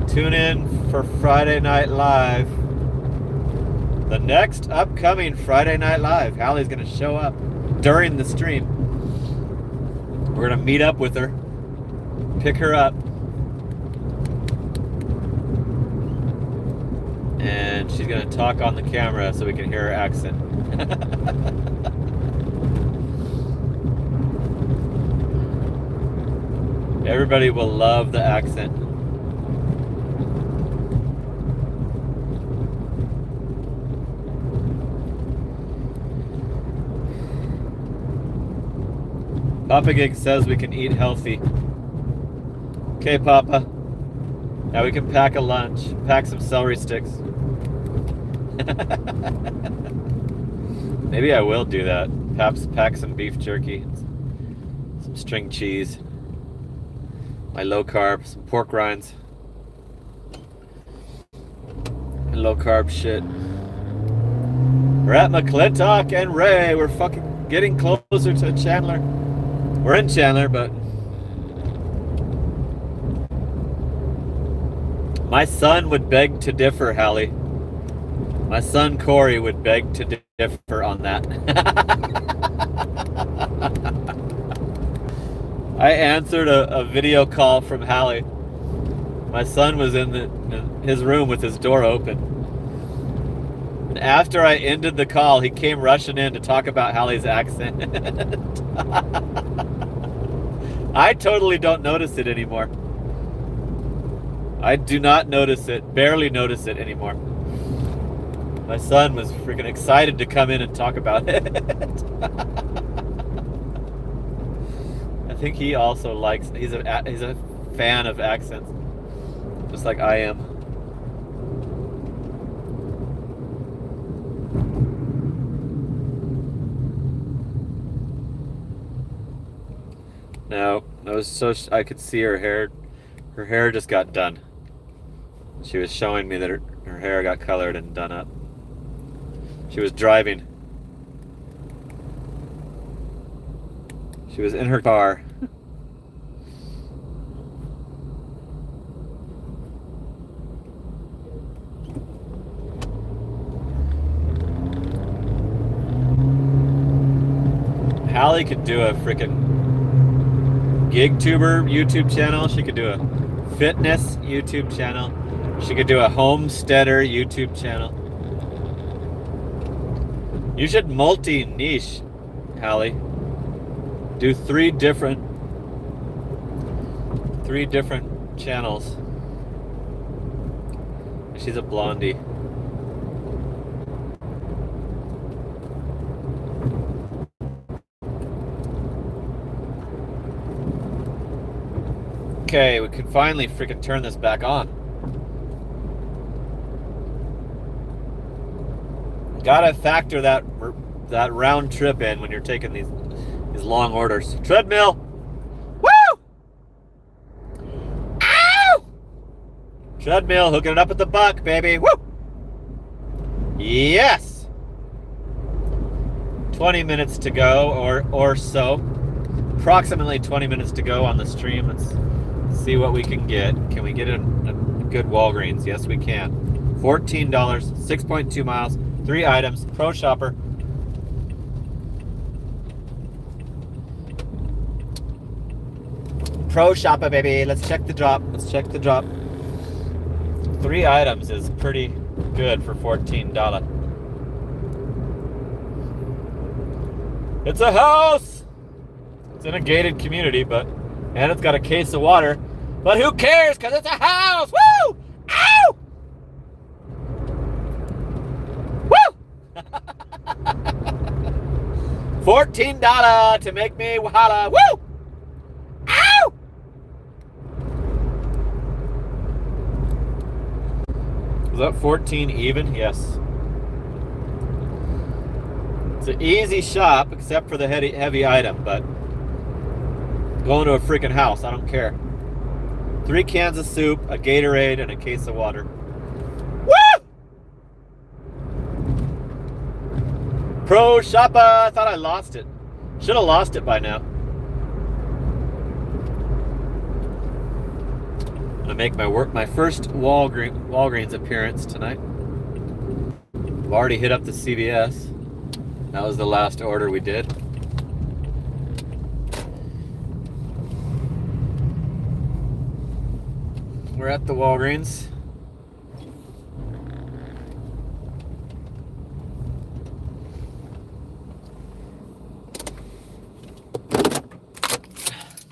Tune in for Friday Night Live. The next upcoming Friday Night Live. Hallie's gonna show up during the stream. We're gonna meet up with her, pick her up, and she's gonna talk on the camera so we can hear her accent. Everybody will love the accent. Papa Gig says we can eat healthy. Okay, Papa. Now we can pack a lunch. Pack some celery sticks. Maybe I will do that. Perhaps pack some beef jerky, some string cheese, my low carb, some pork rinds, and low carb shit. We're at McClintock and Ray. We're fucking getting closer to Chandler. We're in Chandler, but my son would beg to differ, Hallie. My son Corey would beg to differ on that. I answered a video call from Hallie. My son was in his room with his door open. And after I ended the call, he came rushing in to talk about Hallie's accent. I totally don't notice it anymore. I do not notice it, barely notice it anymore. My son was freaking excited to come in and talk about it. I think he also likes, he's a fan of accents, just like I am. No, it was so I could see her hair. Her hair just got done. She was showing me that her hair got colored and done up. She was driving. She was in her car. Hallie could do a freaking GigTuber YouTube channel. She could do a fitness YouTube channel. She could do a homesteader YouTube channel. You should multi-niche, Hallie. Do three different channels. She's a blondie. Okay, we can finally freaking turn this back on. Gotta factor that round trip in when you're taking these long orders. Treadmill. Woo! Ow! Treadmill, hooking it up at the buck, baby. Woo! Yes. 20 minutes to go, or so. Approximately 20 minutes to go on the stream. Let's see what we can get. Can we get a good Walgreens? Yes, we can. $14, 6.2 miles, 3 items, pro shopper. Pro shopper, baby. Let's check the drop. 3 items is pretty good for $14. It's a house. It's in a gated community, and it's got a case of water. But who cares? Because it's a house. Woo! Ow! Woo! $14 to make me holla. Woo! Ow! Was that 14 even? Yes. It's an easy shop, except for the heavy item, but going to a freaking house, I don't care. 3 cans of soup, a Gatorade, and a case of water. Woo! Pro Shoppa! I thought I lost it. Should have lost it by now. I'm gonna make my first Walgreens appearance tonight. I've already hit up the CVS. That was the last order we did. We're at the Walgreens.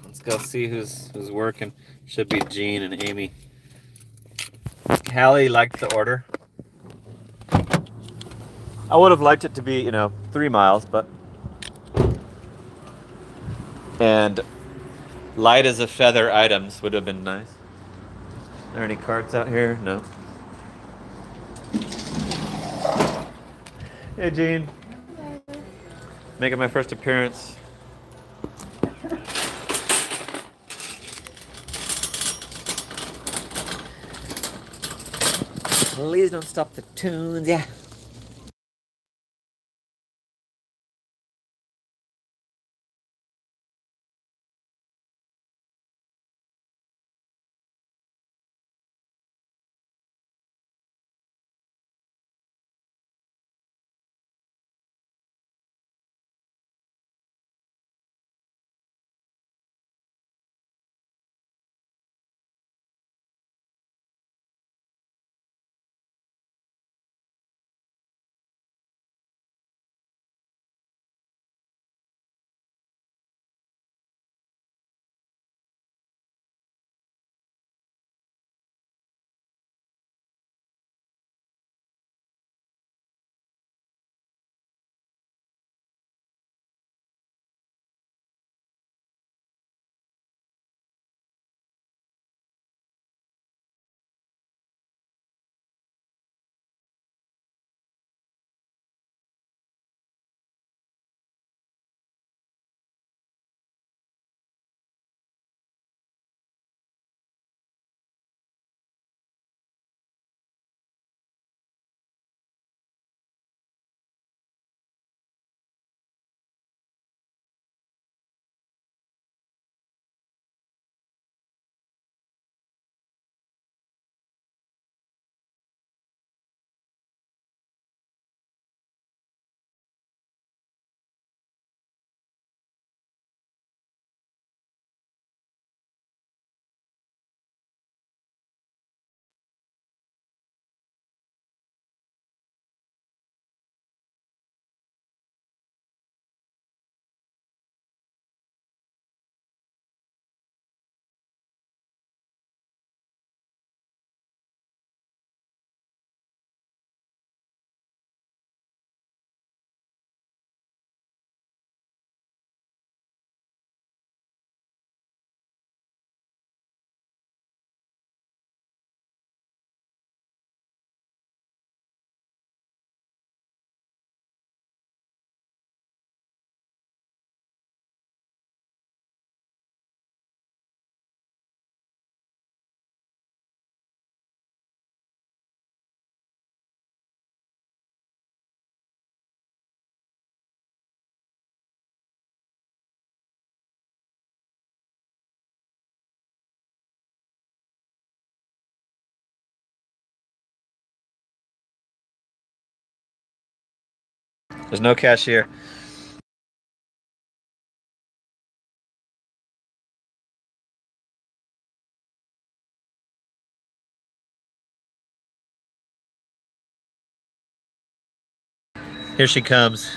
Let's go see who's working. Should be Jean and Amy. Hallie liked the order. I would have liked it to be, 3 miles, but... And light as a feather items would have been nice. Are there any carts out here? No. Hey, Jean. Making my first appearance. Please don't stop the tunes, yeah. There's no cashier. Here she comes.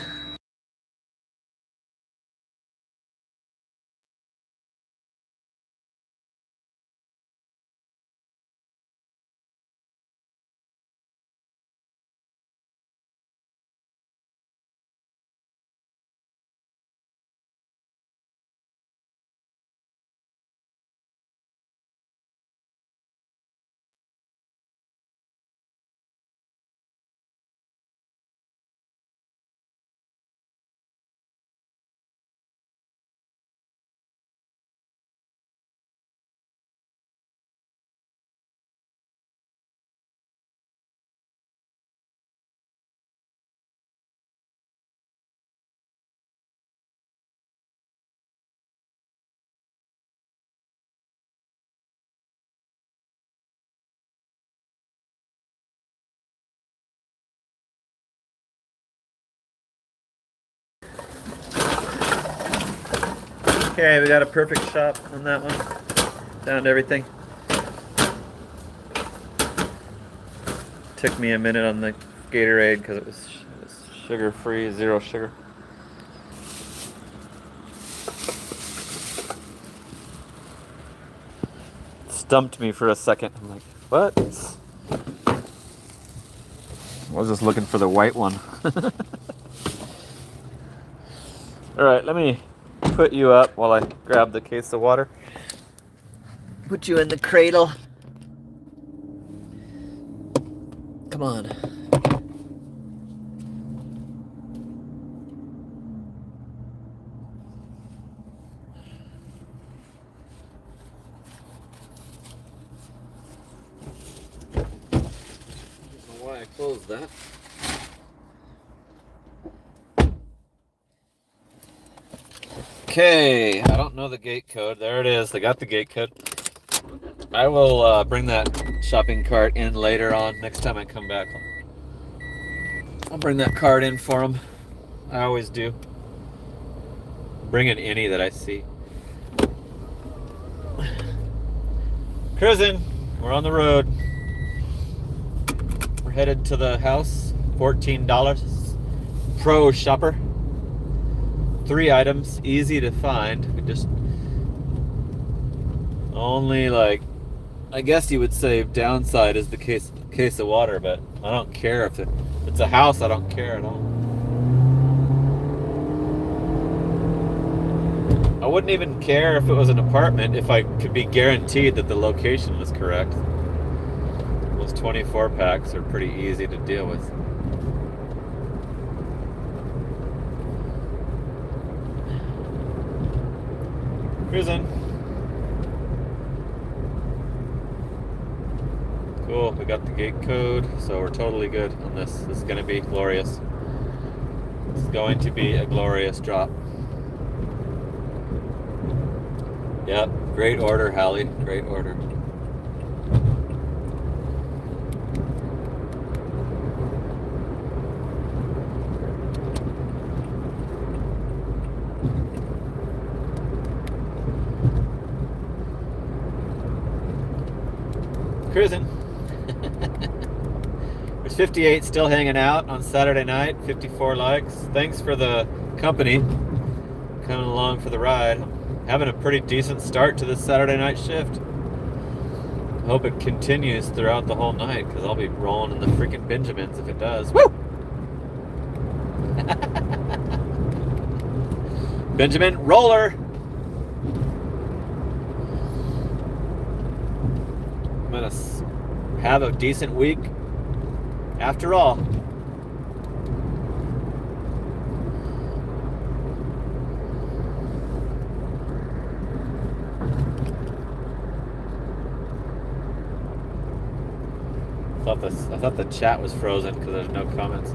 Okay, we got a perfect shot on that one. Found everything. Took me a minute on the Gatorade because it was sugar-free, 0 sugar. Stumped me for a second. I'm like, what? I was just looking for the white one. All right, let me put you up while I grab the case of water. Put you in the cradle. Come on. I don't know why I closed that. Okay, I don't know the gate code. There it is. They got the gate code. I will bring that shopping cart in later on. Next time I come back, I'll bring that cart in for them. I always do. Bring in any that I see. Cruising. We're on the road. We're headed to the house. $14. Pro shopper. 3 items, easy to find. We just only, like, I guess you would say downside is the case of water, but I don't care if it's a house. I don't care at all. I wouldn't even care if it was an apartment if I could be guaranteed that the location was correct. Those 24 packs are pretty easy to deal with. Cruising. Cool, we got the gate code, so we're totally good on this. This is going to be glorious. It's going to be a glorious drop. Yep, great order, Hallie. Great order. Cruising. There's 58 still hanging out on Saturday night. 54 likes. Thanks for the company. Coming along for the ride. Having a pretty decent start to this Saturday night shift. Hope it continues throughout the whole night, because I'll be rolling in the freaking Benjamins if it does. Woo! Benjamin roller. I'm gonna have a decent week after all. I thought the chat was frozen because there's no comments.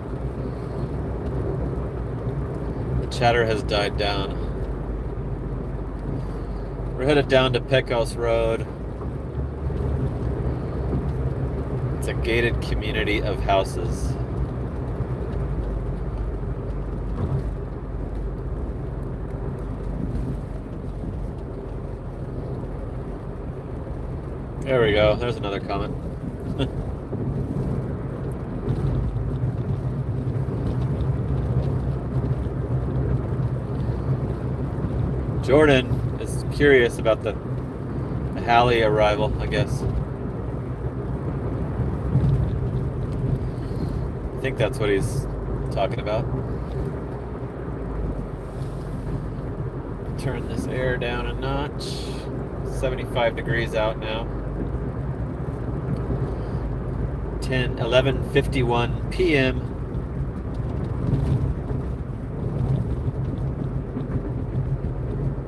The chatter has died down. We're headed down to Pecos Road. It's a gated community of houses. There we go. There's another comment. Jordan is curious about the Hallie arrival, I guess. I think that's what he's talking about. Turn this air down a notch. 75 degrees out now. 11:51 p.m.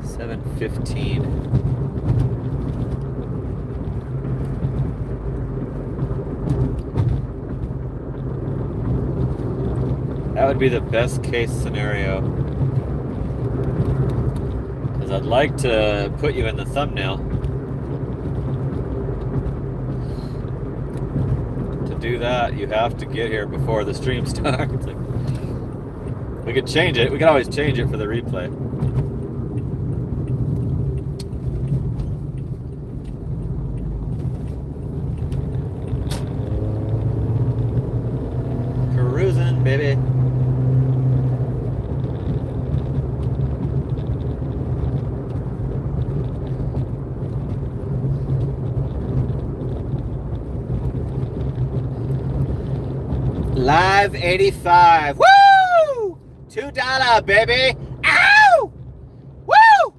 $7:15. That would be the best case scenario. Because I'd like to put you in the thumbnail. To do that, you have to get here before the stream starts. We could change it. We could always change it for the replay. Live 85. Woo! $2, baby. Ow! Woo!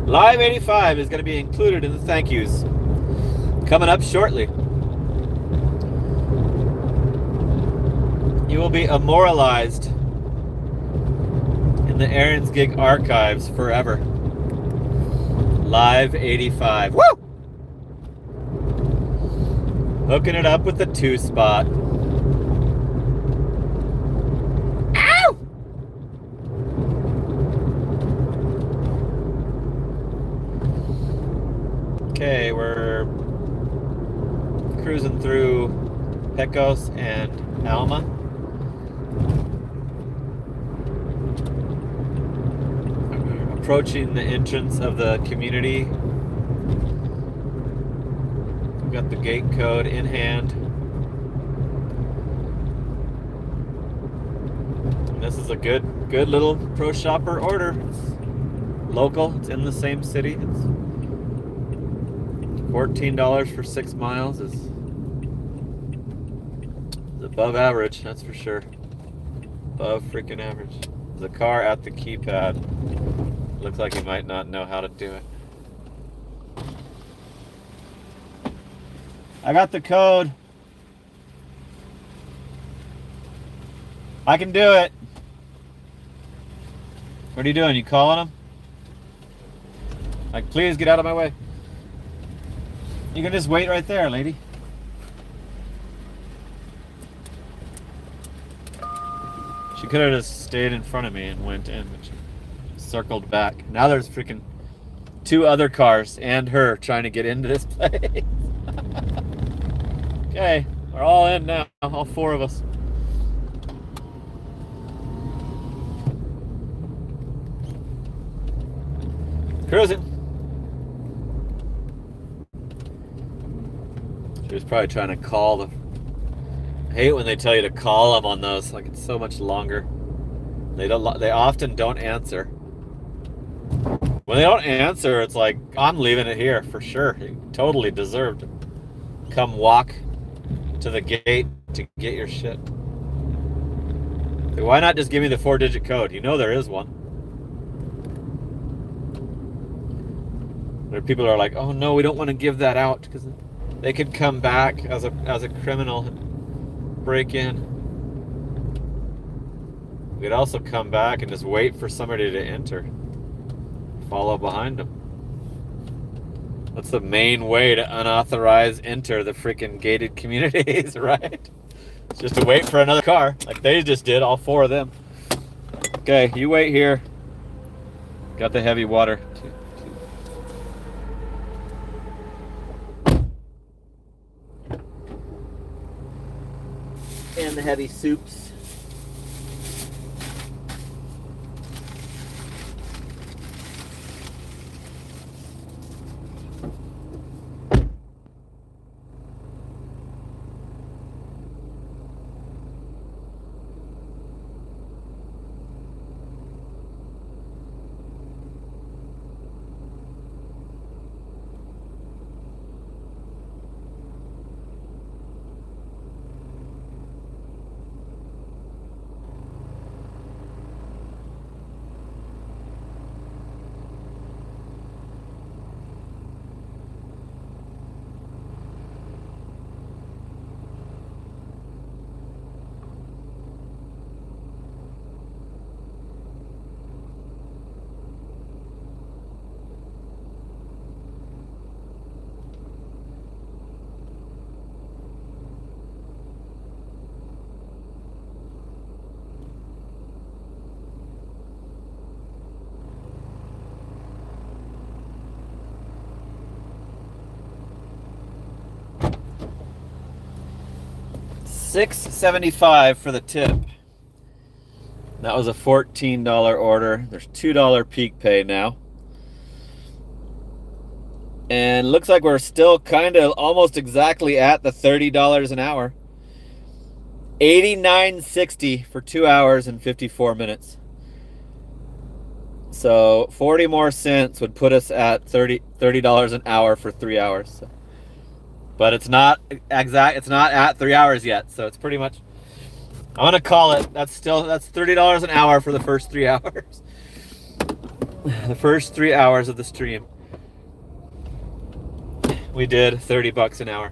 Live 85 is going to be included in the thank yous. Coming up shortly. You will be immortalized in the Aaron's Gig archives forever. Live 85. Woo! Hooking it up with the 2-spot. Ow! Okay, we're cruising through Pecos and Alma. Approaching the entrance of the community. We've got the gate code in hand. And this is a good little pro shopper order. It's local, it's in the same city. It's $14 for 6 miles is above average, that's for sure. Above freaking average. There's a car at the keypad. Looks like he might not know how to do it. I got the code. I can do it. What are you doing? You calling him? Like, please get out of my way. You can just wait right there, lady. She could have just stayed in front of me and went in, but she circled back. Now there's freaking 2 other cars and her trying to get into this place. Okay, we're all in now, all 4 of us. Cruising. She was probably trying to call the... I hate when they tell you to call them on those, like it's so much longer. They often don't answer. When they don't answer, it's like, I'm leaving it here for sure. You totally deserved to come walk to the gate to get your shit. Like, why not just give me the 4-digit code? You know there is one. There are people who are like, oh no, we don't want to give that out because they could come back as a criminal and break in. We could also come back and just wait for somebody to enter. Follow behind them. That's the main way to unauthorized enter the freaking gated communities, right? It's just to wait for another car, like they just did, all 4 of them. Okay, you wait here. Got the heavy water. And the heavy soups. $6.75 for the tip. That was a $14 order. There's $2 peak pay now. And looks like we're still kind of almost exactly at the $30 an hour. $89.60 for 2 hours and 54 minutes. So 40 more cents would put us at $30 an hour for 3 hours. So but it's not exact. It's not at 3 hours yet, so it's pretty much. I'm gonna call it. That's $30 an hour for the first 3 hours. The first 3 hours of the stream, we did $30 an hour.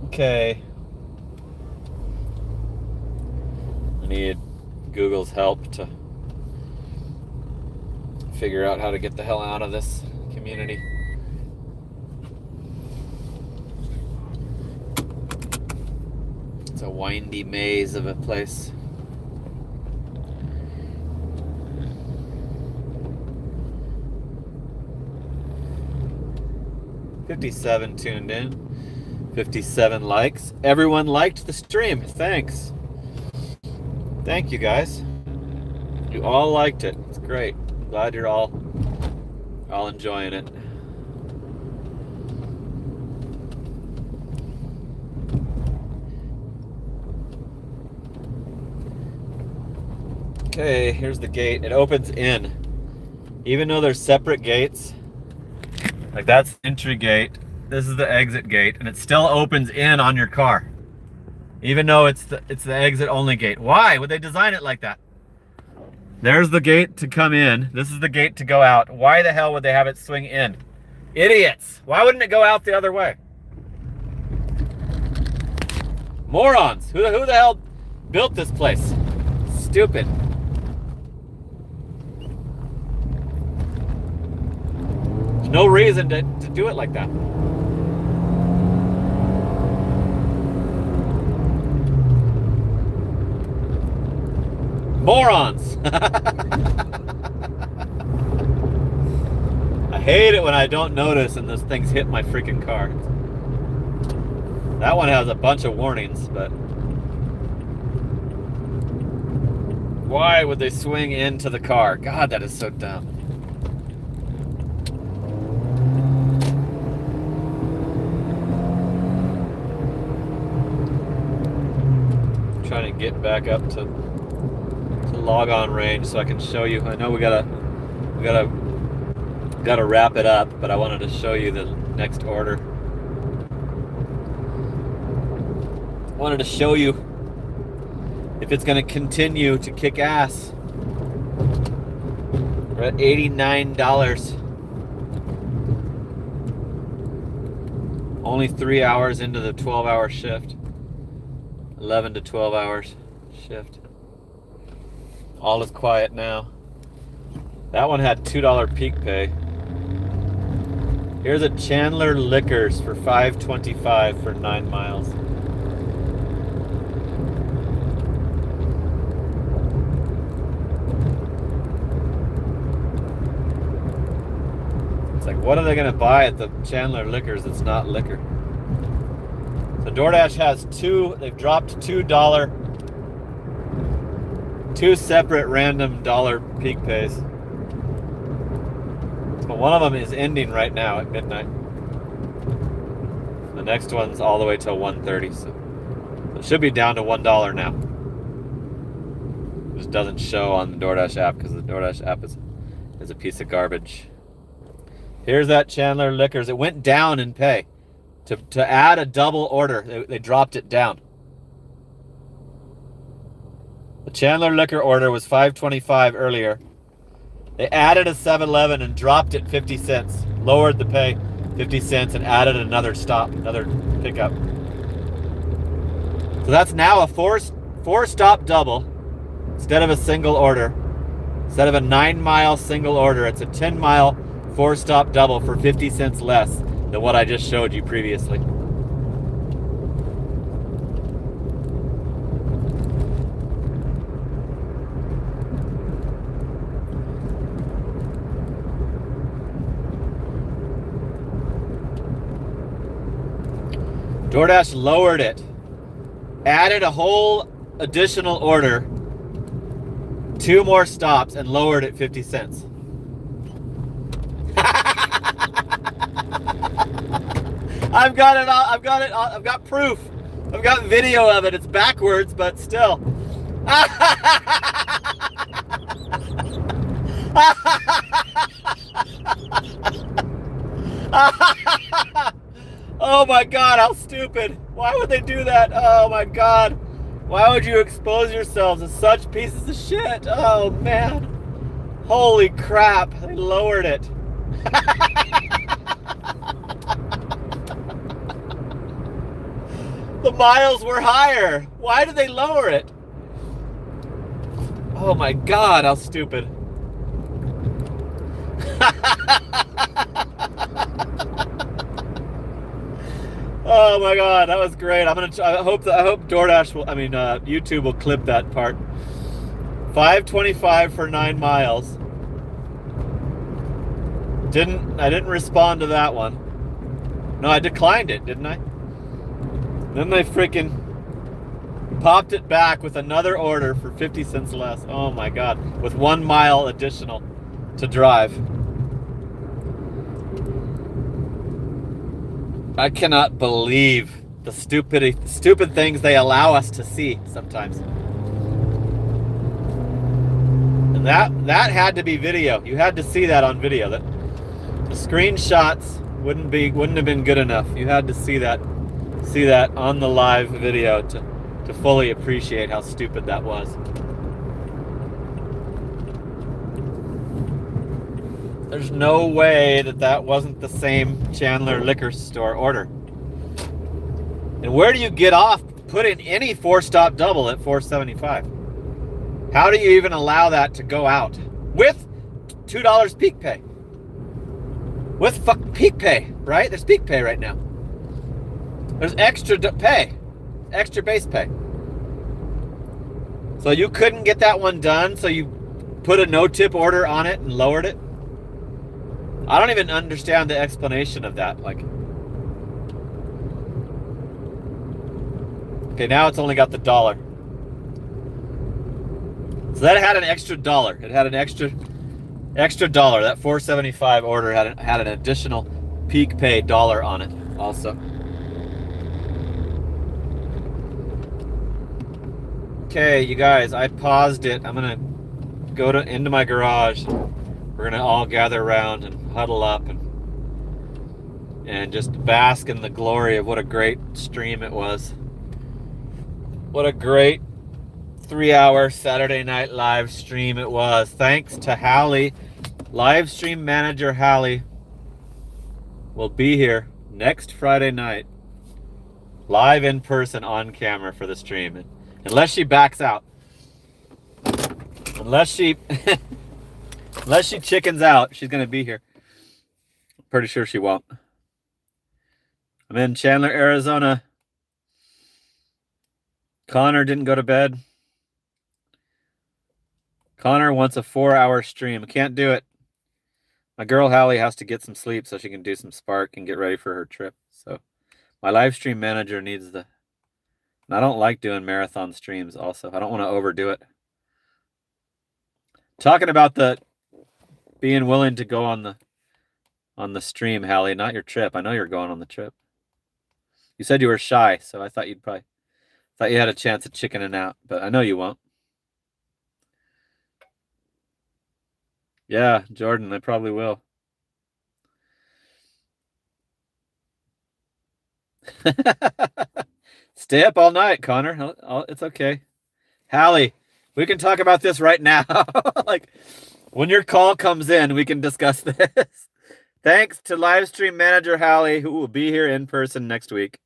Okay. I need Google's help to figure out how to get the hell out of this community. It's a windy maze of a place. $57 tuned in, 57 likes. Everyone liked the stream. Thanks. Thank you guys. You all liked it. It's great. I'm glad you're all enjoying it. Okay, here's the gate. It opens in. Even though there's separate gates, like that's the entry gate, this is the exit gate, and it still opens in on your car. Even though it's the exit only gate. Why would they design it like that? There's the gate to come in. This is the gate to go out. Why the hell would they have it swing in? Idiots. Why wouldn't it go out the other way? Morons. Who the hell built this place? Stupid. There's no reason to do it like that. Morons. I hate it when I don't notice and those things hit my freaking car. That one has a bunch of warnings, but why would they swing into the car? God, that is so dumb. I'm trying to get back up to log on range so I can show you. I know we gotta wrap it up, but I wanted to show you the next order. I wanted to show you if it's gonna continue to kick ass. We're at $89. Only 3 hours into the 12-hour shift. 11 to 12 hours shift. All is quiet now. That one had $2 peak pay. Here's a Chandler Liquors for $5.25 for 9 miles. It's like, what are they gonna buy at the Chandler Liquors that's not liquor? So DoorDash has they've dropped $2, two separate random dollar peak pays. So one of them is ending right now at midnight. The next one's all the way till 1:30, so it should be down to $1 now. It just doesn't show on the DoorDash app because the DoorDash app is a piece of garbage. Here's that Chandler Liquors. It went down in pay. To add a double order, they dropped it down. The Chandler Liquor order was $5.25 earlier. They added a 7-Eleven and dropped it 50 cents. Lowered the pay 50 cents and added another stop, another pickup. So that's now a four-stop double instead of a single order. Instead of a 9-mile single order, it's a 10-mile four-stop double for 50 cents less than what I just showed you previously. DoorDash lowered it, added a whole additional order, 2 more stops, and lowered it 50 cents. I've got it all, I've got proof. I've got video of it. It's backwards, but still. Oh my God, how stupid. Why would they do that? Oh my God. Why would you expose yourselves to such pieces of shit? Oh man. Holy crap. They lowered it. The miles were higher. Why did they lower it? Oh my God, how stupid. Oh my God, that was great. I hope DoorDash will, YouTube will clip that part. $5.25 for 9 miles. I didn't respond to that one. No, I declined it, didn't I? Then they freaking popped it back with another order for 50 cents less. Oh my God, with 1 mile additional to drive. I cannot believe the stupid things they allow us to see sometimes. And that had to be video. You had to see that on video. That the screenshots wouldn't have been good enough. You had to see that on the live video to fully appreciate how stupid that was. There's no way that wasn't the same Chandler liquor store order. And where do you get off putting any 4-stop double at $4.75? How do you even allow that to go out with $2 peak pay? With peak pay, right? There's peak pay right now. There's extra pay, extra base pay. So you couldn't get that one done, so you put a no-tip order on it and lowered it? I don't even understand the explanation of that. Like, okay, now it's only got the $1. So that had an extra $1. It had an extra $1. That $4.75 order had an additional peak pay $1 on it also. Okay, you guys, I paused it. I'm gonna go into my garage. We're gonna all gather around and huddle up and just bask in the glory of what a great stream it was. What a great 3-hour Saturday Night Live stream it was. Thanks to Hallie. Live stream manager Hallie will be here next Friday night, live in person on camera for the stream. Unless she backs out. Unless she chickens out, she's going to be here. Pretty sure she won't. I'm in Chandler, Arizona. Connor didn't go to bed. Connor wants a 4-hour stream. I can't do it. My girl Hallie has to get some sleep so she can do some Spark and get ready for her trip. So my live stream manager needs and I don't like doing marathon streams also. I don't want to overdo it. Talking about the being willing to go on the stream, Hallie, not your trip. I know you're going on the trip. You said you were shy, so I thought you had a chance of chickening out, but I know you won't. Yeah, Jordan, I probably will. Stay up all night, Connor. It's okay. Hallie, we can talk about this right now. Like, when your call comes in, we can discuss this. Thanks to live stream manager Hallie, who will be here in person next week.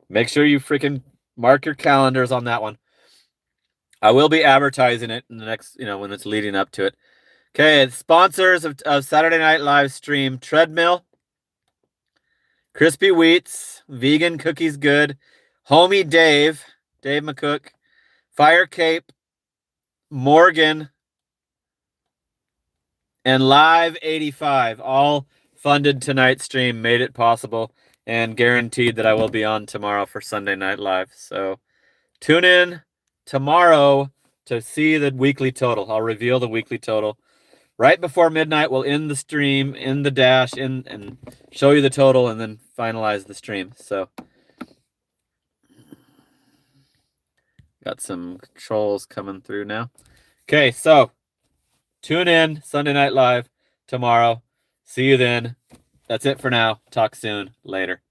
Make sure you freaking mark your calendars on that one. I will be advertising it in the next, when it's leading up to it. Okay, sponsors of Saturday Night Live stream: Treadmill, Crispy Wheats, Vegan Cookies Good, Homie Dave McCook, Fire Cape, Morgan, and Live 85, all funded tonight's stream, made it possible, and guaranteed that I will be on tomorrow for Sunday Night Live. So tune in tomorrow to see the weekly total. I'll reveal the weekly total. Right before midnight, we'll end the stream, in the dash, and show you the total, and then finalize the stream. So got some trolls coming through now. Okay, so tune in Sunday Night Live tomorrow. See you then. That's it for now. Talk soon. Later.